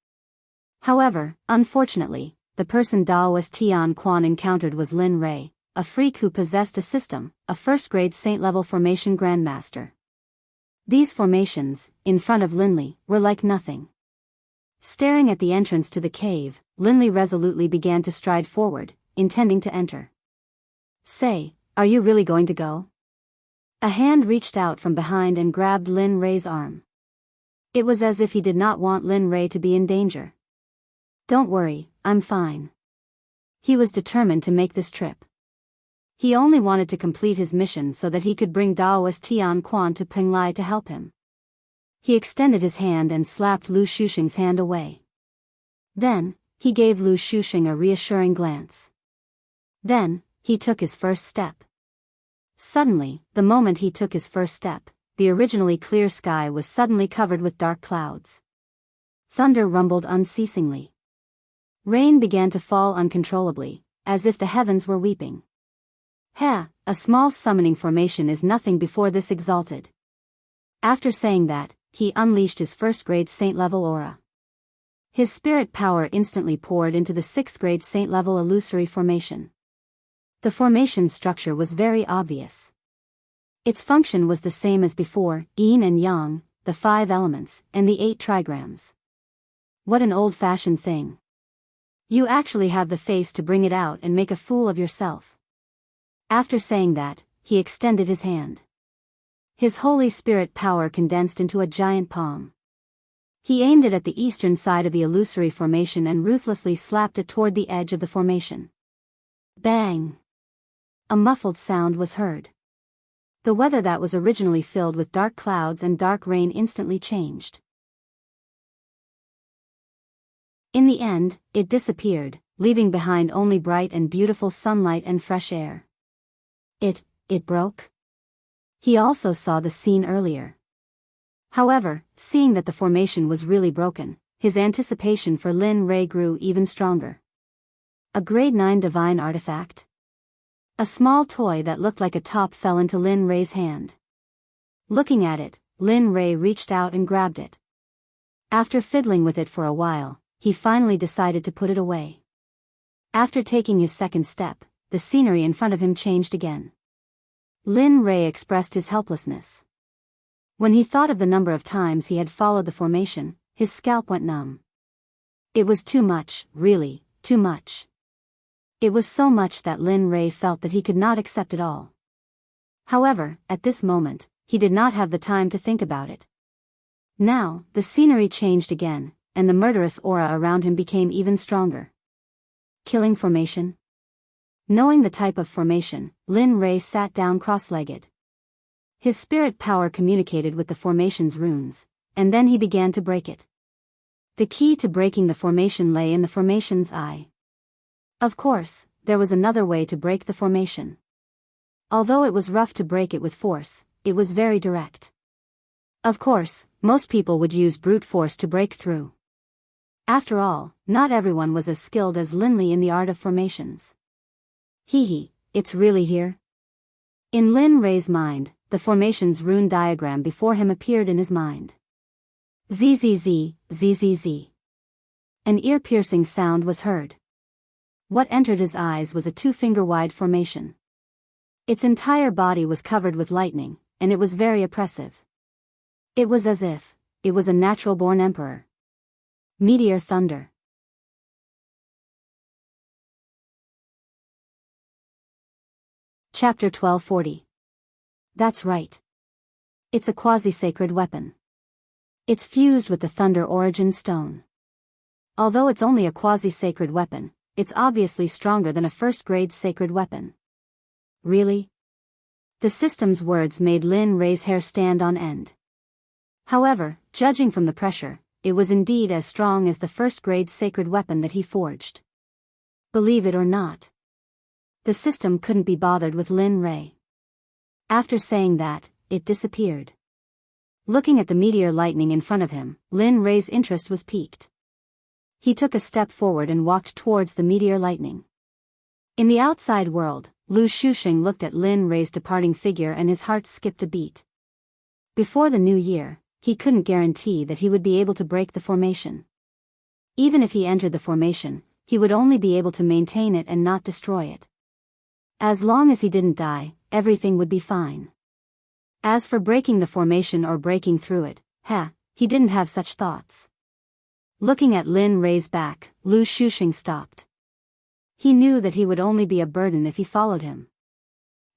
However, unfortunately, the person Daoist Tian Quan encountered was Lin Rei, a freak who possessed a system, a first-grade saint-level formation grandmaster. These formations, in front of Linley, were like nothing. Staring at the entrance to the cave, Linley resolutely began to stride forward, intending to enter. Say, are you really going to go? A hand reached out from behind and grabbed Lin Rei's arm. It was as if he did not want Lin Rei to be in danger. Don't worry, I'm fine. He was determined to make this trip. He only wanted to complete his mission so that he could bring Daoist Tian Quan to Penglai to help him. He extended his hand and slapped Lu Shusheng's hand away. Then, he gave Lu Shusheng a reassuring glance. Then, he took his first step. Suddenly, the moment he took his first step, the originally clear sky was suddenly covered with dark clouds. Thunder rumbled unceasingly. Rain began to fall uncontrollably, as if the heavens were weeping. "Heh, a small summoning formation is nothing before this exalted." After saying that, he unleashed his first-grade saint-level aura. His spirit power instantly poured into the 6th-grade saint-level illusory formation. The formation's structure was very obvious. Its function was the same as before: yin and yang, the 5 elements, and the 8 trigrams. What an old-fashioned thing. You actually have the face to bring it out and make a fool of yourself. After saying that, he extended his hand. His Holy Spirit power condensed into a giant palm. He aimed it at the eastern side of the illusory formation and ruthlessly slapped it toward the edge of the formation. Bang! A muffled sound was heard. The weather that was originally filled with dark clouds and dark rain instantly changed. In the end, it disappeared, leaving behind only bright and beautiful sunlight and fresh air. It broke? He also saw the scene earlier. However, seeing that the formation was really broken, his anticipation for Lin Rei grew even stronger. A grade 9 divine artifact? A small toy that looked like a top fell into Lin Rei's hand. Looking at it, Lin Rei reached out and grabbed it. After fiddling with it for a while, he finally decided to put it away. After taking his second step, the scenery in front of him changed again. Lin Rei expressed his helplessness. When he thought of the number of times he had followed the formation, his scalp went numb. It was too much, really, too much. It was so much that Lin Rei felt that he could not accept it all. However, at this moment, he did not have the time to think about it. Now, the scenery changed again, and the murderous aura around him became even stronger. Killing formation? Knowing the type of formation, Lin Rei sat down cross-legged. His spirit power communicated with the formation's runes, and then he began to break it. The key to breaking the formation lay in the formation's eye. Of course, there was another way to break the formation. Although it was rough to break it with force, it was very direct. Of course, most people would use brute force to break through. After all, not everyone was as skilled as Lin Li in the art of formations. It's really here? In Lin Rei's mind, the formation's rune diagram before him appeared in his mind. ZZZ, ZZZ. An ear-piercing sound was heard. What entered his eyes was a 2-finger-wide formation. Its entire body was covered with lightning, and it was very oppressive. It was as if it was a natural-born emperor. Meteor thunder. Chapter 1240. That's right. It's a quasi-sacred weapon. It's fused with the Thunder Origin Stone. Although it's only a quasi-sacred weapon, it's obviously stronger than a first-grade sacred weapon. Really? The system's words made Lin Rei's hair stand on end. However, judging from the pressure, it was indeed as strong as the first-grade sacred weapon that he forged. Believe it or not, the system couldn't be bothered with Lin Rei. After saying that, it disappeared. Looking at the meteor lightning in front of him, Lin Rei's interest was piqued. He took a step forward and walked towards the meteor lightning. In the outside world, Lu Shusheng looked at Lin Rei's departing figure and his heart skipped a beat. Before the new year, he couldn't guarantee that he would be able to break the formation. Even if he entered the formation, he would only be able to maintain it and not destroy it. As long as he didn't die, everything would be fine. As for breaking the formation or breaking through it, he didn't have such thoughts. Looking at Lin Rei's back, Lu Shusheng stopped. He knew that he would only be a burden if he followed him.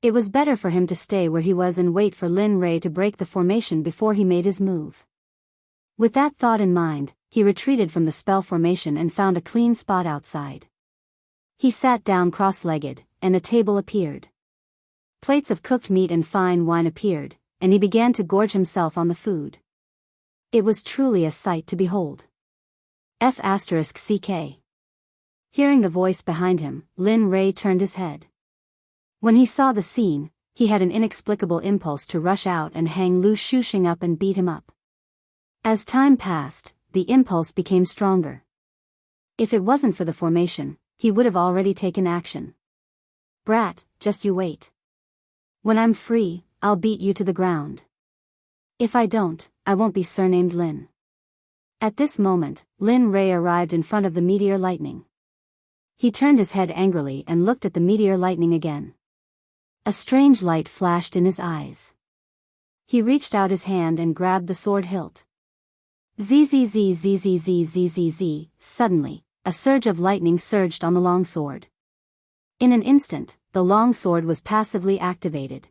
It was better for him to stay where he was and wait for Lin Rei to break the formation before he made his move. With that thought in mind, he retreated from the spell formation and found a clean spot outside. He sat down cross-legged, and a table appeared. Plates of cooked meat and fine wine appeared, and he began to gorge himself on the food. It was truly a sight to behold. F***CK. Hearing the voice behind him, Lin Rei turned his head. When he saw the scene, he had an inexplicable impulse to rush out and hang Lu Shusheng up and beat him up. As time passed, the impulse became stronger. If it wasn't for the formation, he would have already taken action. Brat, just you wait. When I'm free, I'll beat you to the ground. If I don't, I won't be surnamed Lin. At this moment, Lin Rei arrived in front of the meteor lightning. He turned his head angrily and looked at the meteor lightning again. A strange light flashed in his eyes. He reached out his hand and grabbed the sword hilt. Zzz. Suddenly, a surge of lightning surged on the long sword. In an instant, the long sword was passively activated.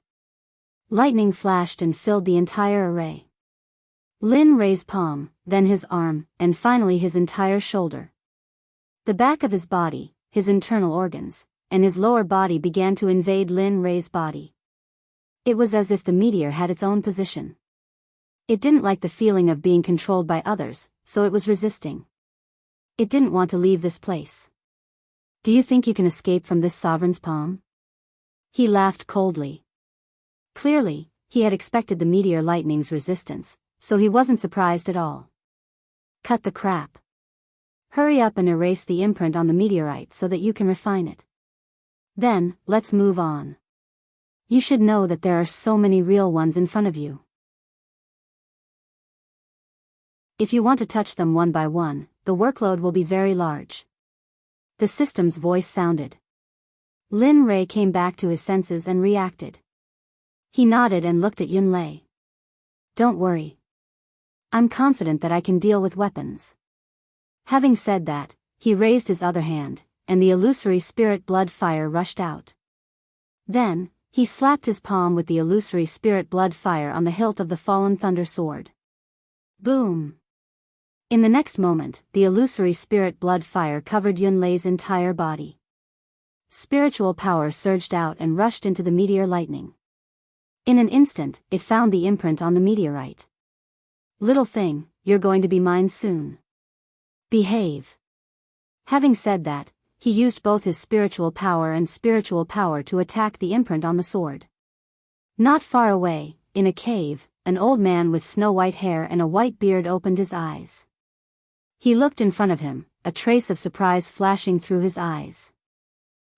Lightning flashed and filled the entire array. Lin Rei's palm, then his arm, and finally his entire shoulder. The back of his body, his internal organs, and his lower body began to invade Lin Rei's body. It was as if the meteor had its own position. It didn't like the feeling of being controlled by others, so it was resisting. It didn't want to leave this place. Do you think you can escape from this sovereign's palm? He laughed coldly. Clearly, he had expected the meteor lightning's resistance, so he wasn't surprised at all. Cut the crap. Hurry up and erase the imprint on the meteorite so that you can refine it. Then, let's move on. You should know that there are so many real ones in front of you. If you want to touch them one by one, the workload will be very large. The system's voice sounded. Lin Rei came back to his senses and reacted. He nodded and looked at Yunlei. Don't worry. I'm confident that I can deal with weapons. Having said that, he raised his other hand, and the illusory spirit blood fire rushed out. Then, he slapped his palm with the illusory spirit blood fire on the hilt of the fallen thunder sword. Boom! In the next moment, the illusory spirit blood fire covered Yunlei's entire body. Spiritual power surged out and rushed into the meteor lightning. In an instant, it found the imprint on the meteorite. Little thing, you're going to be mine soon. Behave. Having said that, he used both his spiritual power and spiritual power to attack the imprint on the sword. Not far away, in a cave, an old man with snow-white hair and a white beard opened his eyes. He looked in front of him, a trace of surprise flashing through his eyes.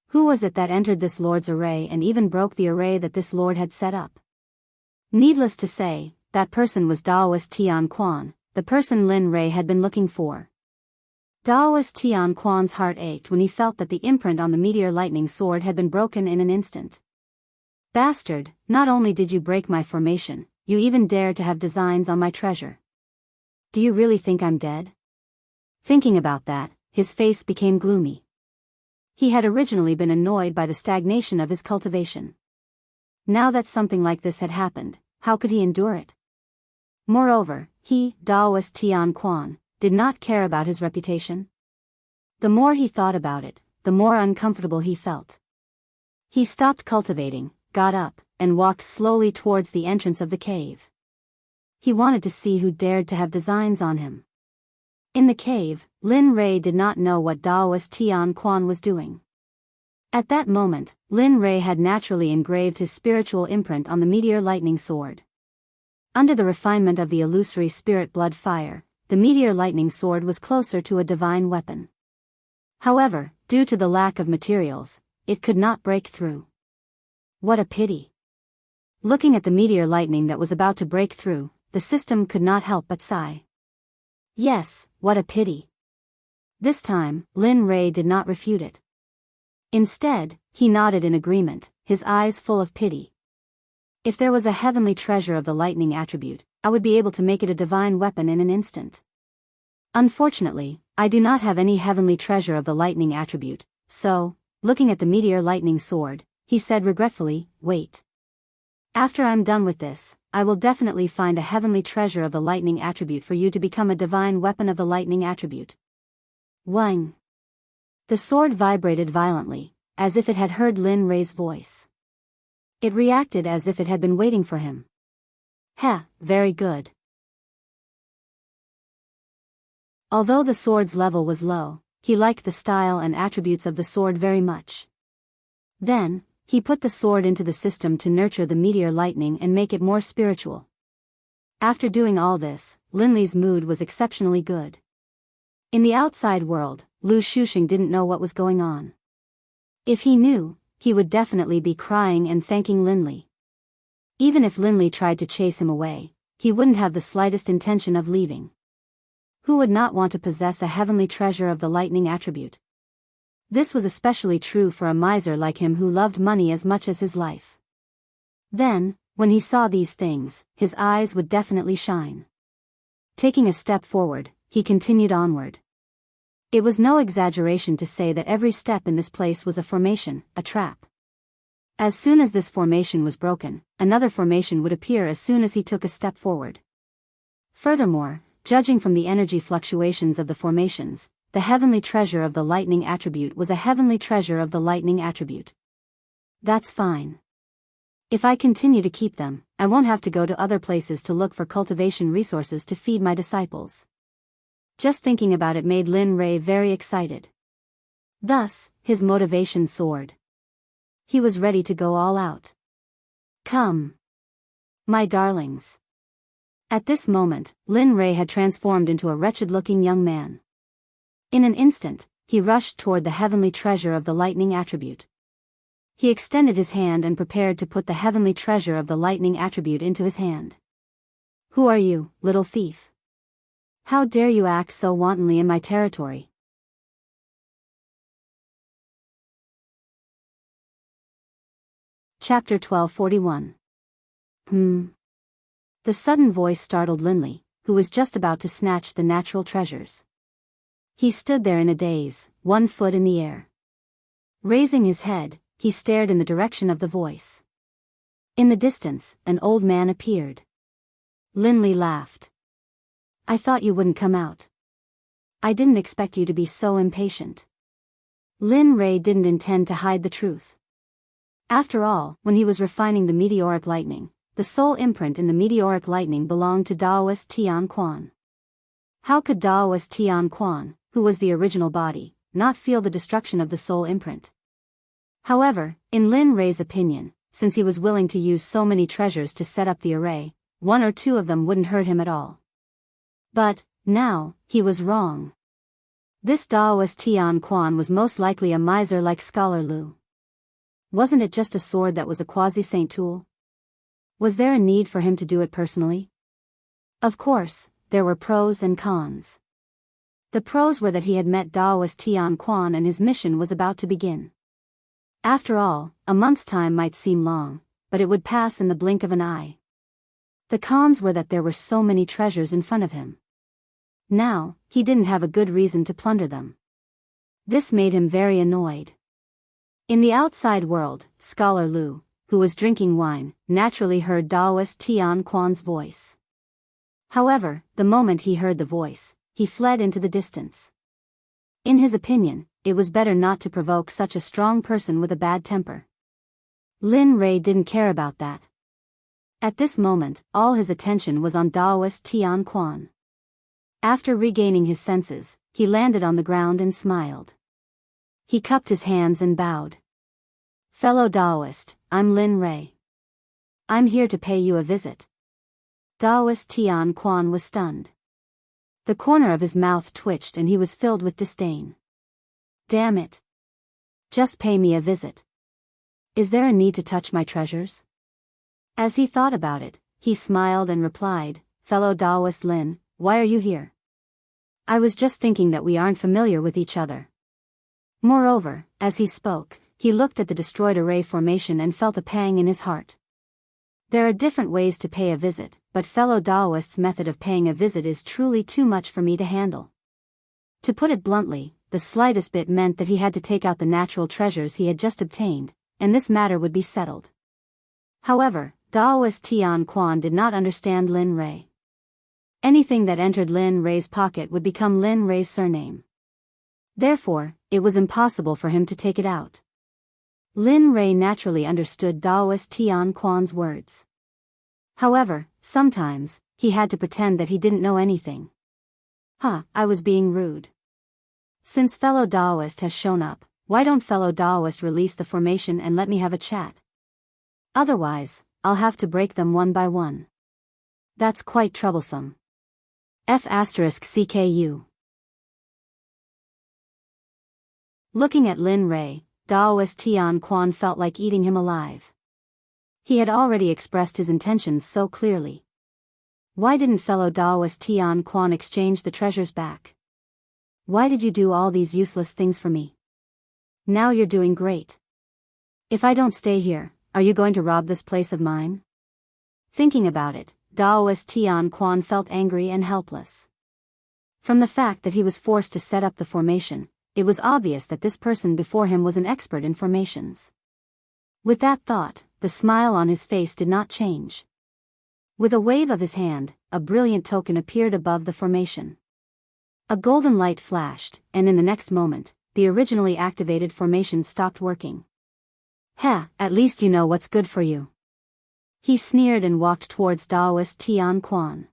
Who was it that entered this lord's array and even broke the array that this lord had set up? Needless to say, that person was Daoist Tian Quan, the person Lin Rei had been looking for. Daoist Tian Quan's heart ached when he felt that the imprint on the meteor lightning sword had been broken in an instant. Bastard, not only did you break my formation, you even dared to have designs on my treasure. Do you really think I'm dead? Thinking about that, his face became gloomy. He had originally been annoyed by the stagnation of his cultivation. Now that something like this had happened, how could he endure it? Moreover, he, Daoist Tian Quan, did not care about his reputation. The more he thought about it, the more uncomfortable he felt. He stopped cultivating, got up, and walked slowly towards the entrance of the cave. He wanted to see who dared to have designs on him. In the cave, Lin Rei did not know what Daoist Tian Quan was doing. At that moment, Lin Rei had naturally engraved his spiritual imprint on the meteor lightning sword. Under the refinement of the illusory spirit blood fire, the meteor lightning sword was closer to a divine weapon. However, due to the lack of materials, it could not break through. What a pity. Looking at the meteor lightning that was about to break through, the system could not help but sigh. Yes, what a pity. This time, Lin Rei did not refute it. Instead, he nodded in agreement, his eyes full of pity. If there was a heavenly treasure of the lightning attribute, I would be able to make it a divine weapon in an instant. Unfortunately, I do not have any heavenly treasure of the lightning attribute, so, looking at the meteor lightning sword, he said regretfully, wait. After I'm done with this, I will definitely find a heavenly treasure of the lightning attribute for you to become a divine weapon of the lightning attribute. Wang. The sword vibrated violently, as if it had heard Lin Rei's voice. It reacted as if it had been waiting for him. Heh, very good. Although the sword's level was low, he liked the style and attributes of the sword very much. Then, he put the sword into the system to nurture the meteor lightning and make it more spiritual. After doing all this, Lin Li's mood was exceptionally good. In the outside world, Lu Shuxing didn't know what was going on. If he knew, he would definitely be crying and thanking Linley. Even if Linley tried to chase him away, he wouldn't have the slightest intention of leaving. Who would not want to possess a heavenly treasure of the lightning attribute? This was especially true for a miser like him who loved money as much as his life. Then, when he saw these things, his eyes would definitely shine. Taking a step forward, he continued onward. It was no exaggeration to say that every step in this place was a formation, a trap. As soon as this formation was broken, another formation would appear as soon as he took a step forward. Furthermore, judging from the energy fluctuations of the formations, the heavenly treasure of the lightning attribute was a heavenly treasure of the lightning attribute. That's fine. If I continue to keep them, I won't have to go to other places to look for cultivation resources to feed my disciples. Just thinking about it made Lin Rei very excited. Thus, his motivation soared. He was ready to go all out. Come, my darlings. At this moment, Lin Rei had transformed into a wretched-looking young man. In an instant, he rushed toward the heavenly treasure of the lightning attribute. He extended his hand and prepared to put the heavenly treasure of the lightning attribute into his hand. Who are you, little thief? How dare you act so wantonly in my territory? Chapter 1241. The sudden voice startled Linley, who was just about to snatch the natural treasures. He stood there in a daze, one foot in the air. Raising his head, he stared in the direction of the voice. In the distance, an old man appeared. Linley laughed. I thought you wouldn't come out. I didn't expect you to be so impatient. Lin Rei didn't intend to hide the truth. After all, when he was refining the meteoric lightning, the soul imprint in the meteoric lightning belonged to Daoist Tian Quan. How could Daoist Tian Quan, who was the original body, not feel the destruction of the soul imprint? However, in Lin Rei's opinion, since he was willing to use so many treasures to set up the array, one or two of them wouldn't hurt him at all. But, now, he was wrong. This Daoist Tian Quan was most likely a miser like Scholar Lu. Wasn't it just a sword that was a quasi-saint tool? Was there a need for him to do it personally? Of course, there were pros and cons. The pros were that he had met Daoist Tian Quan and his mission was about to begin. After all, a month's time might seem long, but it would pass in the blink of an eye. The cons were that there were so many treasures in front of him. Now, he didn't have a good reason to plunder them. This made him very annoyed. In the outside world, Scholar Lu, who was drinking wine, naturally heard Daoist Tian Quan's voice. However, the moment he heard the voice, he fled into the distance. In his opinion, it was better not to provoke such a strong person with a bad temper. Lin Rei didn't care about that. At this moment, all his attention was on Daoist Tian Quan. After regaining his senses, he landed on the ground and smiled. He cupped his hands and bowed. Fellow Daoist, I'm Lin Rei. I'm here to pay you a visit. Daoist Tian Quan was stunned. The corner of his mouth twitched and he was filled with disdain. Damn it. Just pay me a visit. Is there a need to touch my treasures? As he thought about it, he smiled and replied, Fellow Daoist Lin, why are you here? I was just thinking that we aren't familiar with each other. Moreover, as he spoke, he looked at the destroyed array formation and felt a pang in his heart. There are different ways to pay a visit, but fellow Daoist's method of paying a visit is truly too much for me to handle. To put it bluntly, the slightest bit meant that he had to take out the natural treasures he had just obtained, and this matter would be settled. However, Daoist Tian Quan did not understand Lin Rei. Anything that entered Lin Rei's pocket would become Lin Rei's surname. Therefore, it was impossible for him to take it out. Lin Rei naturally understood Daoist Tian Quan's words. However, sometimes, he had to pretend that he didn't know anything. I was being rude. Since fellow Daoist has shown up, why don't fellow Daoist release the formation and let me have a chat? Otherwise, I'll have to break them one by one. That's quite troublesome. F***CKU. Looking at Lin Rei, Daoist Tian Quan felt like eating him alive. He had already expressed his intentions so clearly. Why didn't fellow Daoist Tian Quan exchange the treasures back? Why did you do all these useless things for me? Now you're doing great. If I don't stay here, are you going to rob this place of mine? Thinking about it, Daoist Tian Quan felt angry and helpless. From the fact that he was forced to set up the formation, it was obvious that this person before him was an expert in formations. With that thought, the smile on his face did not change. With a wave of his hand, a brilliant token appeared above the formation. A golden light flashed, and in the next moment, the originally activated formation stopped working. Heh, at least you know what's good for you. He sneered and walked towards Daoist Tian Quan.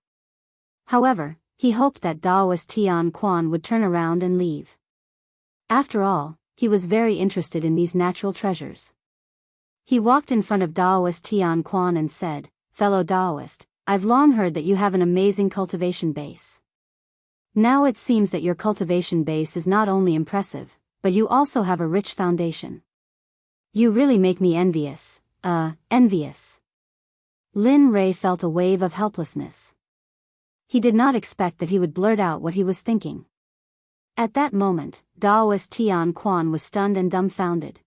However, he hoped that Daoist Tian Quan would turn around and leave. After all, he was very interested in these natural treasures. He walked in front of Daoist Tian Quan and said, "Fellow Daoist, I've long heard that you have an amazing cultivation base. Now it seems that your cultivation base is not only impressive, but you also have a rich foundation. You really make me envious, envious." Lin Rei felt a wave of helplessness. He did not expect that he would blurt out what he was thinking. At that moment, Daoist Tian Quan was stunned and dumbfounded.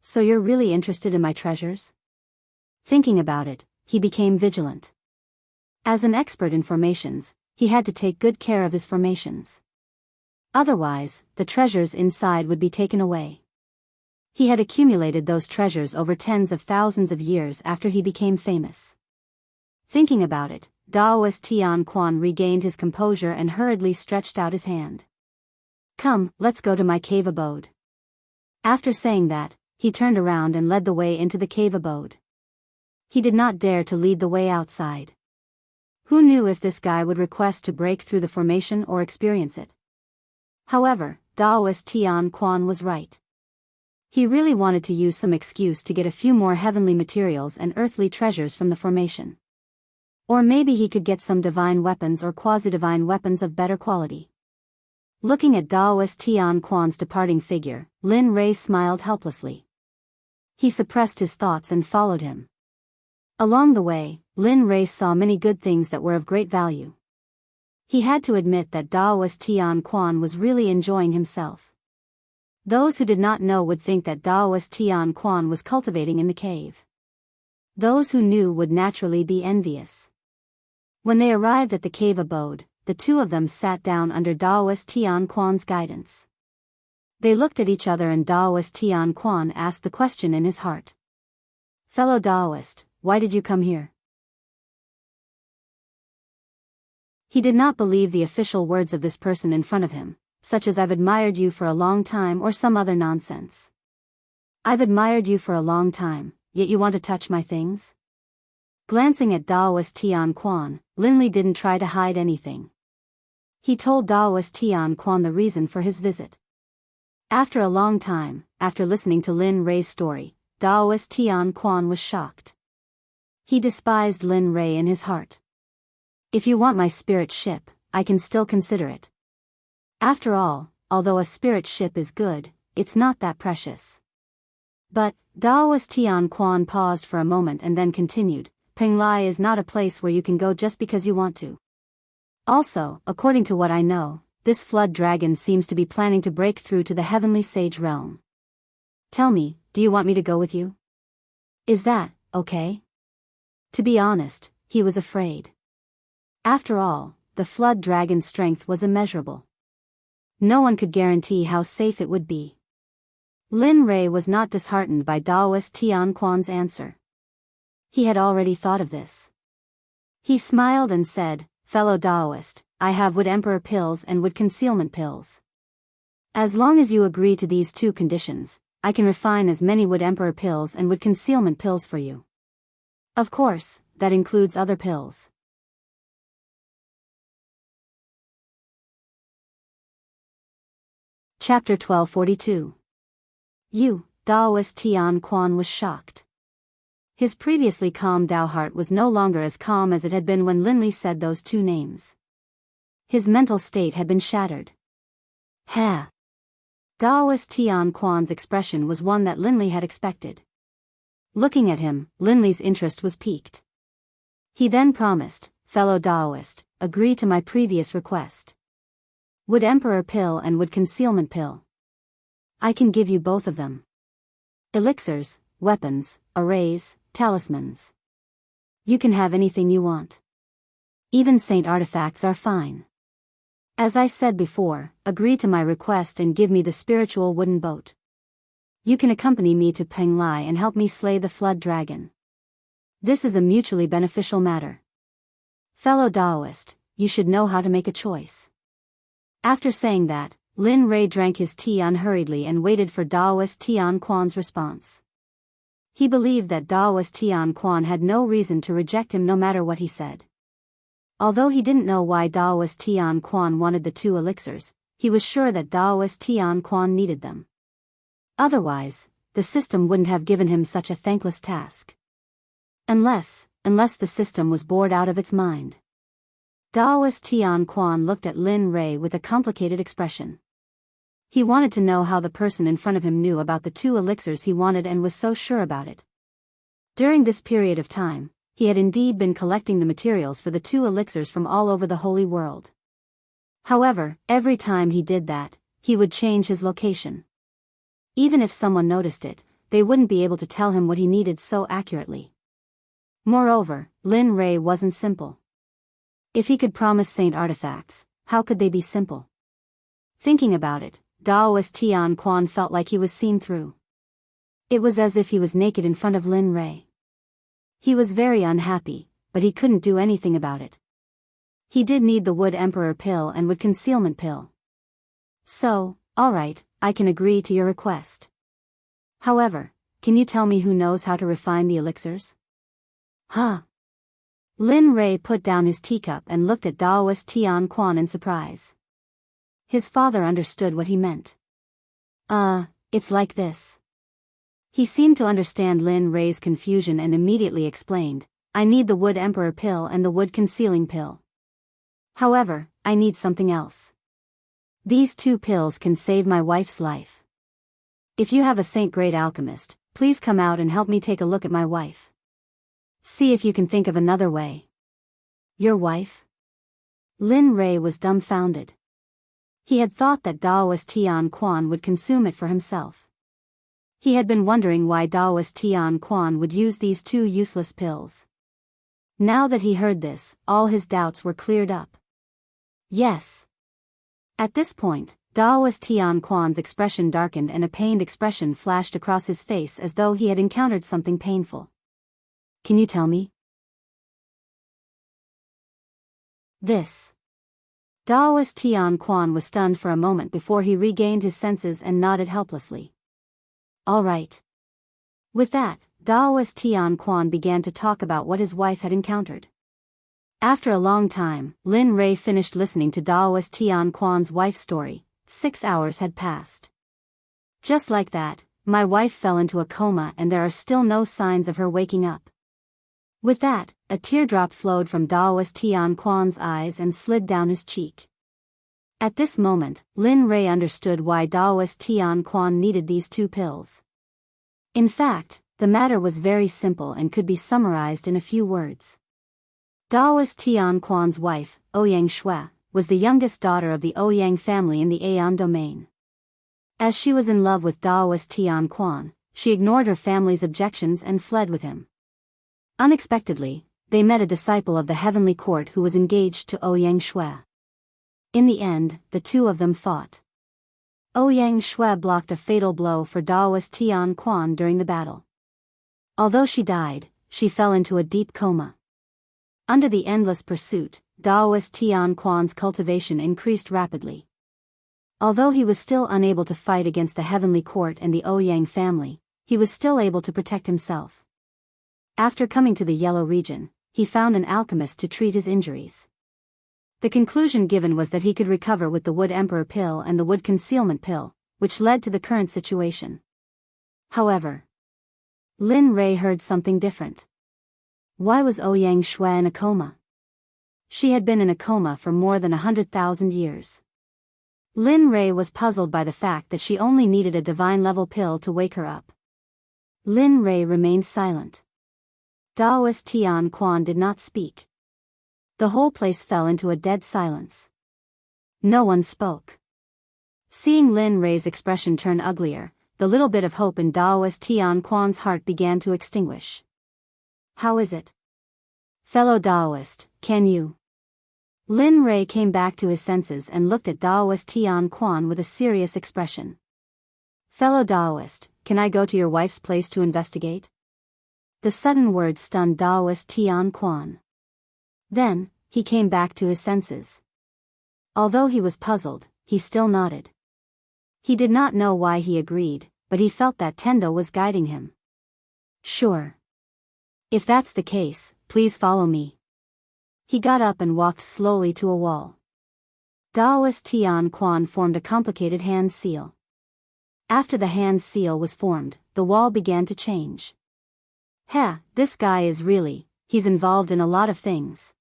"So you're really interested in my treasures?" Thinking about it, he became vigilant. As an expert in formations, he had to take good care of his formations. Otherwise, the treasures inside would be taken away. He had accumulated those treasures over tens of thousands of years after he became famous. Thinking about it, Daoist Tian Quan regained his composure and hurriedly stretched out his hand. "Come, let's go to my cave abode." After saying that, he turned around and led the way into the cave abode. He did not dare to lead the way outside. Who knew if this guy would request to break through the formation or experience it? However, Daoist Tian Quan was right. He really wanted to use some excuse to get a few more heavenly materials and earthly treasures from the formation. Or maybe he could get some divine weapons or quasi-divine weapons of better quality. Looking at Daoist Tian Quan's departing figure, Lin Rei smiled helplessly. He suppressed his thoughts and followed him. Along the way, Lin Rei saw many good things that were of great value. He had to admit that Daoist Tian Quan was really enjoying himself. Those who did not know would think that Daoist Tian Quan was cultivating in the cave. Those who knew would naturally be envious. When they arrived at the cave abode, the two of them sat down under Daoist Tian Quan's guidance. They looked at each other and Daoist Tian Quan asked the question in his heart. "Fellow Daoist, why did you come here?" He did not believe the official words of this person in front of him, such as "I've admired you for a long time" or some other nonsense. "I've admired you for a long time, yet you want to touch my things?" Glancing at Daoist Tian Quan, Lin Li didn't try to hide anything. He told Daoist Tian Quan the reason for his visit. After a long time, after listening to Lin Rei's story, Daoist Tian Quan was shocked. He despised Lin Rei in his heart. "If you want my spirit ship, I can still consider it. After all, although a spirit ship is good, it's not that precious." But, Daoist Tian Quan paused for a moment and then continued, "Penglai is not a place where you can go just because you want to. Also, according to what I know, this flood dragon seems to be planning to break through to the heavenly sage realm. Tell me, do you want me to go with you? Is that okay?" To be honest, he was afraid. After all, the flood dragon's strength was immeasurable. No one could guarantee how safe it would be. Lin Rei was not disheartened by Daoist Tian Quan's answer. He had already thought of this. He smiled and said, "Fellow Daoist, I have wood emperor pills and wood concealment pills. As long as you agree to these two conditions, I can refine as many wood emperor pills and wood concealment pills for you. Of course, that includes other pills." Chapter 1242. Daoist Tian Quan was shocked. His previously calm Dao heart was no longer as calm as it had been when Lin Li said those two names. His mental state had been shattered. "Heh! Daoist Tian Quan's expression was one that Linley had expected. Looking at him, Linley's interest was piqued. He then promised, "Fellow Daoist, agree to my previous request. Would Emperor Pill and Would Concealment Pill. I can give you both of them. Elixirs, weapons, arrays, talismans. You can have anything you want. Even saint artifacts are fine. As I said before, agree to my request and give me the spiritual wooden boat. You can accompany me to Penglai and help me slay the flood dragon. This is a mutually beneficial matter. Fellow Daoist, you should know how to make a choice." After saying that, Lin Rei drank his tea unhurriedly and waited for Daoist Tian Quan's response. He believed that Daoist Tian Quan had no reason to reject him no matter what he said. Although he didn't know why Daoist Tian Quan wanted the 2 elixirs, he was sure that Daoist Tian Quan needed them. Otherwise, the system wouldn't have given him such a thankless task. Unless the system was bored out of its mind. Daoist Tian Quan looked at Lin Rei with a complicated expression. He wanted to know how the person in front of him knew about the 2 elixirs he wanted and was so sure about it. During this period of time, he had indeed been collecting the materials for the 2 elixirs from all over the holy world. However, every time he did that, he would change his location. Even if someone noticed it, they wouldn't be able to tell him what he needed so accurately. Moreover, Lin Rei wasn't simple. If he could promise saint artifacts, how could they be simple? Thinking about it, Daoist Tian Quan felt like he was seen through. It was as if he was naked in front of Lin Rei. He was very unhappy, but he couldn't do anything about it. He did need the Wood Emperor Pill and Wood Concealment Pill. So, alright, I can agree to your request. However, can you tell me who knows how to refine the elixirs? Huh? Lin Rei put down his teacup and looked at Daoist Tian Quan in surprise. His father understood what he meant. It's like this. He seemed to understand Lin Rei's confusion and immediately explained, I need the Wood Emperor Pill and the Wood Concealing Pill. However, I need something else. These 2 pills can save my wife's life. If you have a Saint Great Alchemist, please come out and help me take a look at my wife. See if you can think of another way. Your wife? Lin Rei was dumbfounded. He had thought that Daoist Tian Quan would consume it for himself. He had been wondering why Daoist Tian Quan would use these 2 useless pills. Now that he heard this, all his doubts were cleared up. Yes. At this point, Daoist Tian Quan's expression darkened and a pained expression flashed across his face as though he had encountered something painful. Can you tell me? This. Daoist Tian Quan was stunned for a moment before he regained his senses and nodded helplessly. All right. With that, Daoist Tian Quan began to talk about what his wife had encountered. After a long time, Lin Rei finished listening to Daoist Tian Quan's wife's story. 6 hours had passed. Just like that, my wife fell into a coma and there are still no signs of her waking up. With that, a teardrop flowed from Daoist Tian Quan's eyes and slid down his cheek. At this moment, Lin Rei understood why Daoist Tian Quan needed these 2 pills. In fact, the matter was very simple and could be summarized in a few words. Daoist Tian Quan's wife, Ouyang Shui, was the youngest daughter of the Ouyang family in the Aeon domain. As she was in love with Daoist Tian Quan, she ignored her family's objections and fled with him. Unexpectedly, they met a disciple of the heavenly court who was engaged to Ouyang Shui. In the end, the 2 of them fought. Ouyang Shui blocked a fatal blow for Daoist Tian Quan during the battle. Although she died, she fell into a deep coma. Under the endless pursuit, Daoist Tian Quan's cultivation increased rapidly. Although he was still unable to fight against the heavenly court and the Ouyang family, he was still able to protect himself. After coming to the Yellow region, he found an alchemist to treat his injuries. The conclusion given was that he could recover with the Wood Emperor Pill and the Wood Concealment Pill, which led to the current situation. However, Lin Rei heard something different. Why was Ouyang Shui in a coma? She had been in a coma for more than 100,000 years. Lin Rei was puzzled by the fact that she only needed a divine-level pill to wake her up. Lin Rei remained silent. Daoist Tian Quan did not speak. The whole place fell into a dead silence. No one spoke. Seeing Lin Rei's expression turn uglier, the little bit of hope in Daoist Tian Quan's heart began to extinguish. How is it? Fellow Daoist, can you? Lin Rei came back to his senses and looked at Daoist Tian Quan with a serious expression. Fellow Daoist, can I go to your wife's place to investigate? The sudden word stunned Daoist Tian Quan. Then, he came back to his senses. Although he was puzzled, he still nodded. He did not know why he agreed, but he felt that Tendo was guiding him. Sure. If that's the case, please follow me. He got up and walked slowly to a wall. Daoist Tian Quan formed a complicated hand seal. After the hand seal was formed, the wall began to change. This guy is he's involved in a lot of things.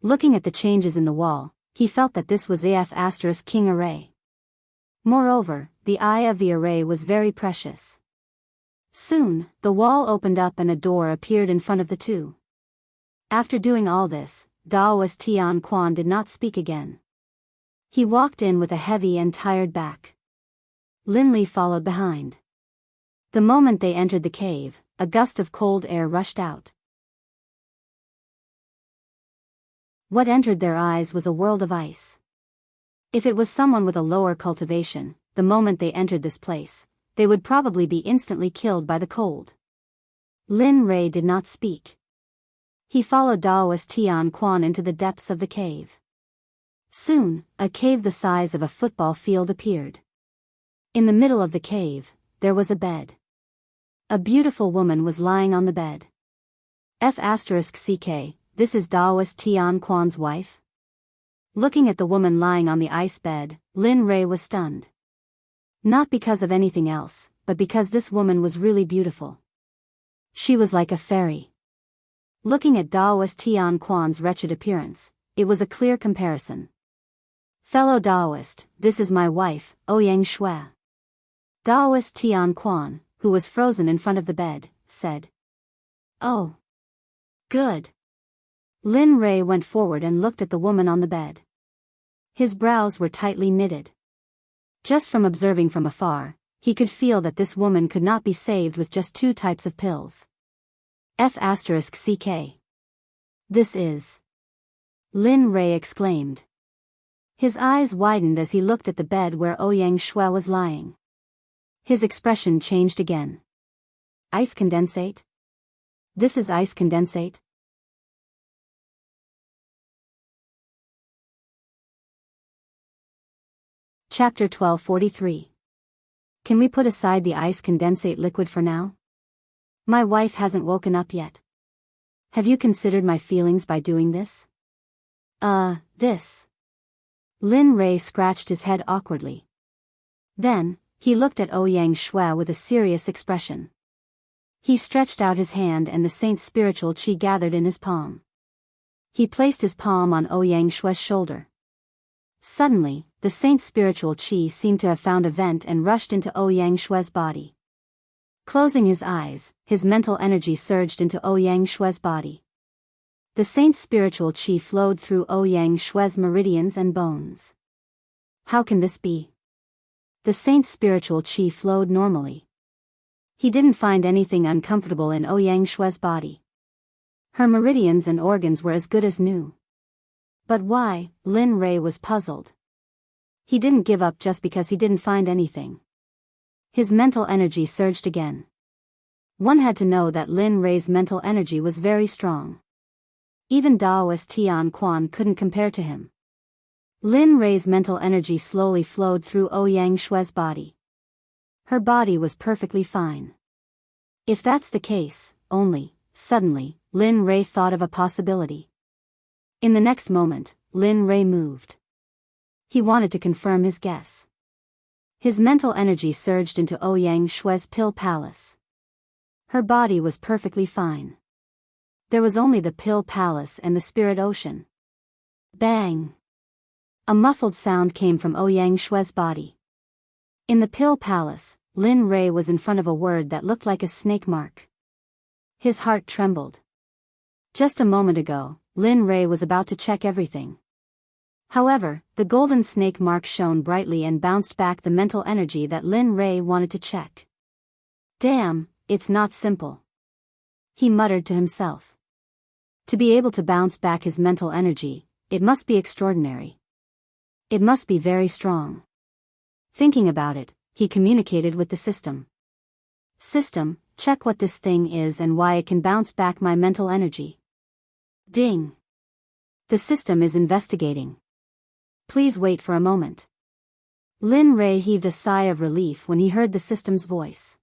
Looking at the changes in the wall, he felt that this was AF** King array. Moreover, the eye of the array was very precious. Soon, the wall opened up and a door appeared in front of the two. After doing all this, Daoist Tian Quan did not speak again. He walked in with a heavy and tired back. Lin Li followed behind. The moment they entered the cave, a gust of cold air rushed out. What entered their eyes was a world of ice. If it was someone with a lower cultivation, the moment they entered this place, they would probably be instantly killed by the cold. Lin Rei did not speak. He followed Daoist Tian Quan into the depths of the cave. Soon, a cave the size of a football field appeared. In the middle of the cave, there was a bed. A beautiful woman was lying on the bed. F***ck, this is Daoist Tian Quan's wife? Looking at the woman lying on the ice bed, Lin Rei was stunned. Not because of anything else, but because this woman was really beautiful. She was like a fairy. Looking at Daoist Tian Quan's wretched appearance, it was a clear comparison. Fellow Daoist, this is my wife, Ouyang Shui. Daoist Tian Quan, who was frozen in front of the bed, said. Oh. Good. Lin Rei went forward and looked at the woman on the bed. His brows were tightly knitted. Just from observing from afar, he could feel that this woman could not be saved with just 2 types of pills. F***ck. This is. Lin Rei exclaimed. His eyes widened as he looked at the bed where Ouyang Shui was lying. His expression changed again. Ice condensate? This is ice condensate? Chapter 1243. Can we put aside the ice condensate liquid for now? My wife hasn't woken up yet. Have you considered my feelings by doing this? This. Lin Rei scratched his head awkwardly. Then, he looked at Ouyang Shui with a serious expression. He stretched out his hand and the saint's spiritual qi gathered in his palm. He placed his palm on Ouyang Shui's shoulder. Suddenly, the saint's spiritual qi seemed to have found a vent and rushed into Ouyang Shui's body. Closing his eyes, his mental energy surged into Ouyang Shui's body. The saint's spiritual qi flowed through Ouyang Shui's meridians and bones. How can this be? The saint's spiritual qi flowed normally. He didn't find anything uncomfortable in Ouyang Shui's body. Her meridians and organs were as good as new. But why? Lin Rei was puzzled. He didn't give up just because he didn't find anything. His mental energy surged again. One had to know that Lin Rei's mental energy was very strong. Even Daoist Tian Quan couldn't compare to him. Lin Rei's mental energy slowly flowed through Ouyang Shui's body. Her body was perfectly fine. If that's the case, suddenly, Lin Rei thought of a possibility. In the next moment, Lin Rei moved. He wanted to confirm his guess. His mental energy surged into Ouyang Shui's pill palace. Her body was perfectly fine. There was only the pill palace and the spirit ocean. Bang! A muffled sound came from Ouyang Shue's body. In the pill palace, Lin Rui was in front of a word that looked like a snake mark. His heart trembled. Just a moment ago, Lin Rui was about to check everything. However, the golden snake mark shone brightly and bounced back the mental energy that Lin Rui wanted to check. Damn, it's not simple. He muttered to himself. To be able to bounce back his mental energy, it must be extraordinary. It must be very strong. Thinking about it, he communicated with the system. System, check what this thing is and why it can bounce back my mental energy. Ding. The system is investigating. Please wait for a moment. Lin Rui heaved a sigh of relief when he heard the system's voice.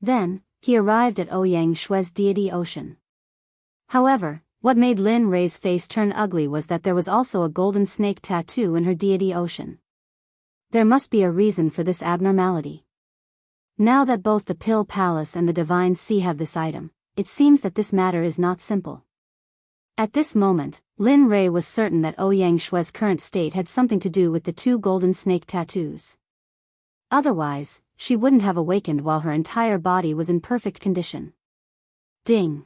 Then, he arrived at Ouyang Shue's deity ocean. However, what made Lin Rui's face turn ugly was that there was also a golden snake tattoo in her deity ocean. There must be a reason for this abnormality. Now that both the Pill Palace and the Divine Sea have this item, it seems that this matter is not simple. At this moment, Lin Rui was certain that Ouyang Shue's current state had something to do with the two golden snake tattoos. Otherwise, she wouldn't have awakened while her entire body was in perfect condition. Ding.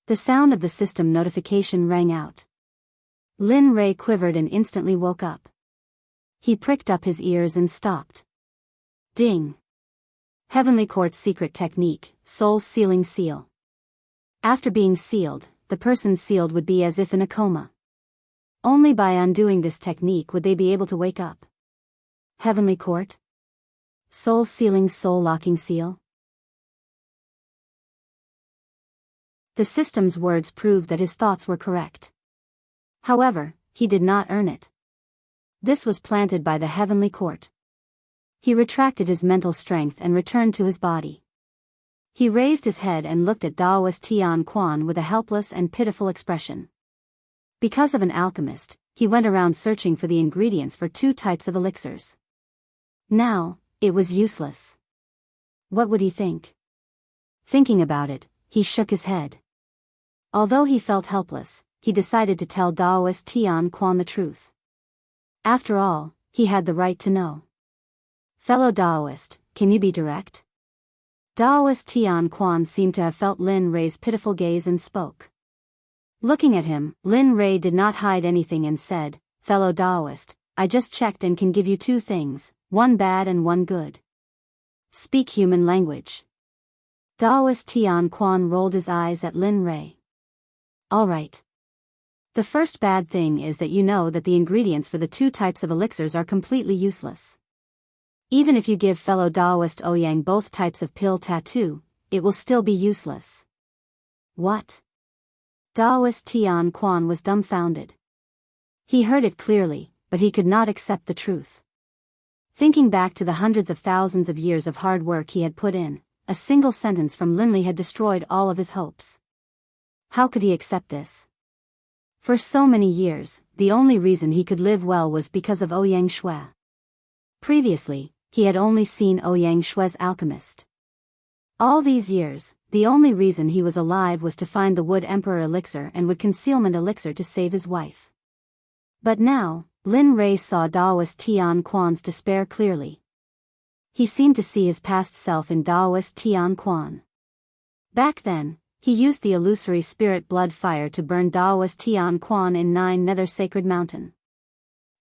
The sound of the system notification rang out. Lin Rui quivered and instantly woke up. He pricked up his ears and stopped. Ding. Heavenly Court's secret technique, Soul Sealing Seal. After being sealed, the person sealed would be as if in a coma. Only by undoing this technique would they be able to wake up. Heavenly Court? Soul Sealing Soul Locking Seal? The system's words proved that his thoughts were correct. However, he did not earn it. This was planted by the Heavenly Court. He retracted his mental strength and returned to his body. He raised his head and looked at Daoist Tian Quan with a helpless and pitiful expression. Because of an alchemist, he went around searching for the ingredients for two types of elixirs. Now, it was useless. What would he think? Thinking about it, he shook his head. Although he felt helpless, he decided to tell Daoist Tian Quan the truth. After all, he had the right to know. Fellow Daoist, can you be direct? Daoist Tian Quan seemed to have felt Lin Rui's pitiful gaze and spoke. Looking at him, Lin Rui did not hide anything and said, Fellow Daoist, I just checked and can give you two things, one bad and one good. Speak human language. Daoist Tian Quan rolled his eyes at Lin Rui. All right. The first bad thing is that you know that the ingredients for the two types of elixirs are completely useless. Even if you give fellow Daoist Ouyang both types of pill tattoo, it will still be useless. What? Daoist Tian Quan was dumbfounded. He heard it clearly, but he could not accept the truth. Thinking back to the hundreds of thousands of years of hard work he had put in, a single sentence from Linley had destroyed all of his hopes. How could he accept this? For so many years, the only reason he could live well was because of Ouyang Shui. Previously, he had only seen Ouyang Shue's alchemist. All these years, the only reason he was alive was to find the Wood Emperor elixir and Wood Concealment elixir to save his wife. But now, Lin Rui saw Daoist Tian Quan's despair clearly. He seemed to see his past self in Daoist Tian Quan. Back then, he used the illusory spirit blood fire to burn Daoist Tian Quan in 9 Nether Sacred Mountain.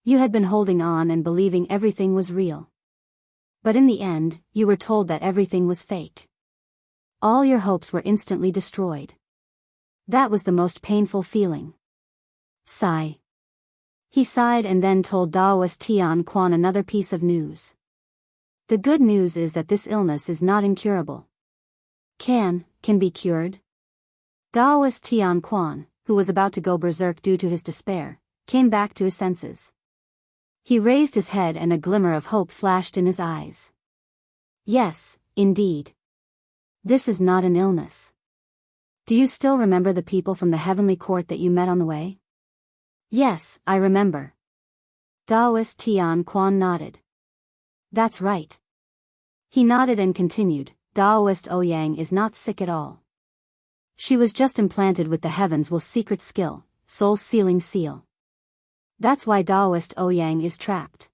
You had been holding on and believing everything was real. But in the end, you were told that everything was fake. All your hopes were instantly destroyed. That was the most painful feeling. Sigh. He sighed and then told Daoist Tian Quan another piece of news. The good news is that this illness is not incurable. Can be cured? Daoist Tian Quan, who was about to go berserk due to his despair, came back to his senses. He raised his head and a glimmer of hope flashed in his eyes. Yes, indeed. This is not an illness. Do you still remember the people from the Heavenly Court that you met on the way? Yes, I remember. Daoist Tian Quan nodded. That's right. He nodded and continued, Daoist Ouyang is not sick at all. She was just implanted with the Heavens' will secret skill, Soul Sealing Seal. That's why Daoist Ouyang is trapped.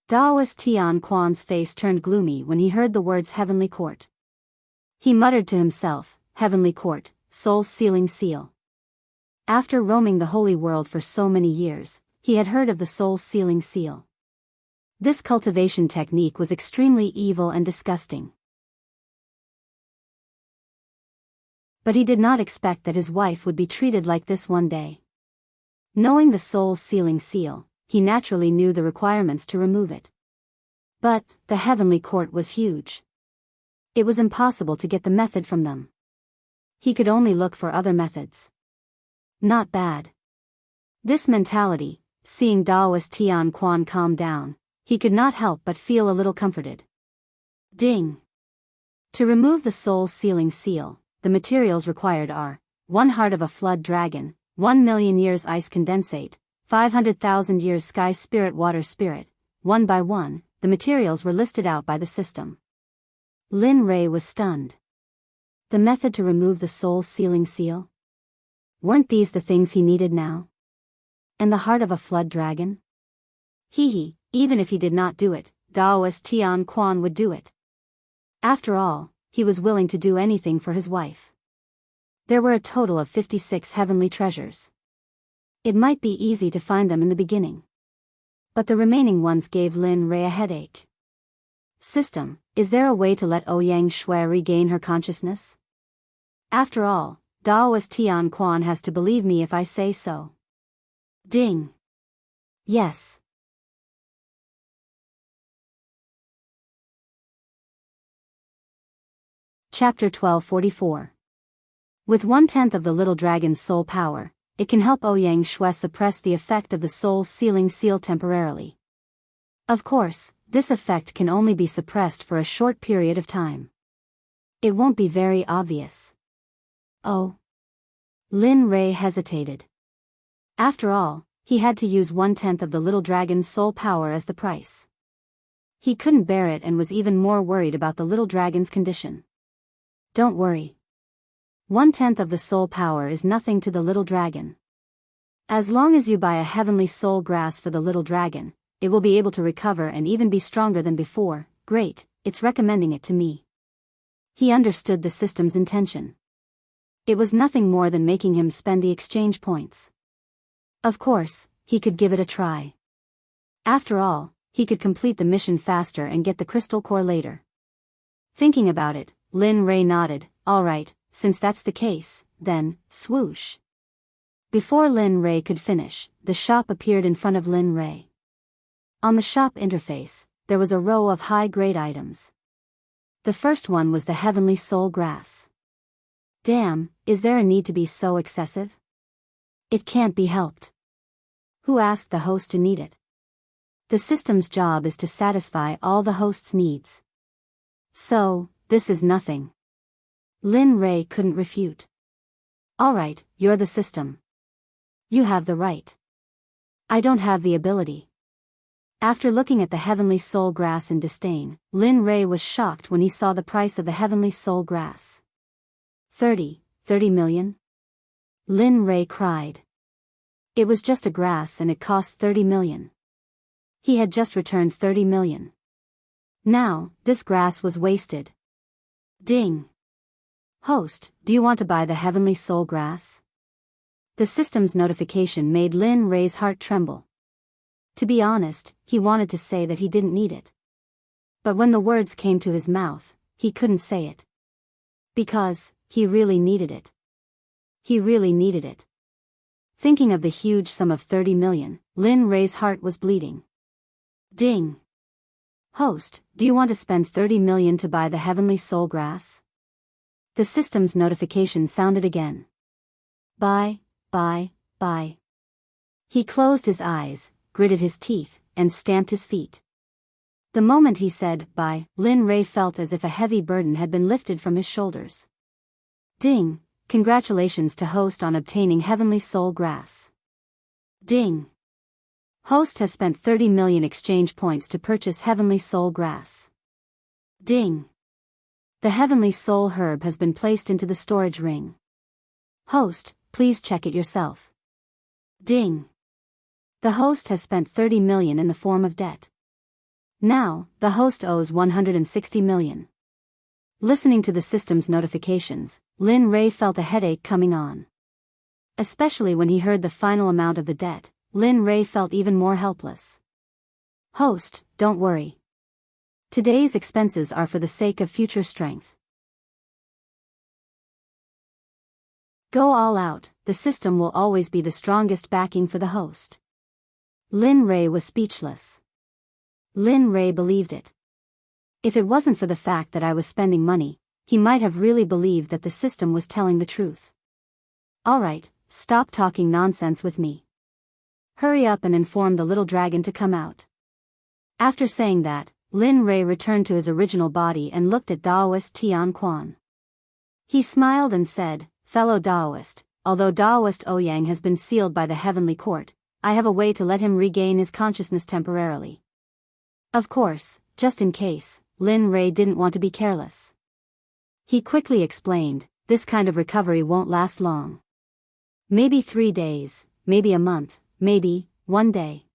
Daoist Tian Quan's face turned gloomy when he heard the words Heavenly Court. He muttered to himself, Heavenly Court, Soul's sealing seal. After roaming the holy world for so many years, he had heard of the Soul's sealing seal. This cultivation technique was extremely evil and disgusting. But he did not expect that his wife would be treated like this one day. Knowing the Soul's sealing seal, he naturally knew the requirements to remove it. But the Heavenly Court was huge. It was impossible to get the method from them. He could only look for other methods. Not bad. This mentality, seeing Daoist Tian Quan calm down, he could not help but feel a little comforted. Ding! To remove the Soul's sealing seal, the materials required are 1 heart of a flood dragon, 1,000,000 years ice condensate, 500,000 years sky spirit water spirit. One by one, the materials were listed out by the system. Lin Rei was stunned. The method to remove the Soul's sealing seal? Weren't these the things he needed now? And the heart of a flood dragon? Even if he did not do it, Daoist Tian Quan would do it. After all, he was willing to do anything for his wife. There were a total of 56 heavenly treasures. It might be easy to find them in the beginning. But the remaining ones gave Lin Rei a headache. System, is there a way to let Ouyang Shui regain her consciousness? After all, Daoist Tian Quan has to believe me if I say so. Ding. Yes. Chapter 1244. With 1/10 of the little dragon's soul power, it can help Ouyang Shui suppress the effect of the Soul's sealing seal temporarily. Of course, this effect can only be suppressed for a short period of time. It won't be very obvious. Oh. Lin Rei hesitated. After all, he had to use 1/10 of the little dragon's soul power as the price. He couldn't bear it and was even more worried about the little dragon's condition. Don't worry. 1/10 of the soul power is nothing to the little dragon. As long as you buy a heavenly soul grass for the little dragon, it will be able to recover and even be stronger than before. Great, it's recommending it to me. He understood the system's intention. It was nothing more than making him spend the exchange points. Of course, he could give it a try. After all, he could complete the mission faster and get the crystal core later. Thinking about it, Lin Rei nodded. All right, since that's the case, then, swoosh. Before Lin Rei could finish, the shop appeared in front of Lin Rei. On the shop interface, there was a row of high-grade items. The first one was the heavenly soul grass. Damn, is there a need to be so excessive? It can't be helped. Who asked the host to need it? The system's job is to satisfy all the host's needs. So, this is nothing. Lin Rei couldn't refute. All right, you're the system. You have the right. I don't have the ability. After looking at the heavenly soul grass in disdain, Lin Rei was shocked when he saw the price of the heavenly soul grass. 30 million? Lin Rei cried. It was just a grass and it cost 30 million. He had just returned 30 million. Now, this grass was wasted. Ding. Host, do you want to buy the heavenly soul grass? The system's notification made Lin Rei's heart tremble. To be honest, he wanted to say that he didn't need it. But when the words came to his mouth, he couldn't say it. Because, he really needed it. He really needed it. Thinking of the huge sum of 30 million, Lin Rei's heart was bleeding. Ding. Host, do you want to spend 30 million to buy the heavenly soul grass? The system's notification sounded again. Buy. He closed his eyes, gritted his teeth, and stamped his feet. The moment he said, buy, Lin Rei felt as if a heavy burden had been lifted from his shoulders. Ding. Congratulations to host on obtaining heavenly soul grass. Ding. Host has spent 30 million exchange points to purchase heavenly soul grass. Ding. The heavenly soul herb has been placed into the storage ring. Host, please check it yourself. Ding. The host has spent 30 million in the form of debt. Now, the host owes 160 million. Listening to the system's notifications, Lin Rei felt a headache coming on. Especially when he heard the final amount of the debt, Lin Rei felt even more helpless. Host, don't worry. Today's expenses are for the sake of future strength. Go all out, the system will always be the strongest backing for the host. Lin Rei was speechless. Lin Rei believed it. If it wasn't for the fact that I was spending money, he might have really believed that the system was telling the truth. Alright, stop talking nonsense with me. Hurry up and inform the little dragon to come out. After saying that, Lin Rei returned to his original body and looked at Daoist Tian Quan. He smiled and said, "Fellow Daoist, although Daoist Ouyang has been sealed by the Heavenly Court, I have a way to let him regain his consciousness temporarily." Of course, just in case, Lin Rei didn't want to be careless. He quickly explained, this kind of recovery won't last long. Maybe 3 days, maybe a month, maybe 1 day.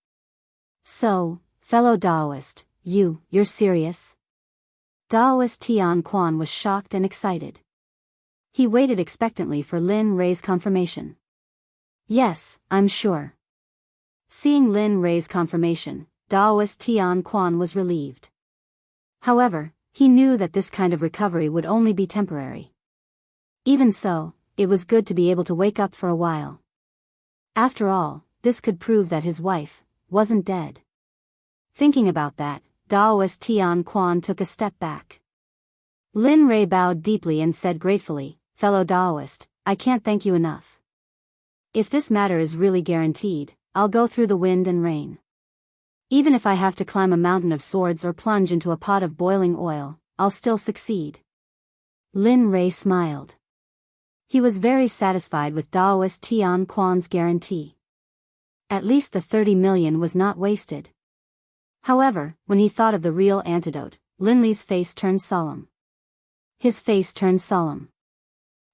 So, fellow Daoist, you're serious? Daoist Tian Quan was shocked and excited. He waited expectantly for Lin Rei's confirmation. Yes, I'm sure. Seeing Lin Rei's confirmation, Daoist Tian Quan was relieved. However, he knew that this kind of recovery would only be temporary. Even so, it was good to be able to wake up for a while. After all, this could prove that his wife wasn't dead. Thinking about that, Daoist Tian Quan took a step back. Lin Rei bowed deeply and said gratefully, "Fellow Daoist, I can't thank you enough. If this matter is really guaranteed, I'll go through the wind and rain. Even if I have to climb a mountain of swords or plunge into a pot of boiling oil, I'll still succeed." Lin Rei smiled. He was very satisfied with Daoist Tian Quan's guarantee. At least the 30 million was not wasted. However, when he thought of the real antidote, Lin Li's face turned solemn. His face turned solemn.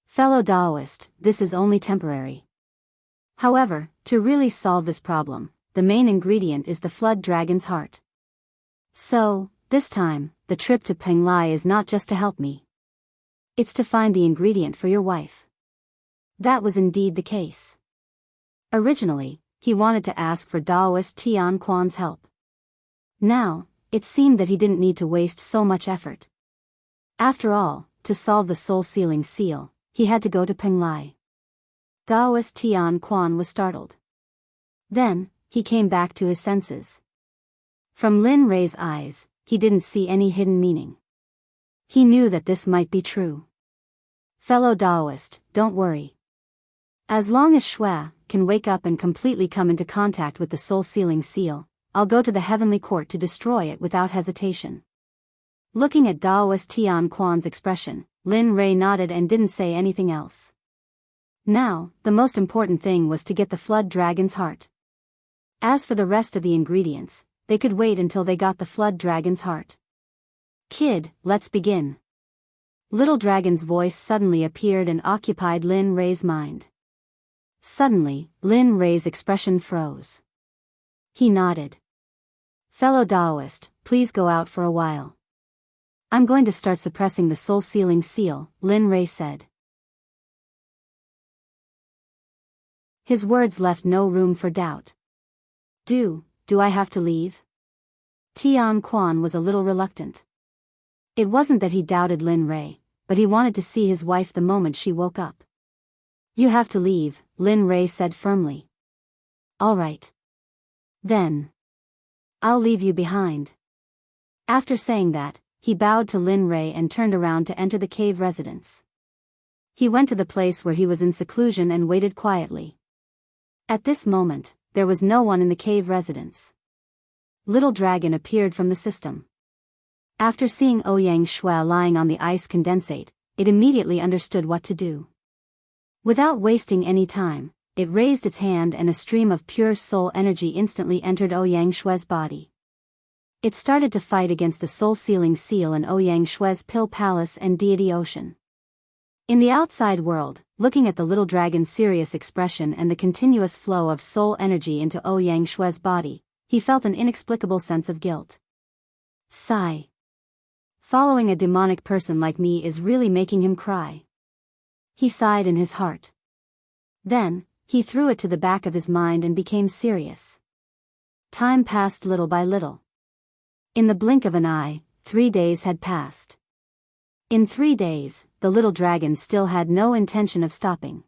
"Fellow Daoist, this is only temporary. However, to really solve this problem, the main ingredient is the flood dragon's heart. So, this time, the trip to Penglai is not just to help me. It's to find the ingredient for your wife." That was indeed the case. Originally, he wanted to ask for Daoist Tian Quan's help. Now, it seemed that he didn't need to waste so much effort. After all, to solve the soul-sealing seal, he had to go to Penglai. Daoist Tian Quan was startled. Then, he came back to his senses. From Lin Rei's eyes, he didn't see any hidden meaning. He knew that this might be true. "Fellow Daoist, don't worry. As long as Shui can wake up and completely come into contact with the soul-sealing seal, I'll go to the Heavenly Court to destroy it without hesitation." Looking at Daoist Tian Quan's expression, Lin Rei nodded and didn't say anything else. Now, the most important thing was to get the flood dragon's heart. As for the rest of the ingredients, they could wait until they got the flood dragon's heart. "Kid, let's begin." Little Dragon's voice suddenly appeared and occupied Lin Rei's mind. Suddenly, Lin Rei's expression froze. He nodded. "Fellow Daoist, please go out for a while. I'm going to start suppressing the soul-sealing seal," Lin Rei said. His words left no room for doubt. Do I have to leave?" Tian Quan was a little reluctant. It wasn't that he doubted Lin Rei, but he wanted to see his wife the moment she woke up. "You have to leave," Lin Rei said firmly. "All right. Then. I'll leave you behind." After saying that, he bowed to Lin Rei and turned around to enter the cave residence. He went to the place where he was in seclusion and waited quietly. At this moment, there was no one in the cave residence. Little Dragon appeared from the system. After seeing Ouyang Shui lying on the ice condensate, it immediately understood what to do. Without wasting any time, it raised its hand and a stream of pure soul energy instantly entered Ouyang Shui's body. It started to fight against the soul-sealing seal in Ouyang Shui's pill palace and deity ocean. In the outside world, looking at the little dragon's serious expression and the continuous flow of soul energy into Ouyang Shue's body, he felt an inexplicable sense of guilt. Sigh. Following a demonic person like me is really making him cry. He sighed in his heart. Then, he threw it to the back of his mind and became serious. Time passed little by little. In the blink of an eye, 3 days had passed. In 3 days, the little dragon still had no intention of stopping.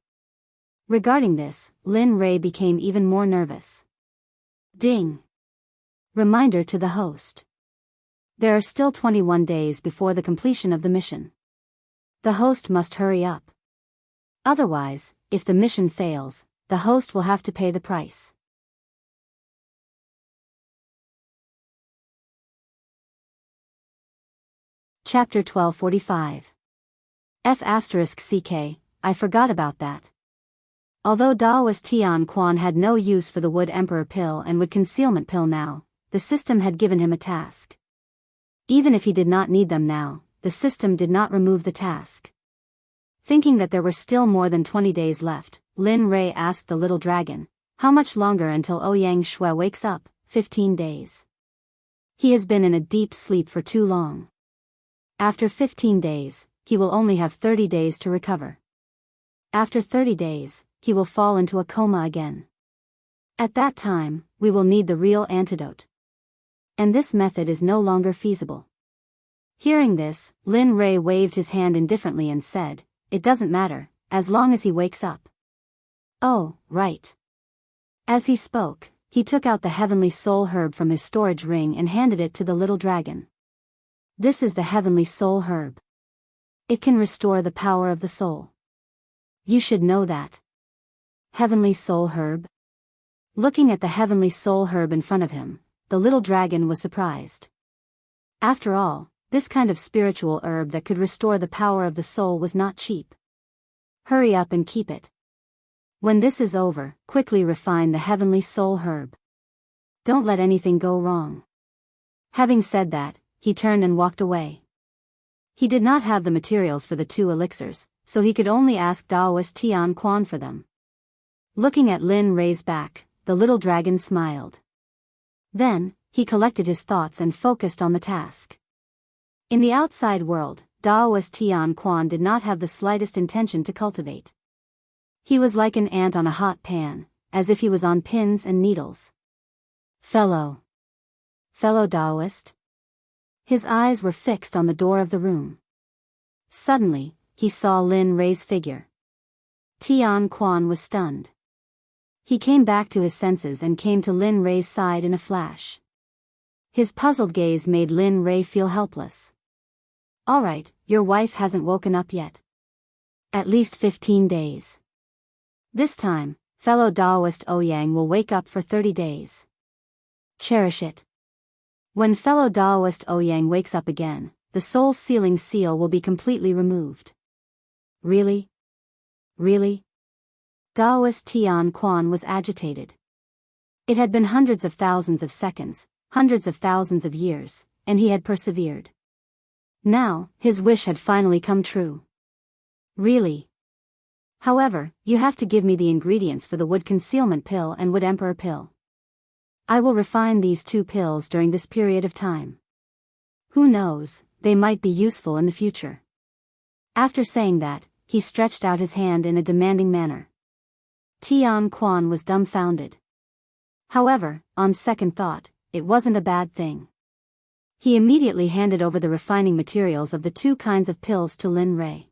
Regarding this, Lin Rei became even more nervous. Ding! Reminder to the host. There are still 21 days before the completion of the mission. The host must hurry up. Otherwise, if the mission fails, the host will have to pay the price. Chapter 1245. F***CK, I forgot about that. Although Daoist Tian Quan had no use for the Wood Emperor pill and Wood Concealment pill now, the system had given him a task. Even if he did not need them now, the system did not remove the task. Thinking that there were still more than 20 days left, Lin Rei asked the little dragon, how much longer until Ouyang Shui wakes up? 15 days. He has been in a deep sleep for too long. After 15 days, he will only have 30 days to recover. After 30 days, he will fall into a coma again. At that time, we will need the real antidote. And this method is no longer feasible. Hearing this, Lin Rei waved his hand indifferently and said, it doesn't matter, as long as he wakes up. Oh, right. As he spoke, he took out the heavenly soul herb from his storage ring and handed it to the little dragon. This is the heavenly soul herb. It can restore the power of the soul. You should know that. Heavenly soul herb? Looking at the heavenly soul herb in front of him, the little dragon was surprised. After all, this kind of spiritual herb that could restore the power of the soul was not cheap. Hurry up and keep it. When this is over, quickly refine the heavenly soul herb. Don't let anything go wrong. Having said that, he turned and walked away. He did not have the materials for the 2 elixirs, so he could only ask Daoist Tian Quan for them. Looking at Lin Rei's back, the little dragon smiled. Then, he collected his thoughts and focused on the task. In the outside world, Daoist Tian Quan did not have the slightest intention to cultivate. He was like an ant on a hot pan, as if he was on pins and needles. Fellow Daoist? His eyes were fixed on the door of the room. Suddenly, he saw Lin Rei's figure. Tian Quan was stunned. He came back to his senses and came to Lin Rei's side in a flash. His puzzled gaze made Lin Rei feel helpless. All right, your wife hasn't woken up yet. At least 15 days. This time, fellow Daoist Ouyang will wake up for 30 days. Cherish it. When fellow Daoist Ouyang wakes up again, the soul sealing seal will be completely removed. Really? Really? Daoist Tian Quan was agitated. It had been hundreds of thousands of seconds, hundreds of thousands of years, and he had persevered. Now, his wish had finally come true. Really? However, you have to give me the ingredients for the Wood Concealment pill and Wood Emperor pill. I will refine these 2 pills during this period of time. Who knows, they might be useful in the future. After saying that, he stretched out his hand in a demanding manner. Tian Quan was dumbfounded. However, on second thought, it wasn't a bad thing. He immediately handed over the refining materials of the 2 kinds of pills to Lin Rei.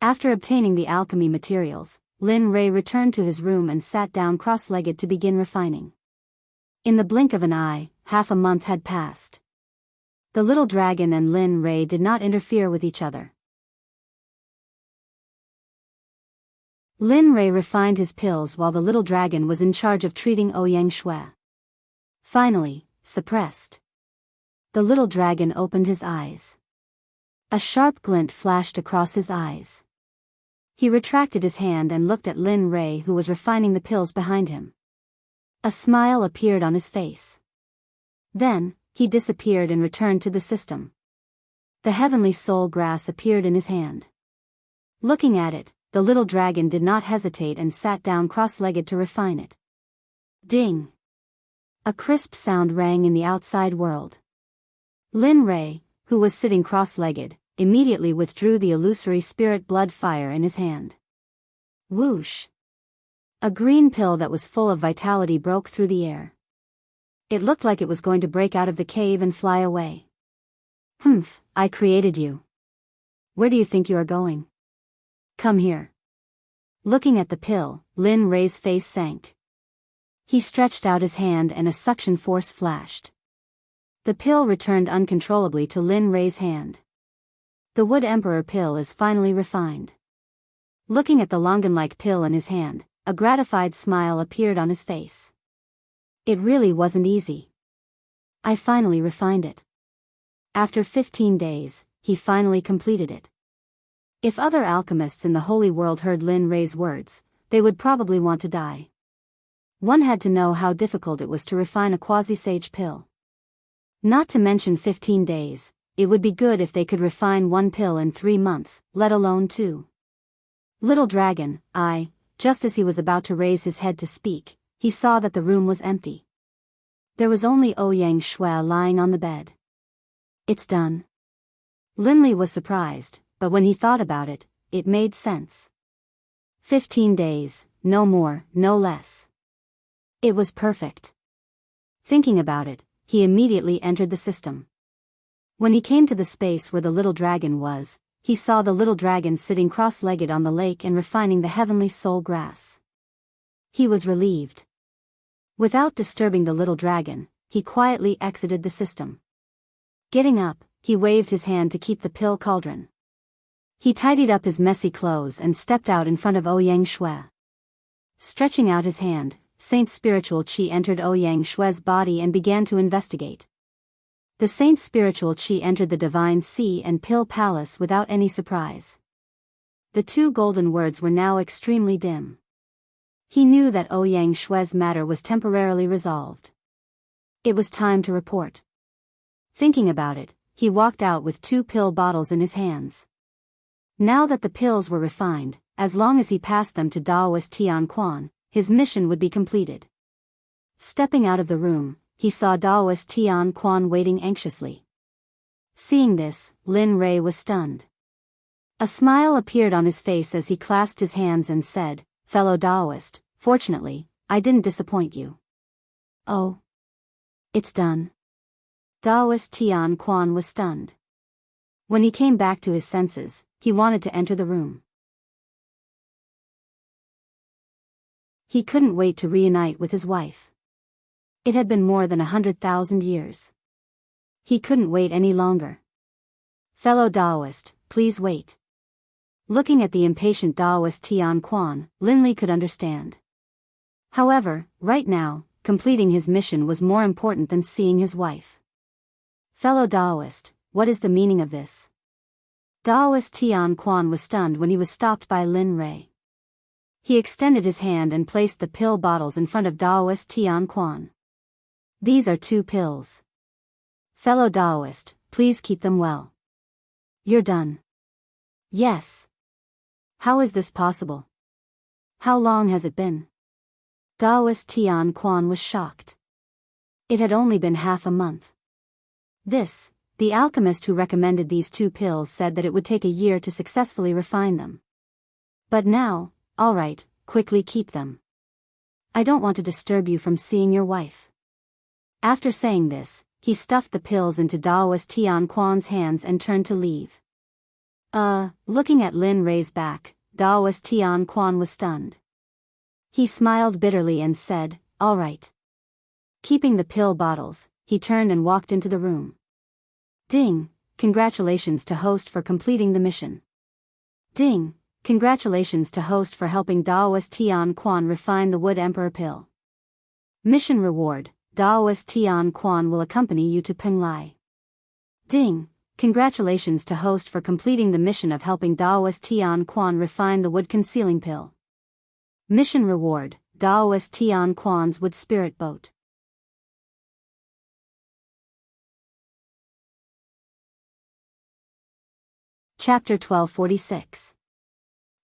After obtaining the alchemy materials, Lin Rei returned to his room and sat down cross-legged to begin refining. In the blink of an eye, half a month had passed. The little dragon and Lin Rei did not interfere with each other. Lin Rei refined his pills while the little dragon was in charge of treating Ouyang Shui. Finally, suppressed. The little dragon opened his eyes. A sharp glint flashed across his eyes. He retracted his hand and looked at Lin Rei, who was refining the pills behind him. A smile appeared on his face. Then, he disappeared and returned to the system. The heavenly soul grass appeared in his hand. Looking at it, the little dragon did not hesitate and sat down cross-legged to refine it. Ding! A crisp sound rang in the outside world. Lin Rei, who was sitting cross-legged, immediately withdrew the illusory spirit blood fire in his hand. Whoosh! A green pill that was full of vitality broke through the air. It looked like it was going to break out of the cave and fly away. Humph, I created you. Where do you think you are going? Come here. Looking at the pill, Lin Rei's face sank. He stretched out his hand and a suction force flashed. The pill returned uncontrollably to Lin Rei's hand. The Wood Emperor pill is finally refined. Looking at the Longan-like pill in his hand, a gratified smile appeared on his face. It really wasn't easy. I finally refined it. After 15 days, he finally completed it. If other alchemists in the Holy World heard Lin Rei's words, they would probably want to die. One had to know how difficult it was to refine a quasi-sage pill. Not to mention 15 days, it would be good if they could refine one pill in 3 months, let alone 2. Little dragon, just as he was about to raise his head to speak, he saw that the room was empty. There was only Ouyang Shui lying on the bed. It's done. Linley was surprised, but when he thought about it, it made sense. 15 days, no more, no less. It was perfect. Thinking about it, he immediately entered the system. When he came to the space where the little dragon was, he saw the little dragon sitting cross-legged on the lake and refining the heavenly soul grass. He was relieved. Without disturbing the little dragon, he quietly exited the system. Getting up, he waved his hand to keep the pill cauldron. He tidied up his messy clothes and stepped out in front of Ouyang Shui. Stretching out his hand, Saint Spiritual Qi entered Ouyang Shui's body and began to investigate. The Saint Spiritual Qi entered the Divine Sea and Pill Palace without any surprise. The 2 golden words were now extremely dim. He knew that Ouyang Shui's matter was temporarily resolved. It was time to report. Thinking about it, he walked out with 2 pill bottles in his hands. Now that the pills were refined, as long as he passed them to Daoist Tian Quan, his mission would be completed. Stepping out of the room, he saw Daoist Tian Quan waiting anxiously. Seeing this, Lin Rei was stunned. A smile appeared on his face as he clasped his hands and said, "Fellow Daoist, fortunately, I didn't disappoint you." "Oh. It's done." Daoist Tian Quan was stunned. When he came back to his senses, he wanted to enter the room. He couldn't wait to reunite with his wife. It had been more than 100,000 years. He couldn't wait any longer. "Fellow Daoist, please wait." Looking at the impatient Daoist Tian Quan, Linley could understand. However, right now, completing his mission was more important than seeing his wife. "Fellow Daoist, what is the meaning of this?" Daoist Tian Quan was stunned when he was stopped by Lin Rei. He extended his hand and placed the pill bottles in front of Daoist Tian Quan. "These are 2 pills. Fellow Daoist, please keep them well." "You're done." "Yes." "How is this possible? How long has it been?" Daoist Tian Quan was shocked. It had only been half a month. The alchemist who recommended these 2 pills said that it would take a year to successfully refine them. But now, all right, quickly keep them. I don't want to disturb you from seeing your wife. After saying this, he stuffed the pills into Daoist Tian Quan's hands and turned to leave. Looking at Lin Rei's back, Daoist Tian Quan was stunned. He smiled bitterly and said, "All right." Keeping the pill bottles, he turned and walked into the room. "Ding, congratulations to host for completing the mission." "Ding, congratulations to host for helping Daoist Tian Quan refine the Wood Emperor pill. Mission reward, Daoist Tian Quan will accompany you to Penglai." "Ding, congratulations to host for completing the mission of helping Daoist Tian Quan refine the wood concealing pill. Mission reward, Daoist Tian Quan's wood spirit boat." Chapter 1246.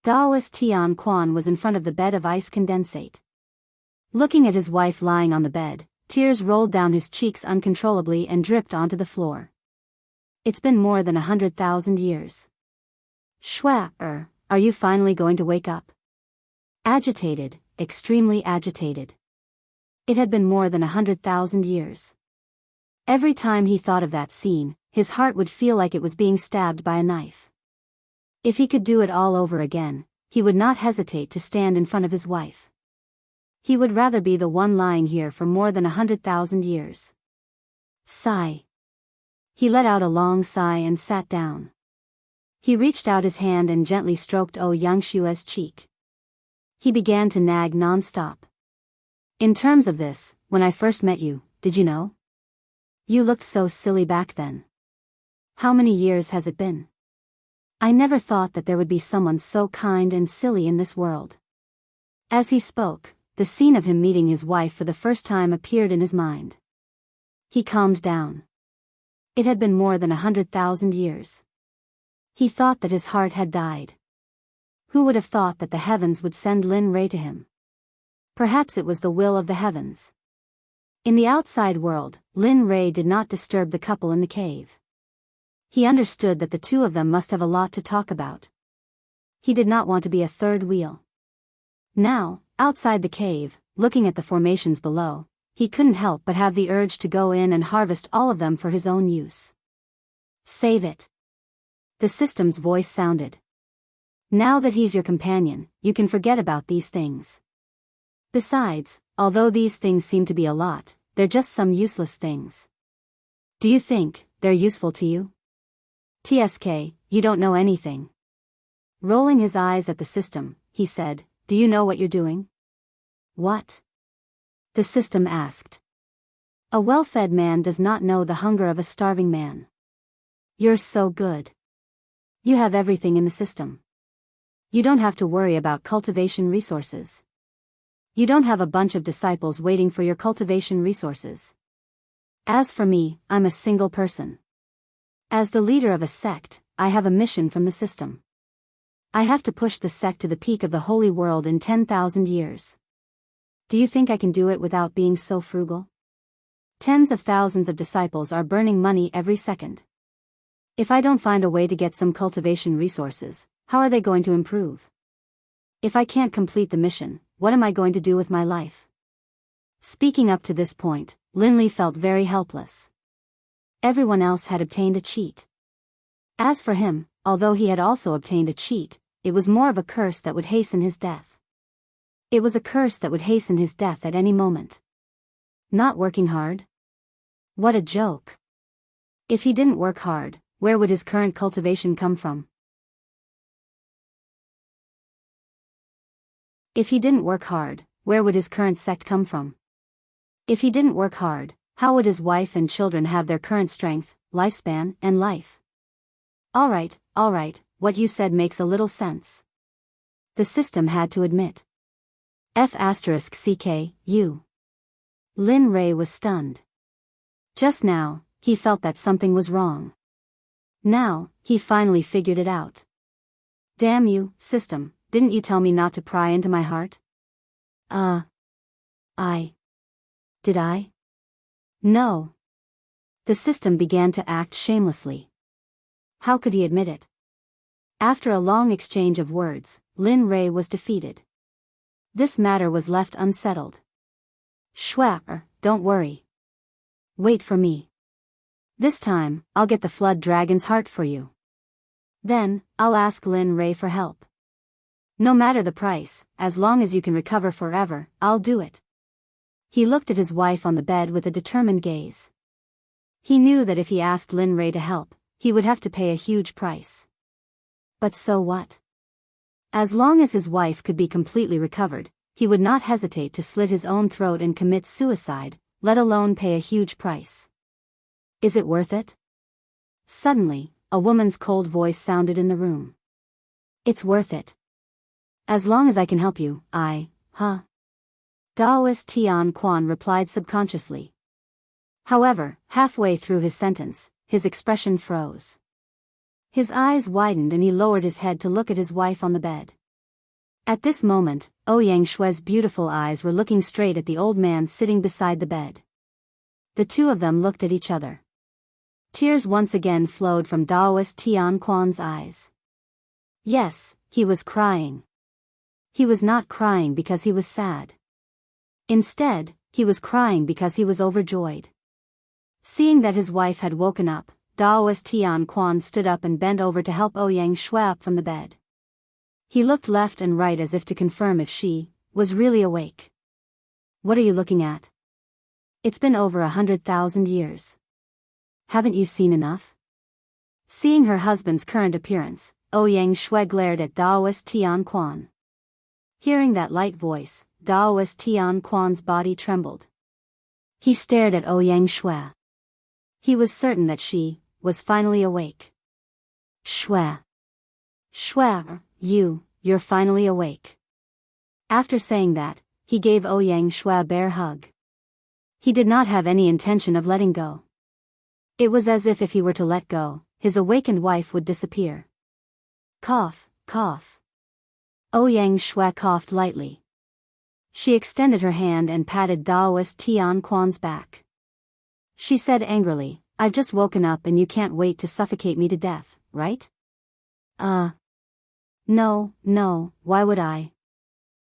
Daoist Tian Quan was in front of the bed of ice condensate. Looking at his wife lying on the bed, tears rolled down his cheeks uncontrollably and dripped onto the floor. It's been more than 100,000 years. Shua, are you finally going to wake up? Agitated, extremely agitated. It had been more than 100,000 years. Every time he thought of that scene, his heart would feel like it was being stabbed by a knife. If he could do it all over again, he would not hesitate to stand in front of his wife. He would rather be the one lying here for more than 100,000 years. Sigh. He let out a long sigh and sat down. He reached out his hand and gently stroked Yangshua's cheek. He began to nag non-stop. In terms of this, when I first met you, did you know? You looked so silly back then. How many years has it been? I never thought that there would be someone so kind and silly in this world. As he spoke, the scene of him meeting his wife for the first time appeared in his mind. He calmed down. It had been more than 100,000 years. He thought that his heart had died. Who would have thought that the heavens would send Lin Rei to him? Perhaps it was the will of the heavens. In the outside world, Lin Rei did not disturb the couple in the cave. He understood that the two of them must have a lot to talk about. He did not want to be a third wheel. Now, outside the cave, looking at the formations below, he couldn't help but have the urge to go in and harvest all of them for his own use. Save it. The system's voice sounded. Now that he's your companion, you can forget about these things. Besides, although these things seem to be a lot, they're just some useless things. Do you think they're useful to you? TSK, you don't know anything. Rolling his eyes at the system, he said, do you know what you're doing? What? The system asked. A well-fed man does not know the hunger of a starving man. You're so good. You have everything in the system. You don't have to worry about cultivation resources. You don't have a bunch of disciples waiting for your cultivation resources. As for me, I'm a single person. As the leader of a sect, I have a mission from the system. I have to push the sect to the peak of the holy world in 10,000 years. Do you think I can do it without being so frugal? Tens of thousands of disciples are burning money every second. If I don't find a way to get some cultivation resources, how are they going to improve? If I can't complete the mission, what am I going to do with my life? Speaking up to this point, Linley felt very helpless. Everyone else had obtained a cheat. As for him, although he had also obtained a cheat, it was more of a curse that would hasten his death. It was a curse that would hasten his death at any moment. Not working hard? What a joke. If he didn't work hard, where would his current cultivation come from? If he didn't work hard, where would his current sect come from? If he didn't work hard, how would his wife and children have their current strength, lifespan, and life? All right, what you said makes a little sense. The system had to admit. F***CK, you. Lin Rei was stunned. Just now, he felt that something was wrong. Now, he finally figured it out. Damn you, system, didn't you tell me not to pry into my heart? Did I? No. The system began to act shamelessly. How could he admit it? After a long exchange of words, Lin Rei was defeated. This matter was left unsettled. Schwapper, don't worry. Wait for me. This time, I'll get the Flood Dragon's heart for you. Then, I'll ask Lin Rei for help. No matter the price, as long as you can recover forever, I'll do it. He looked at his wife on the bed with a determined gaze. He knew that if he asked Lin Rei to help, he would have to pay a huge price. But so what? As long as his wife could be completely recovered, he would not hesitate to slit his own throat and commit suicide, let alone pay a huge price. Is it worth it? Suddenly, a woman's cold voice sounded in the room. It's worth it. As long as I can help you, Daoist Tian Quan replied subconsciously. However, halfway through his sentence, his expression froze. His eyes widened and he lowered his head to look at his wife on the bed. At this moment, Ouyang Shue's beautiful eyes were looking straight at the old man sitting beside the bed. The two of them looked at each other. Tears once again flowed from Daoist Tian Quan's eyes. Yes, he was crying. He was not crying because he was sad. Instead, he was crying because he was overjoyed. Seeing that his wife had woken up, Daoist Tian Quan stood up and bent over to help Ouyang Shue up from the bed. He looked left and right as if to confirm if she was really awake. What are you looking at? It's been over 100,000 years. Haven't you seen enough? Seeing her husband's current appearance, Ouyang Shue glared at Daoist Tian Quan. Hearing that light voice, Daoist Tian Quan's body trembled. He stared at Ouyang Shue. He was certain that she was finally awake. Shue. Shue, you're finally awake. After saying that, he gave Ouyang Shue a bear hug. He did not have any intention of letting go. It was as if he were to let go, his awakened wife would disappear. Cough, cough. Ouyang Shue coughed lightly. She extended her hand and patted Daoist Tian Quan's back. She said angrily, I've just woken up and you can't wait to suffocate me to death, right? No, why would I?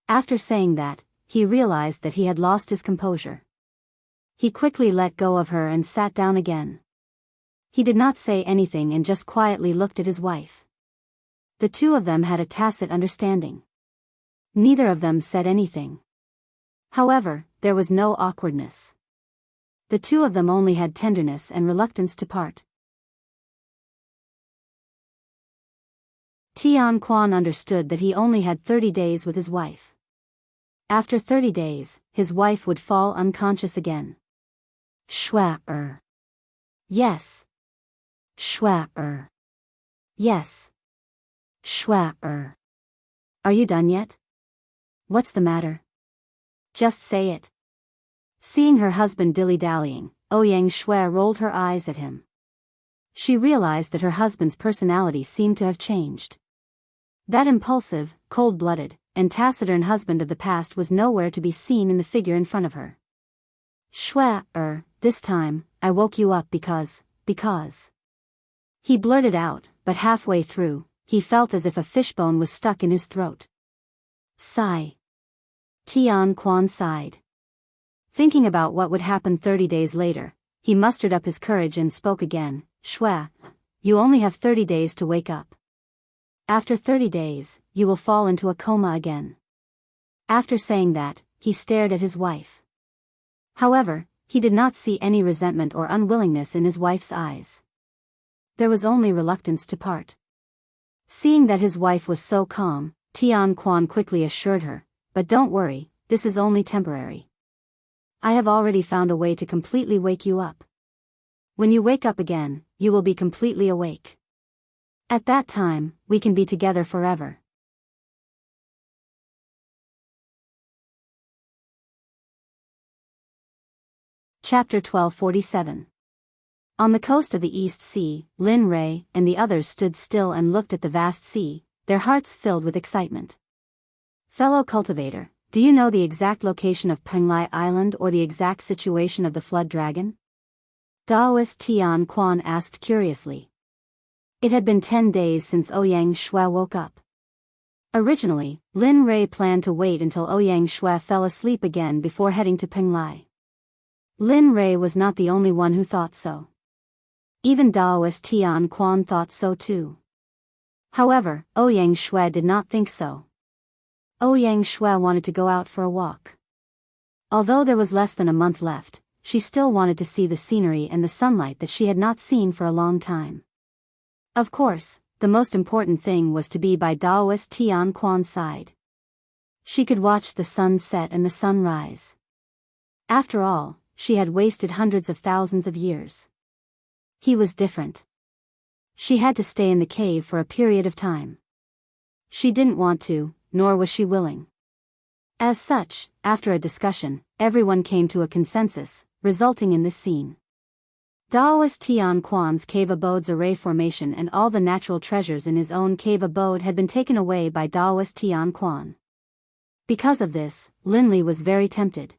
After saying that, he realized that he had lost his composure. He quickly let go of her and sat down again. He did not say anything and just quietly looked at his wife. The two of them had a tacit understanding. Neither of them said anything. However, there was no awkwardness. The two of them only had tenderness and reluctance to part. Tian Quan understood that he only had 30 days with his wife. After 30 days, his wife would fall unconscious again. Shue. Yes. Shue. Yes. Shue. Are you done yet? What's the matter? Just say it. Seeing her husband dilly-dallying, Ouyang Shue rolled her eyes at him. She realized that her husband's personality seemed to have changed. That impulsive, cold-blooded, and taciturn husband of the past was nowhere to be seen in the figure in front of her. Shue, this time, I woke you up because. He blurted out, but halfway through, he felt as if a fishbone was stuck in his throat. Sigh. Tian Quan sighed. Thinking about what would happen 30 days later, he mustered up his courage and spoke again. Shue, you only have 30 days to wake up. After 30 days, you will fall into a coma again. After saying that, he stared at his wife. However, he did not see any resentment or unwillingness in his wife's eyes. There was only reluctance to part. Seeing that his wife was so calm, Tian Quan quickly assured her, but don't worry, this is only temporary. I have already found a way to completely wake you up. When you wake up again, you will be completely awake. At that time, we can be together forever. Chapter 1247. On the coast of the East Sea, Lin Rei and the others stood still and looked at the vast sea, their hearts filled with excitement. Fellow cultivator, do you know the exact location of Penglai Island or the exact situation of the flood dragon? Daoist Tian Quan asked curiously. It had been 10 days since Ouyang Shue woke up. Originally, Lin Rei planned to wait until Ouyang Shue fell asleep again before heading to Penglai. Lin Rei was not the only one who thought so. Even Daoist Tian Quan thought so too. However, Ouyang Shue did not think so. Ouyang Shue wanted to go out for a walk. Although there was less than a month left, she still wanted to see the scenery and the sunlight that she had not seen for a long time. Of course, the most important thing was to be by Daoist Tian Quan's side. She could watch the sun set and the sun rise. After all, she had wasted hundreds of thousands of years. He was different. She had to stay in the cave for a period of time. She didn't want to, nor was she willing. As such, after a discussion, everyone came to a consensus, resulting in this scene. Daoist Tian Quan's cave abode's array formation and all the natural treasures in his own cave abode had been taken away by Daoist Tian Quan. Because of this, Lin Li was very tempted.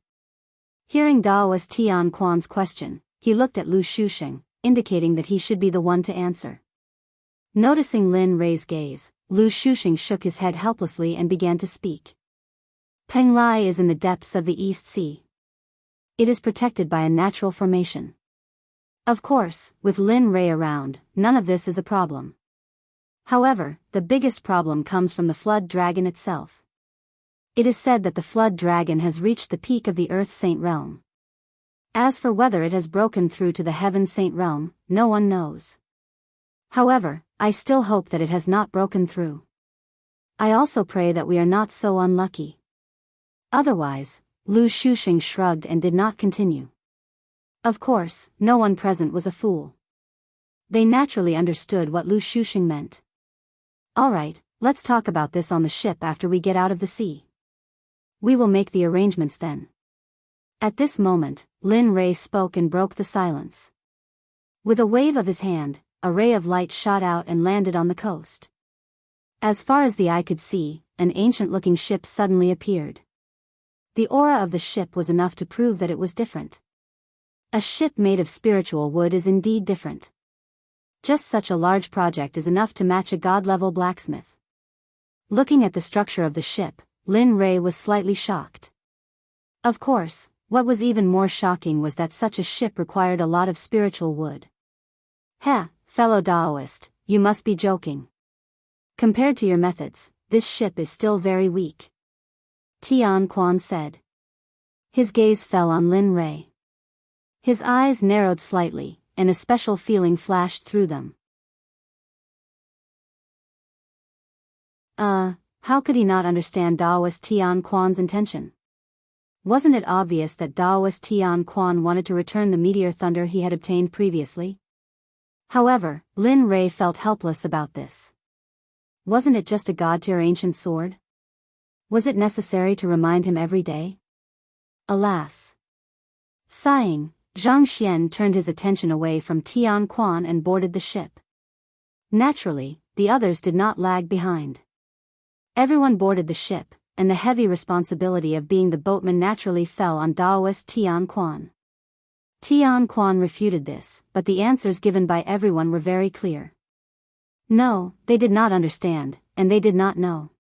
Hearing Daoist Tian Quan's question, he looked at Lu Shusheng, indicating that he should be the one to answer. Noticing Lin Rei's gaze, Lu Shusheng shook his head helplessly and began to speak. Peng Lai is in the depths of the East Sea. It is protected by a natural formation. Of course, with Lin Rei around, none of this is a problem. However, the biggest problem comes from the flood dragon itself. It is said that the flood dragon has reached the peak of the Earth Saint Realm. As for whether it has broken through to the Heaven Saint Realm, no one knows. However, I still hope that it has not broken through. I also pray that we are not so unlucky. Otherwise, Lu Shusheng shrugged and did not continue. Of course, no one present was a fool. They naturally understood what Lu Shusheng meant. Alright, let's talk about this on the ship after we get out of the sea. We will make the arrangements then. At this moment, Lin Rei spoke and broke the silence. With a wave of his hand, a ray of light shot out and landed on the coast. As far as the eye could see, an ancient-looking ship suddenly appeared. The aura of the ship was enough to prove that it was different. A ship made of spiritual wood is indeed different. Just such a large project is enough to match a god-level blacksmith. Looking at the structure of the ship, Lin Rei was slightly shocked. Of course, what was even more shocking was that such a ship required a lot of spiritual wood. Heh, fellow Daoist, you must be joking. Compared to your methods, this ship is still very weak. Tian Quan said. His gaze fell on Lin Rei. His eyes narrowed slightly, and a special feeling flashed through them. How could he not understand Daoist Tian Quan's intention? Wasn't it obvious that Daoist Tian Quan wanted to return the meteor thunder he had obtained previously? However, Lin Rei felt helpless about this. Wasn't it just a god-tier ancient sword? Was it necessary to remind him every day? Alas! Sighing, Zhang Xian turned his attention away from Tian Quan and boarded the ship. Naturally, the others did not lag behind. Everyone boarded the ship, and the heavy responsibility of being the boatman naturally fell on Daoist Tian Quan. Tian Quan refuted this, but the answers given by everyone were very clear. No, they did not understand, and they did not know.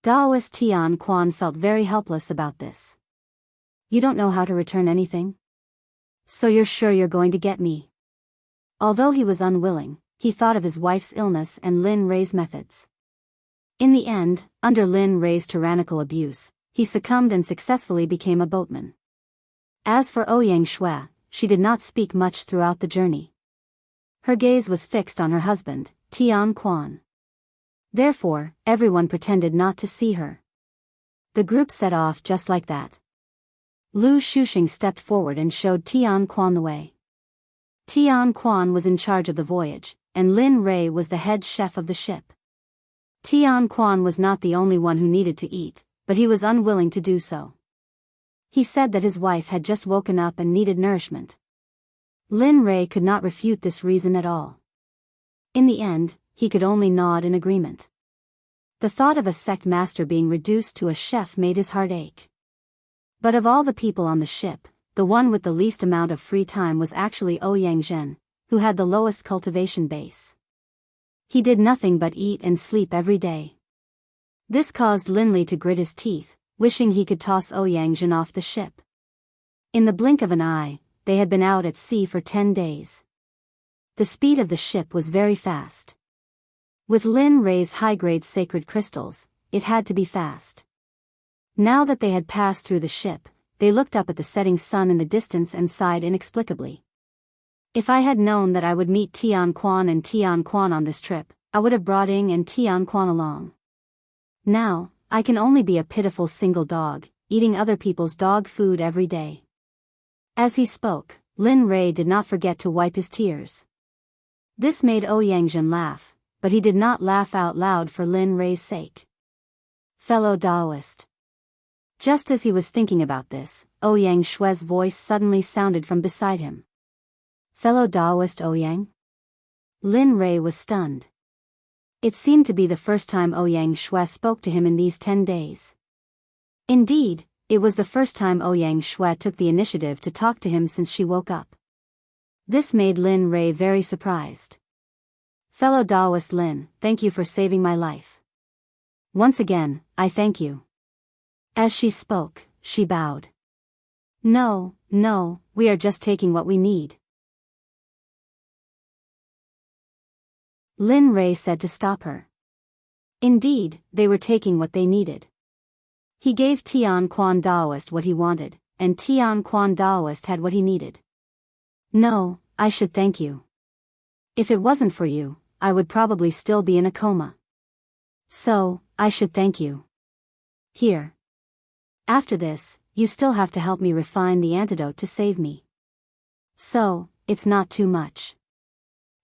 Daoist Tian Quan felt very helpless about this. You don't know how to return anything? So you're sure you're going to get me? Although he was unwilling, he thought of his wife's illness and Lin Rei's methods. In the end, under Lin Rei's tyrannical abuse, he succumbed and successfully became a boatman. As for Ouyang Shui, she did not speak much throughout the journey. Her gaze was fixed on her husband, Tian Quan. Therefore, everyone pretended not to see her. The group set off just like that. Lu Shusheng stepped forward and showed Tian Quan the way. Tian Quan was in charge of the voyage, and Lin Rei was the head chef of the ship. Tian Quan was not the only one who needed to eat, but he was unwilling to do so. He said that his wife had just woken up and needed nourishment. Lin Rei could not refute this reason at all. In the end, he could only nod in agreement. The thought of a sect master being reduced to a chef made his heart ache. But of all the people on the ship, the one with the least amount of free time was actually Ouyang Zhen, who had the lowest cultivation base. He did nothing but eat and sleep every day. This caused Lin Li to grit his teeth, wishing he could toss Ouyang Zhen off the ship. In the blink of an eye, they had been out at sea for 10 days. The speed of the ship was very fast. With Lin Rei's high-grade sacred crystals, it had to be fast. Now that they had passed through the ship, they looked up at the setting sun in the distance and sighed inexplicably. If I had known that I would meet Tian Quan and Tian Quan on this trip, I would have brought Ying and Tian Quan along. Now, I can only be a pitiful single dog, eating other people's dog food every day. As he spoke, Lin Rei did not forget to wipe his tears. This made Ouyang Zhen laugh, but he did not laugh out loud for Lin Rei's sake. Fellow Daoist. Just as he was thinking about this, Ouyang Shui's voice suddenly sounded from beside him. Fellow Taoist Ouyang? Lin Rui was stunned. It seemed to be the first time Ouyang Shui spoke to him in these 10 days. Indeed, it was the first time Ouyang Shui took the initiative to talk to him since she woke up. This made Lin Rui very surprised. Fellow Taoist Lin, thank you for saving my life. Once again, I thank you. As she spoke, she bowed. No, we are just taking what we need. Lin Rui said to stop her. Indeed, they were taking what they needed. He gave Tian Quan Daoist what he wanted, and Tian Quan Daoist had what he needed. No, I should thank you. If it wasn't for you, I would probably still be in a coma. So, I should thank you. Here. After this, you still have to help me refine the antidote to save me. So, it's not too much.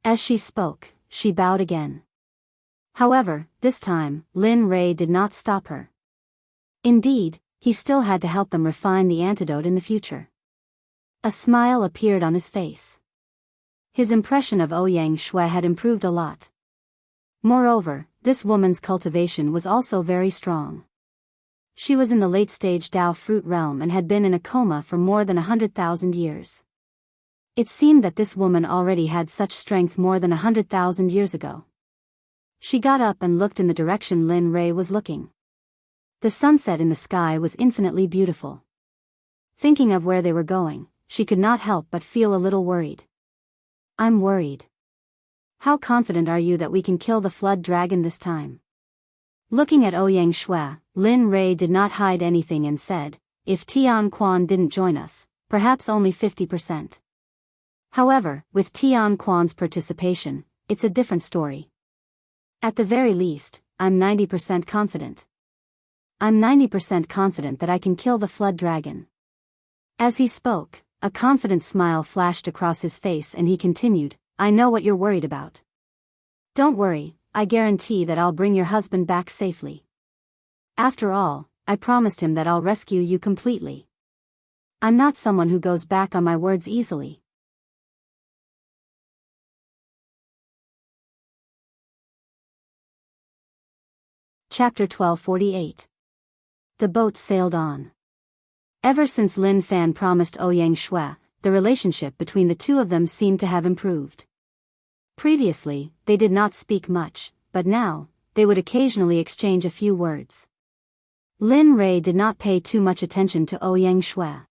As she spoke, she bowed again. However, this time, Lin Rui did not stop her. Indeed, he still had to help them refine the antidote in the future. A smile appeared on his face. His impression of Ouyang Shui had improved a lot. Moreover, this woman's cultivation was also very strong. She was in the late-stage Dao fruit realm and had been in a coma for more than 100,000 years. It seemed that this woman already had such strength more than 100,000 years ago. She got up and looked in the direction Lin Rui was looking. The sunset in the sky was infinitely beautiful. Thinking of where they were going, she could not help but feel a little worried. I'm worried. How confident are you that we can kill the flood dragon this time? Looking at Ouyang Shui, Lin Rui did not hide anything and said, if Tian Quan didn't join us, perhaps only 50%. However, with Tian Quan's participation, it's a different story. At the very least, I'm 90% confident. I'm 90% confident that I can kill the flood dragon. As he spoke, a confident smile flashed across his face and he continued, I know what you're worried about. Don't worry, I guarantee that I'll bring your husband back safely. After all, I promised him that I'll rescue you completely. I'm not someone who goes back on my words easily. Chapter 1248. The boat sailed on. Ever since Lin Fan promised Ouyang Shui, the relationship between the two of them seemed to have improved. Previously, they did not speak much, but now, they would occasionally exchange a few words. Lin Rui did not pay too much attention to Ouyang Shui.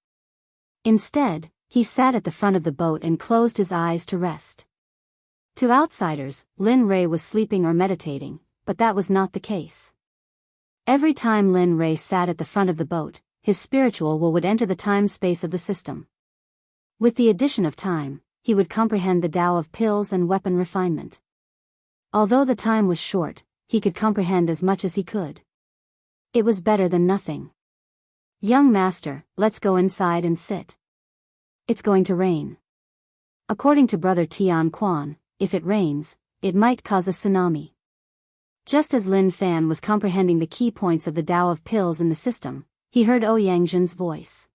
Instead, he sat at the front of the boat and closed his eyes to rest. To outsiders, Lin Rui was sleeping or meditating, but that was not the case. Every time Lin Rui sat at the front of the boat, his spiritual will would enter the time-space of the system. With the addition of time, he would comprehend the Tao of pills and weapon refinement. Although the time was short, he could comprehend as much as he could. It was better than nothing. Young master, let's go inside and sit. It's going to rain. According to Brother Tian Quan, if it rains, it might cause a tsunami. Just as Lin Fan was comprehending the key points of the Tao of pills in the system, he heard Ouyang Zhen's voice.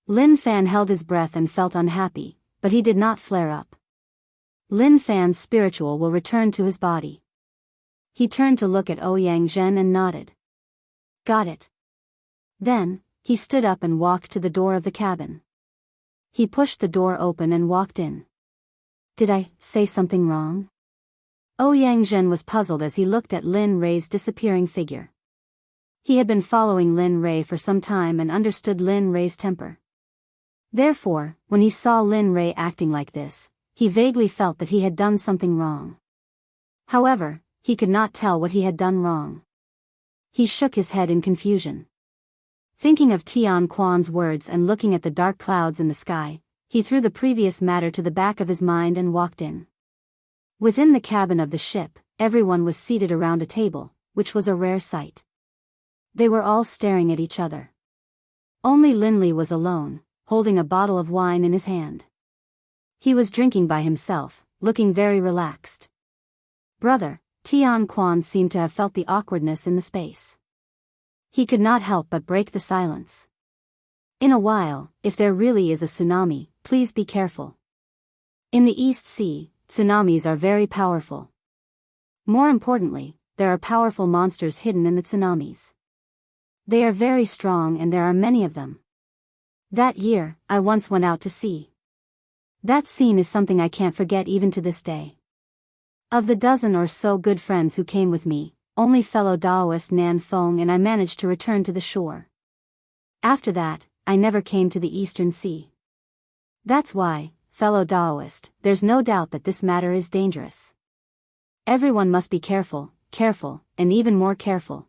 Lin Fan held his breath and felt unhappy, but he did not flare up. Lin Fan's spiritual will returned to his body. He turned to look at Ouyang Zhen and nodded. Got it. Then, he stood up and walked to the door of the cabin. He pushed the door open and walked in. Did I say something wrong? Ouyang Zhen was puzzled as he looked at Lin Rui's disappearing figure. He had been following Lin Rui for some time and understood Lin Rui's temper. Therefore, when he saw Lin Rui acting like this, he vaguely felt that he had done something wrong. However, he could not tell what he had done wrong. He shook his head in confusion. Thinking of Tian Quan's words and looking at the dark clouds in the sky, he threw the previous matter to the back of his mind and walked in. Within the cabin of the ship, everyone was seated around a table, which was a rare sight. They were all staring at each other. Only Lin Li was alone, holding a bottle of wine in his hand. He was drinking by himself, looking very relaxed. Brother, Tian Quan seemed to have felt the awkwardness in the space. He could not help but break the silence. In a while, if there really is a tsunami, please be careful. In the East Sea, tsunamis are very powerful. More importantly, there are powerful monsters hidden in the tsunamis. They are very strong and there are many of them. That year, I once went out to sea. That scene is something I can't forget even to this day. Of the dozen or so good friends who came with me, only fellow Daoist Nan Feng and I managed to return to the shore. After that, I never came to the Eastern Sea. That's why, fellow Daoist, there's no doubt that this matter is dangerous. Everyone must be careful, and even more careful.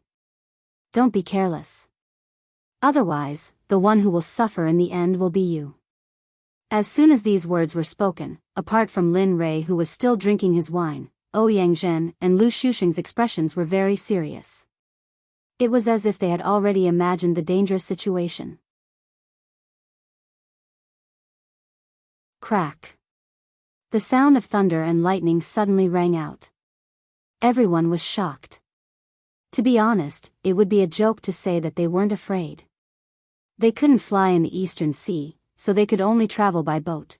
Don't be careless. Otherwise, the one who will suffer in the end will be you. As soon as these words were spoken, apart from Lin Rei who was still drinking his wine, Ouyang and Lu Shusheng's expressions were very serious. It was as if they had already imagined the dangerous situation. Crack. The sound of thunder and lightning suddenly rang out. Everyone was shocked. To be honest, it would be a joke to say that they weren't afraid. They couldn't fly in the Eastern Sea, so they could only travel by boat.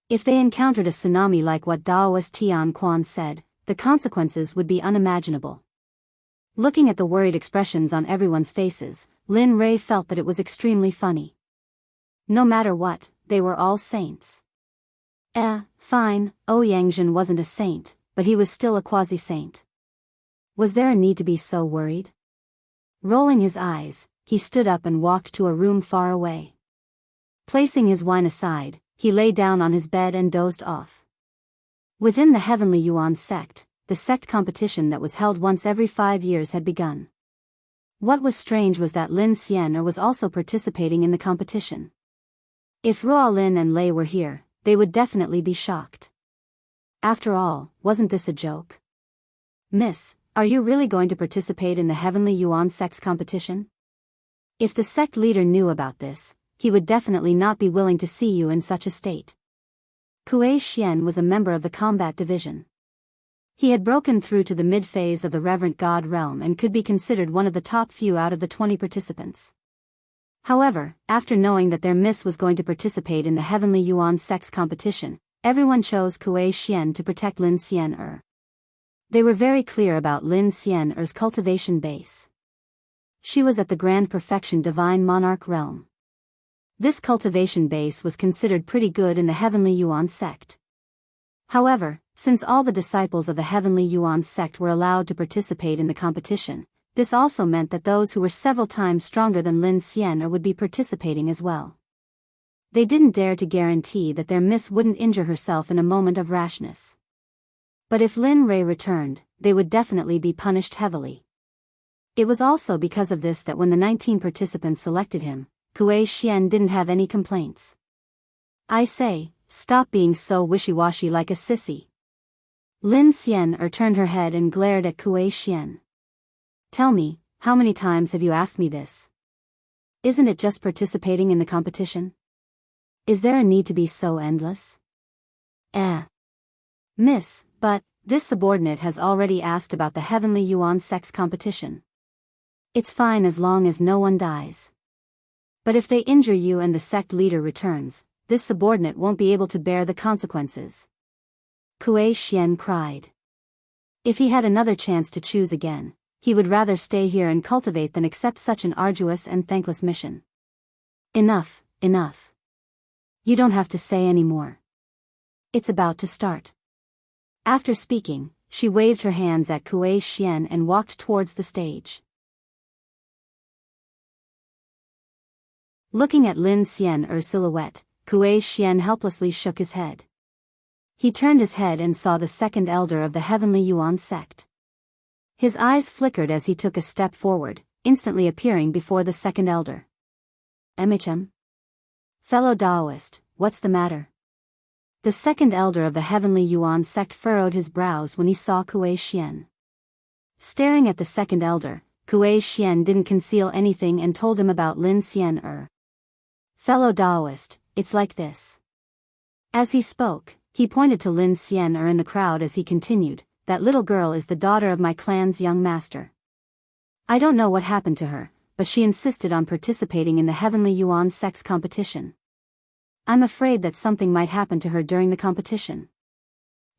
If they encountered a tsunami like what Daoist Tian Quan said, the consequences would be unimaginable. Looking at the worried expressions on everyone's faces, Lin Rei felt that it was extremely funny. No matter what, they were all saints. Fine, Ouyang wasn't a saint, but he was still a quasi-saint. Was there a need to be so worried? Rolling his eyes, he stood up and walked to a room far away. Placing his wine aside, he lay down on his bed and dozed off. Within the Heavenly Yuan Sect, the sect competition that was held once every 5 years had begun. What was strange was that Lin Xian was also participating in the competition. If Ruolin and Lei were here, they would definitely be shocked. After all, wasn't this a joke? Miss, are you really going to participate in the Heavenly Yuan Sect's competition? If the sect leader knew about this, he would definitely not be willing to see you in such a state. Kuei Xian was a member of the combat division. He had broken through to the mid-phase of the Reverent God realm and could be considered one of the top few out of the 20 participants. However, after knowing that their miss was going to participate in the Heavenly Yuan Sect's competition, everyone chose Kuei Xian to protect Lin Xian. They were very clear about Lin Xian's cultivation base. She was at the Grand Perfection Divine Monarch realm. This cultivation base was considered pretty good in the Heavenly Yuan Sect. However, since all the disciples of the Heavenly Yuan Sect were allowed to participate in the competition, this also meant that those who were several times stronger than Lin Xian would be participating as well. They didn't dare to guarantee that their miss wouldn't injure herself in a moment of rashness. But if Lin Rei returned, they would definitely be punished heavily. It was also because of this that when the 19 participants selected him, Kuei Xian didn't have any complaints. I say, stop being so wishy-washy like a sissy. Lin Xian turned her head and glared at Kuei Xian. Tell me, how many times have you asked me this? Isn't it just participating in the competition? Is there a need to be so endless? Miss, but, this subordinate has already asked about the Heavenly Yuan Sect's competition. It's fine as long as no one dies. But if they injure you and the sect leader returns, this subordinate won't be able to bear the consequences. Kuei Xian cried. If he had another chance to choose again, he would rather stay here and cultivate than accept such an arduous and thankless mission. Enough. You don't have to say any more. It's about to start. After speaking, she waved her hands at Kuei Xian and walked towards the stage. Looking at Lin Xian's silhouette, Kuei Xian helplessly shook his head. He turned his head and saw the second elder of the Heavenly Yuan Sect. His eyes flickered as he took a step forward, instantly appearing before the second elder. MHM? Fellow Daoist, what's the matter? The second elder of the Heavenly Yuan Sect furrowed his brows when he saw Kuei Xian. Staring at the second elder, Kuei Xian didn't conceal anything and told him about Lin Xian. Fellow Daoist, it's like this. As he spoke, he pointed to Lin Xian in the crowd as he continued, that little girl is the daughter of my clan's young master. I don't know what happened to her, but she insisted on participating in the Heavenly Yuan Sect's competition. I'm afraid that something might happen to her during the competition.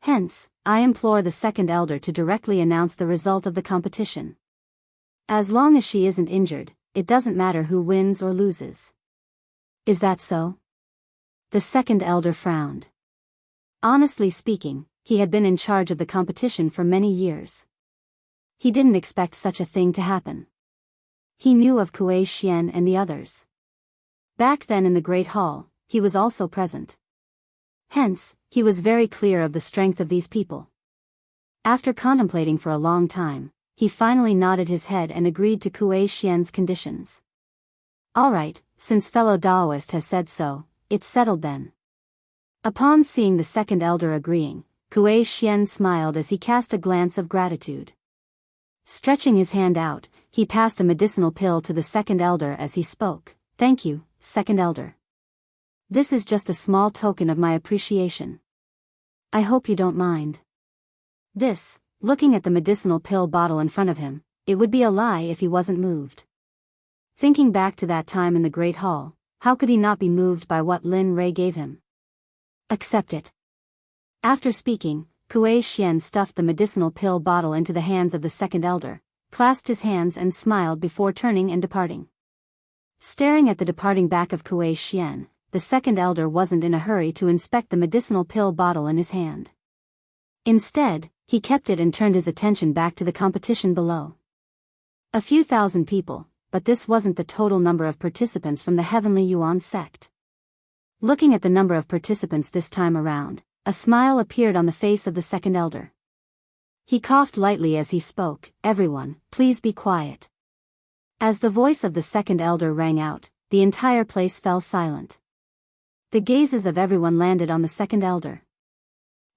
Hence, I implore the second elder to directly announce the result of the competition. As long as she isn't injured, it doesn't matter who wins or loses. Is that so? The second elder frowned. Honestly speaking, he had been in charge of the competition for many years. He didn't expect such a thing to happen. He knew of Kuei Xian and the others. Back then in the Great Hall, he was also present. Hence, he was very clear of the strength of these people. After contemplating for a long time, he finally nodded his head and agreed to Kuei Xian's conditions. All right, since fellow Daoist has said so, it's settled then. Upon seeing the second elder agreeing, Kuei Xian smiled as he cast a glance of gratitude. Stretching his hand out, he passed a medicinal pill to the second elder as he spoke. Thank you, second elder. This is just a small token of my appreciation. I hope you don't mind. This, looking at the medicinal pill bottle in front of him, it would be a lie if he wasn't moved. Thinking back to that time in the Great Hall, how could he not be moved by what Lin Rei gave him? Accept it. After speaking, Kuei Xian stuffed the medicinal pill bottle into the hands of the second elder, clasped his hands and smiled before turning and departing. Staring at the departing back of Kuei Xian, the second elder wasn't in a hurry to inspect the medicinal pill bottle in his hand. Instead, he kept it and turned his attention back to the competition below. A few thousand people, but this wasn't the total number of participants from the Heavenly Yuan Sect. Looking at the number of participants this time around, a smile appeared on the face of the second elder. He coughed lightly as he spoke. Everyone, please be quiet. As the voice of the second elder rang out, the entire place fell silent. The gazes of everyone landed on the second elder.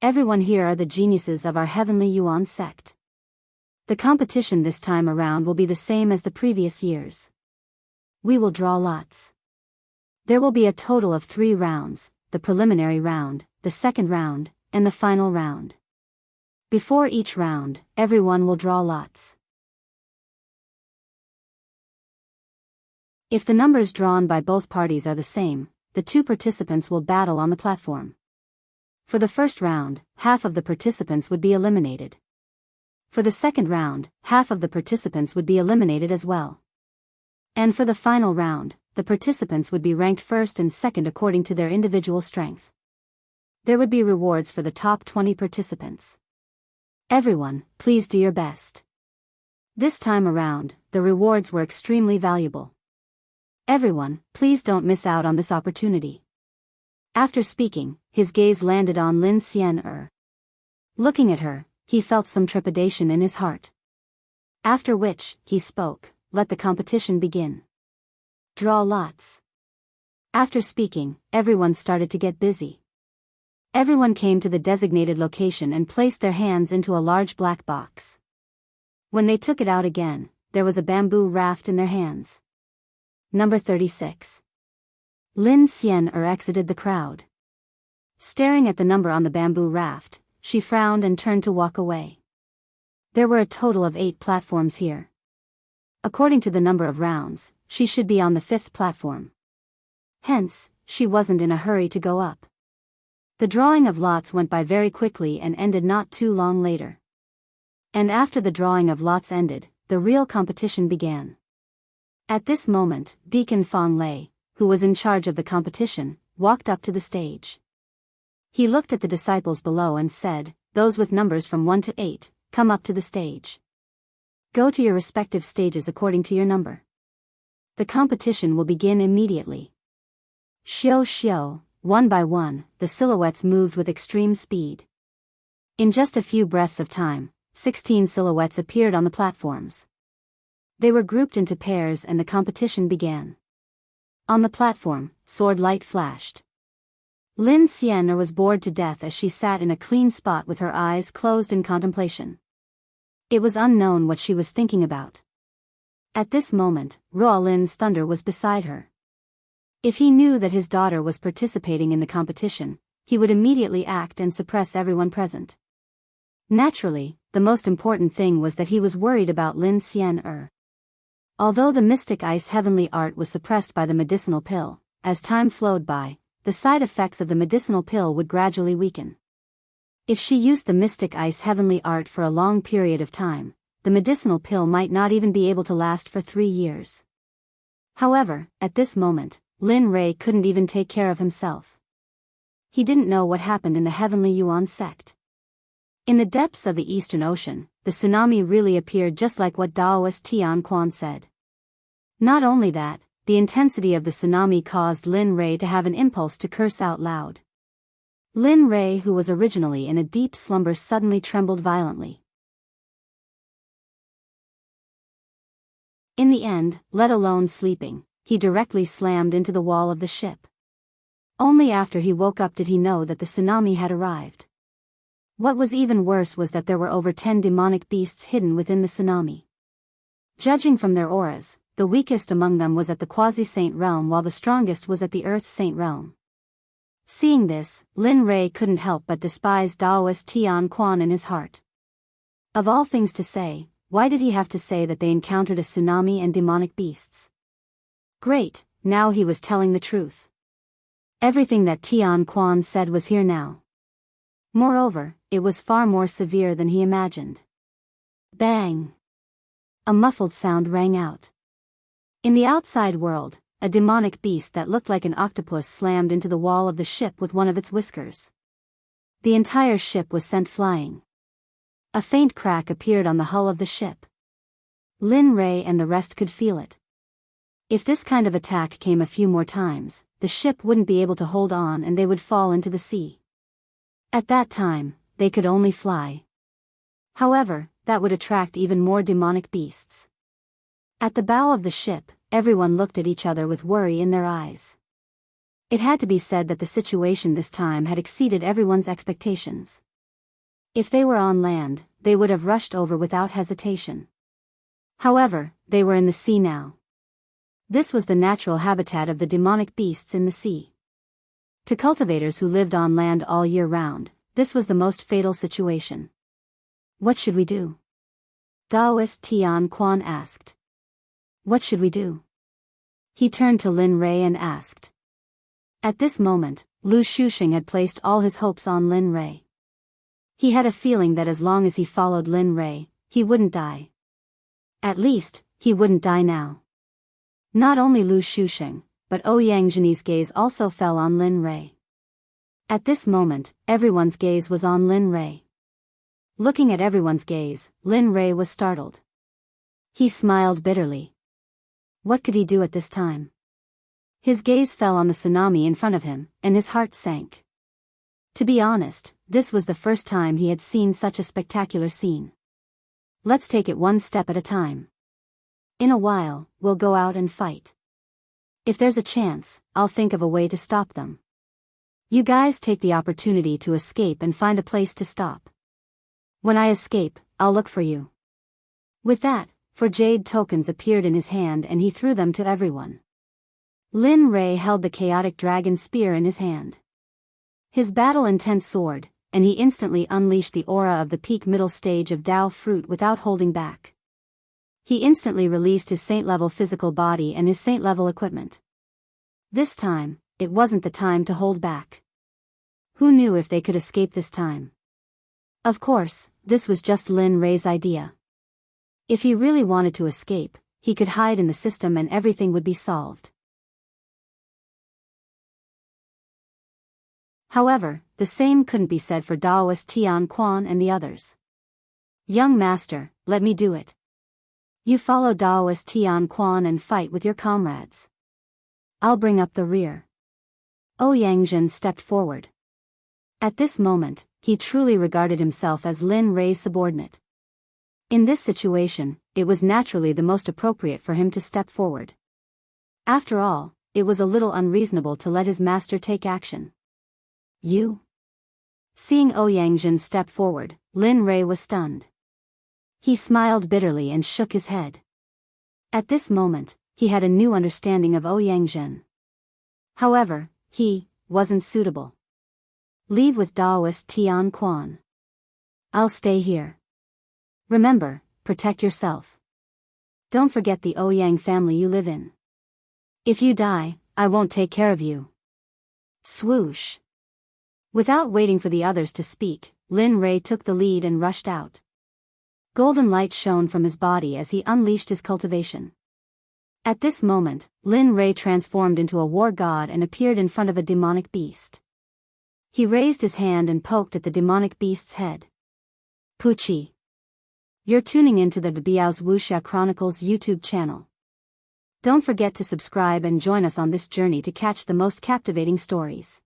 Everyone here are the geniuses of our Heavenly Yuan Sect. The competition this time around will be the same as the previous years. We will draw lots. There will be a total of 3 rounds, the preliminary round, the second round, and the final round. Before each round, everyone will draw lots. If the numbers drawn by both parties are the same, the 2 participants will battle on the platform. For the first round, half of the participants would be eliminated. For the second round, half of the participants would be eliminated as well. And for the final round, the participants would be ranked first and second according to their individual strength. There would be rewards for the top 20 participants. Everyone, please do your best. This time around, the rewards were extremely valuable. Everyone, please don't miss out on this opportunity. After speaking, his gaze landed on Lin Xian. Looking at her, he felt some trepidation in his heart. After which, he spoke, let the competition begin. Draw lots. After speaking, everyone started to get busy. Everyone came to the designated location and placed their hands into a large black box. When they took it out again, there was a bamboo raft in their hands. Number 36. Lin Xian exited the crowd. Staring at the number on the bamboo raft, she frowned and turned to walk away. There were a total of 8 platforms here. According to the number of rounds, she should be on the 5th platform. Hence, she wasn't in a hurry to go up. The drawing of lots went by very quickly and ended not too long later. And after the drawing of lots ended, the real competition began. At this moment, Deacon Fong Lei, who was in charge of the competition, walked up to the stage. He looked at the disciples below and said, those with numbers from 1 to 8, come up to the stage. Go to your respective stages according to your number. The competition will begin immediately. Xiao, one by one, the silhouettes moved with extreme speed. In just a few breaths of time, 16 silhouettes appeared on the platforms. They were grouped into pairs and the competition began. On the platform, sword light flashed. Lin Xian was bored to death as she sat in a clean spot with her eyes closed in contemplation. It was unknown what she was thinking about. At this moment, Ruo Lin's thunder was beside her. If he knew that his daughter was participating in the competition, he would immediately act and suppress everyone present. Naturally, the most important thing was that he was worried about Lin Xian. Although the mystic ice heavenly art was suppressed by the medicinal pill, as time flowed by, the side effects of the medicinal pill would gradually weaken. If she used the mystic ice heavenly art for a long period of time, the medicinal pill might not even be able to last for 3 years. However, at this moment, Lin Rei couldn't even take care of himself. He didn't know what happened in the heavenly Yuan sect. In the depths of the Eastern Ocean, the tsunami really appeared just like what Daoist Tian Quan said. Not only that, the intensity of the tsunami caused Lin Rei to have an impulse to curse out loud. Lin Rei, who was originally in a deep slumber, suddenly trembled violently. In the end, let alone sleeping, he directly slammed into the wall of the ship. Only after he woke up did he know that the tsunami had arrived. What was even worse was that there were over 10 demonic beasts hidden within the tsunami. Judging from their auras, the weakest among them was at the quasi-saint realm while the strongest was at the earth saint realm. Seeing this, Lin Rei couldn't help but despise Daoist Tian Quan in his heart. Of all things to say, why did he have to say that they encountered a tsunami and demonic beasts? Great, now he was telling the truth. Everything that Tian Quan said was here now. Moreover, it was far more severe than he imagined. Bang! A muffled sound rang out. In the outside world, a demonic beast that looked like an octopus slammed into the wall of the ship with one of its whiskers. The entire ship was sent flying. A faint crack appeared on the hull of the ship. Lin Rei and the rest could feel it. If this kind of attack came a few more times, the ship wouldn't be able to hold on and they would fall into the sea. At that time, they could only fly. However, that would attract even more demonic beasts. At the bow of the ship, everyone looked at each other with worry in their eyes. It had to be said that the situation this time had exceeded everyone's expectations. If they were on land, they would have rushed over without hesitation. However, they were in the sea now. This was the natural habitat of the demonic beasts in the sea. To cultivators who lived on land all year round, this was the most fatal situation. What should we do? Daoist Tian Quan asked. What should we do? He turned to Lin Rei and asked. At this moment, Lu Shuxing had placed all his hopes on Lin Rei. He had a feeling that as long as he followed Lin Rei, he wouldn't die. At least, he wouldn't die now. Not only Lu Shuxing, but Ouyang Zhenyi's gaze also fell on Lin Rei. At this moment, everyone's gaze was on Lin Rei. Looking at everyone's gaze, Lin Rei was startled. He smiled bitterly. What could he do at this time? His gaze fell on the tsunami in front of him, and his heart sank. To be honest, this was the first time he had seen such a spectacular scene. Let's take it one step at a time. In a while, we'll go out and fight. If there's a chance, I'll think of a way to stop them. You guys take the opportunity to escape and find a place to stop. When I escape, I'll look for you. With that, 4 jade tokens appeared in his hand and he threw them to everyone. Lin Rei held the chaotic dragon spear in his hand. His battle-intense sword, and he instantly unleashed the aura of the peak middle stage of Dao fruit without holding back. He instantly released his saint-level physical body and his saint-level equipment. This time, it wasn't the time to hold back. Who knew if they could escape this time? Of course, this was just Lin Rei's idea. If he really wanted to escape, he could hide in the system and everything would be solved. However, the same couldn't be said for Daoist Tian Quan and the others. Young master, let me do it. You follow Daoist Tian Quan and fight with your comrades. I'll bring up the rear. Ouyang Zhen stepped forward. At this moment, he truly regarded himself as Lin Rei's subordinate. In this situation, it was naturally the most appropriate for him to step forward. After all, it was a little unreasonable to let his master take action. You? Seeing Ouyang Zhen step forward, Lin Rei was stunned. He smiled bitterly and shook his head. At this moment, he had a new understanding of Ouyang Zhen. However, he wasn't suitable. Leave with Daoist Tian Quan. I'll stay here. Remember, protect yourself. Don't forget the Ouyang family you live in. If you die, I won't take care of you. Swoosh. Without waiting for the others to speak, Lin Rei took the lead and rushed out. Golden light shone from his body as he unleashed his cultivation. At this moment, Lin Rei transformed into a war god and appeared in front of a demonic beast. He raised his hand and poked at the demonic beast's head. Pucci. You're tuning into the Biyao's Wuxia Chronicles YouTube channel. Don't forget to subscribe and join us on this journey to catch the most captivating stories.